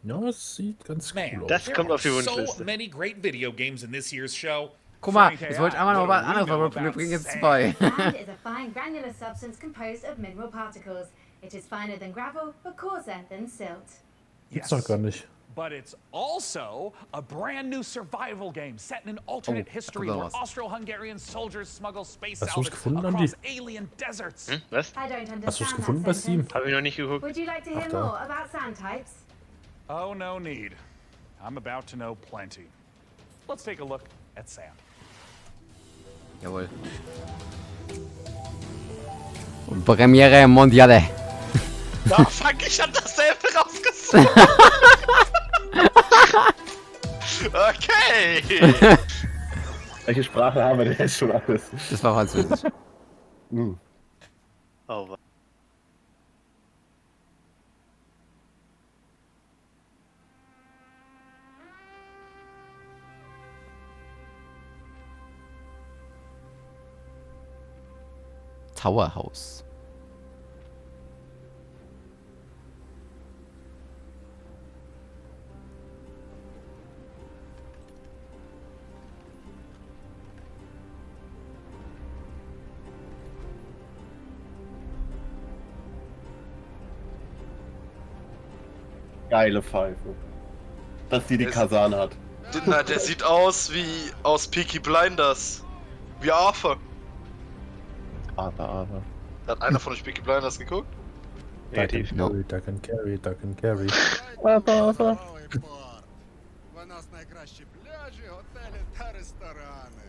Ja, es sieht ganz cool aus. Das kommt auf die Wunschliste. So many great video games in this year's show. Guck mal, jetzt wollte ich einmal noch was anderes, aber wir bringen jetzt zwei. Sand is a fine granular substance composed of mineral particles. It is finer than gravel, but coarser than silt. Gibt's doch gar nicht. But it's also a brand new survival game set in an alternate history where Austro-Hungarian soldiers smuggle space salvage across alien deserts. Was? I don't understand. Hast du es gefunden bei Steam? Hab ich noch nicht geguckt. Would you like to hear more about sand types? Oh, no need. I'm about to know plenty. Let's take a look at sand. Jawohl. Premiere Mondiale. Da fuck, ich hab dasselbe rausgesucht. Okay. Welche Sprache haben wir denn jetzt schon alles? Das war Französisch. Oh, Tower House. Geile Pfeife. Dass die Kasan hat. Na, der sieht aus wie aus Peaky Blinders. Wie Arthur. Aber. Hat einer von euch Peaky Blinders geguckt? Negativ. Duck and carry. Aber. У нас найкращі пляжі, готелі та ресторани.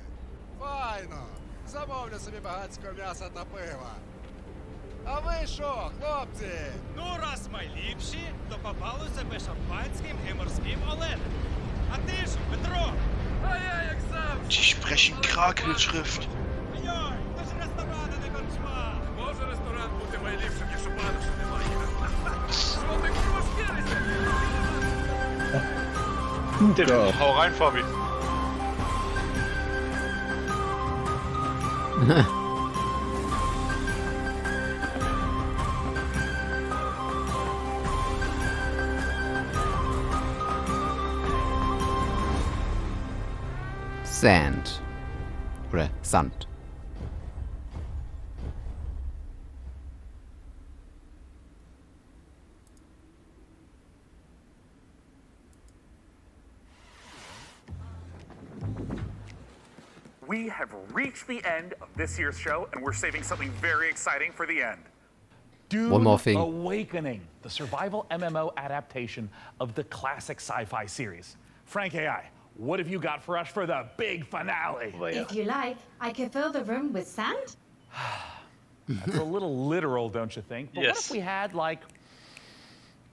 Файно! Замовлю собі багатського м'яса та пива. А ви що, хлопці? Ну, раз ми ліпші, то попали себе шампанським і морським оленем. А ти ж, Петро? А я як завжди. Die sprechen Krakelschrift. Йой, то ж ресторани не корчма. Може ресторан бути найліпшим, якщо баношу немає. Що ти крошкерися? Hau rein, Fabi. Sand. Oder Sand. We have reached the end of this year's show, and we're saving something very exciting for the end. Dune One more thing. Awakening, the survival MMO adaptation of the classic sci-fi series. Frank AI, what have you got for us for the big finale? If you like, I could fill the room with sand. That's a little literal, don't you think? But what if we had, like,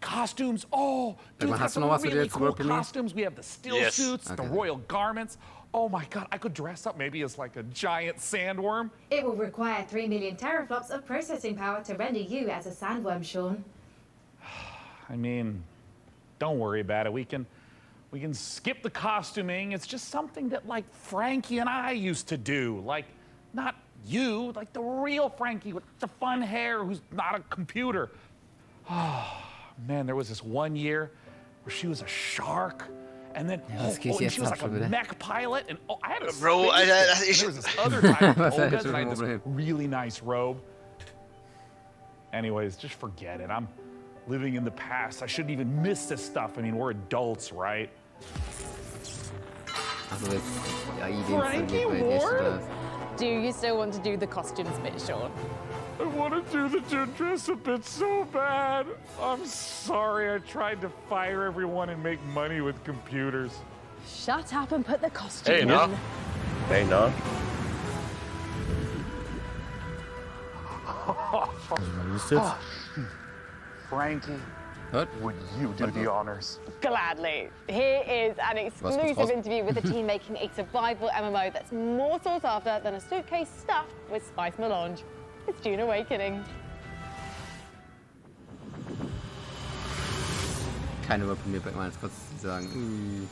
costumes? Oh, dude, Hast du some noch was für really die cool Superpilot? costumes. We have the still suits, the royal garments. Oh my god, I could dress up maybe as like a giant sandworm. It will require 3 million teraflops of processing power to render you as a sandworm, Sean. I mean, don't worry about it. We can skip the costuming. It's just something that like Frankie and I used to do. Like, not you, like the real Frankie with the fun hair who's not a computer. Oh, man, there was this one year where she was a shark. And then and she was like a mech pilot, and I had a Bro, there was this other type of Olga, and I had this really nice robe. Anyways, just forget it. I'm living in the past. I shouldn't even miss this stuff. I mean, we're adults, right? Also jetzt, ja, Ideen installiert, weil ich echt Do you still want to do the costumes bit, Sean? I want to do the June dress-up bit so bad. I'm sorry I tried to fire everyone and make money with computers. Shut up and put the costume Hey, on. no. Hey, no. Frankie, would you do the honors? Gladly. Here is an exclusive interview with the team making a survival MMO that's more sought after than a suitcase stuffed with spice melange. It's June Awakening. Keine Wort von mir, Beckmann, jetzt kurz sagen.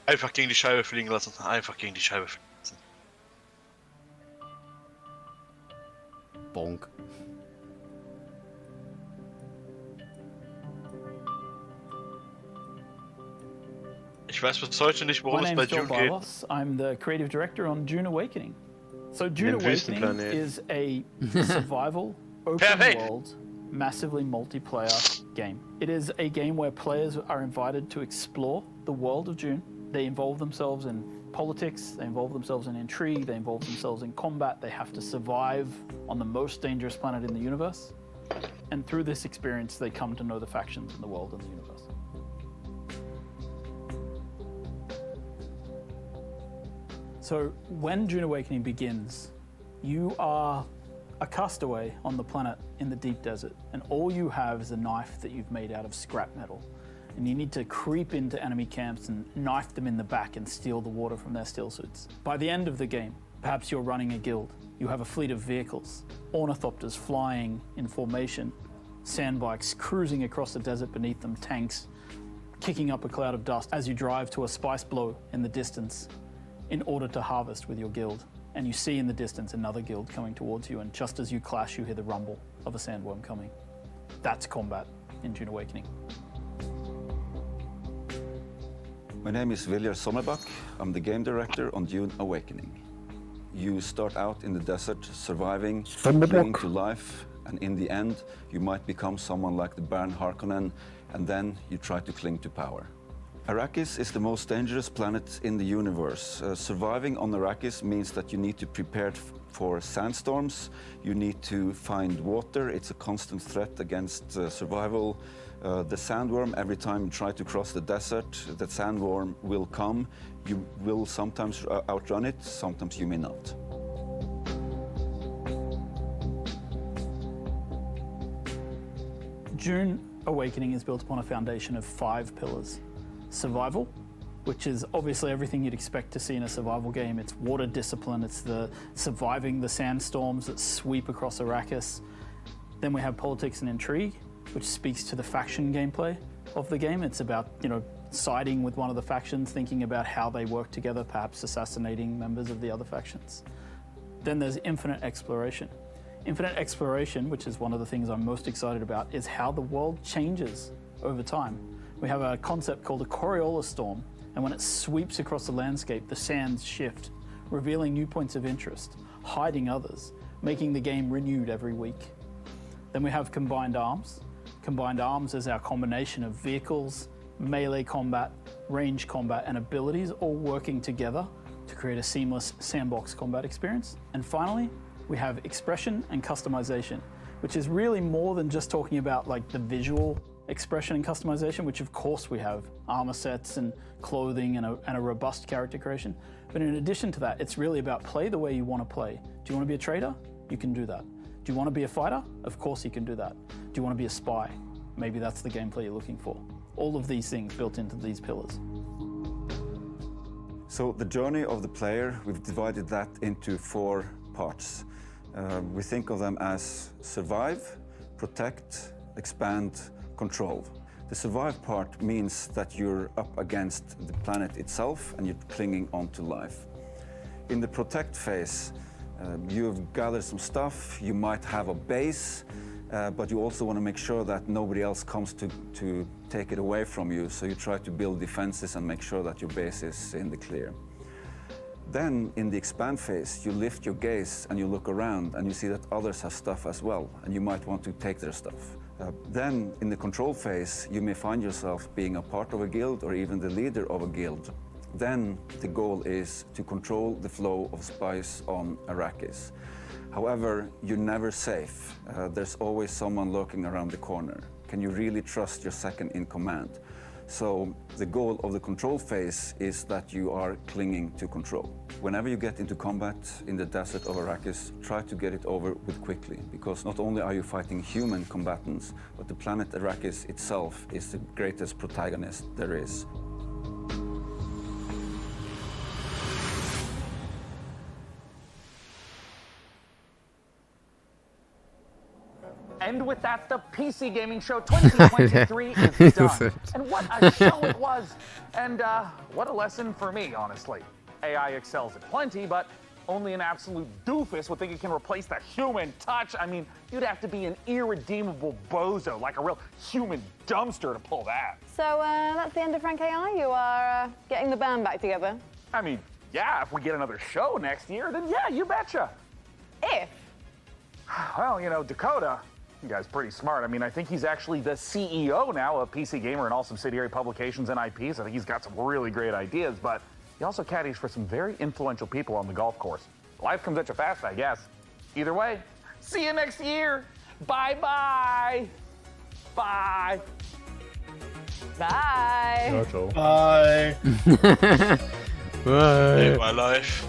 Einfach gegen die Scheibe fliegen lassen. Einfach gegen die Scheibe fliegen lassen. Bonk. Ich weiß bis heute nicht, worum es bei June geht. I'm the creative director on June Awakening. So June Awakening is a survival, open world, massively multiplayer game. It is a game where players are invited to explore the world of June. They involve themselves in politics, they involve themselves in intrigue, they involve themselves in combat. They have to survive on the most dangerous planet in the universe. And through this experience, they come to know the factions in the world and the universe. So when June Awakening begins, you are a castaway on the planet in the deep desert, and all you have is a knife that you've made out of scrap metal. And you need to creep into enemy camps and knife them in the back and steal the water from their steel suits. By the end of the game, perhaps you're running a guild. You have a fleet of vehicles, ornithopters flying in formation, sandbikes cruising across the desert beneath them, tanks kicking up a cloud of dust as you drive to a spice blow in the distance in order to harvest with your guild. And you see in the distance another guild coming towards you, and just as you clash, you hear the rumble of a sandworm coming. That's combat in June Awakening. My name is Viljar Sommerbach. I'm the game director on June Awakening. You start out in the desert, surviving, clinging to life, and in the end, you might become someone like the Baron Harkonnen, and then you try to cling to power. Arrakis is the most dangerous planet in the universe. Surviving on Arrakis means that you need to prepare for sandstorms, you need to find water, it's a constant threat against survival. The sandworm, every time you try to cross the desert, that sandworm will come. You will sometimes outrun it, sometimes you may not. June Awakening is built upon a foundation of 5 pillars. Survival, which is obviously everything you'd expect to see in a survival game. It's water discipline, it's the surviving the sandstorms that sweep across Arrakis. Then we have politics and intrigue, which speaks to the faction gameplay of the game. It's about, siding with one of the factions, thinking about how they work together, perhaps assassinating members of the other factions. Then there's infinite exploration. Infinite exploration, which is one of the things I'm most excited about, is how the world changes over time. We have a concept called a Coriolis storm, and when it sweeps across the landscape, the sands shift, revealing new points of interest, hiding others, making the game renewed every week. Then we have combined arms. Combined arms is our combination of vehicles, melee combat, range combat, and abilities all working together to create a seamless sandbox combat experience. And finally, we have expression and customization, which is really more than just talking about like the visual expression and customization, which of course we have armor sets and clothing and a robust character creation. But in addition to that, it's really about play the way you want to play. Do you want to be a trader? You can do that. Do you want to be a fighter? Of course you can do that. Do you want to be a spy? Maybe that's the gameplay you're looking for. All of these things built into these pillars. So the journey of the player, we've divided that into 4 parts. We think of them as survive, protect, expand, control. The survive part means that you're up against the planet itself and you're clinging onto life. In the protect phase, you've gathered some stuff, you might have a base, but you also want to make sure that nobody else comes to take it away from you, so you try to build defenses and make sure that your base is in the clear. Then, in the expand phase, you lift your gaze and you look around and you see that others have stuff as well, and you might want to take their stuff. Then, in the control phase, you may find yourself being a part of a guild or even the leader of a guild. Then, the goal is to control the flow of spice on Arrakis. However, you're never safe. There's always someone lurking around the corner. Can you really trust your second in command? So the goal of the control phase is that you are clinging to control. Whenever you get into combat in the desert of Arrakis, try to get it over with quickly, because not only are you fighting human combatants, but the planet Arrakis itself is the greatest protagonist there is. And with that, the PC Gaming Show 2023 is done. And what a show it was! And what a lesson for me, honestly. AI excels at plenty, but only an absolute doofus would think it can replace the human touch. I mean, you'd have to be an irredeemable bozo, like a real human dumpster to pull that. So that's the end of Frank AI? You are getting the band back together? I mean, yeah, if we get another show next year, then yeah, you betcha. If? Well, you know, Dakota, the guy's pretty smart. I mean, I think he's actually the CEO now of PC Gamer and all subsidiary publications and IPs. I think he's got some really great ideas, but he also caddies for some very influential people on the golf course. Life comes at you fast, I guess. Either way, see you next year. Bye-bye. Bye. Bye. Bye. Bye. Live my life.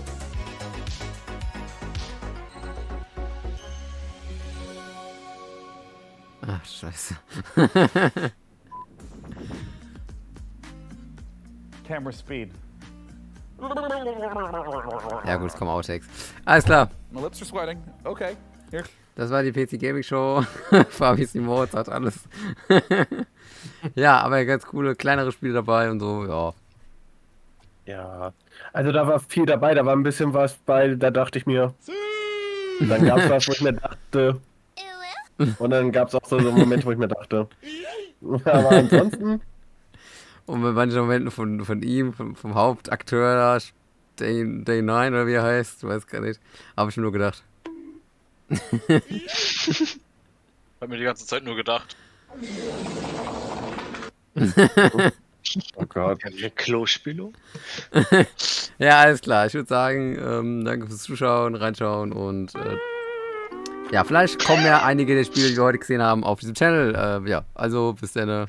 Ach, scheiße. Camera speed. Ja gut, es kommen Outtakes. Alles klar. My lips are sweating. Okay. Here. Das war die PC Gaming Show. Fabis Emotes hat alles. Ja, aber ganz coole, kleinere Spiele dabei und so, ja. Ja, also da war viel dabei, da war ein bisschen was bei, da dachte ich mir. Dann gab es was, wo ich mir dachte. Und dann gab es auch so Momente, wo ich mir dachte. Aber ansonsten. Und bei manchen Momenten von ihm, vom Hauptakteur da, Day 9 oder wie er heißt, ich weiß gar nicht, habe ich mir nur gedacht. Hab mir die ganze Zeit nur gedacht. Oh Gott. Eine Klospülung? Ja, alles klar. Ich würde sagen, danke fürs Zuschauen, reinschauen und ja, vielleicht kommen ja einige der Spiele, die wir heute gesehen haben, auf diesem Channel. Ja, also bis dann.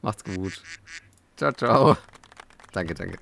Macht's gut. Ciao, ciao. Danke, danke.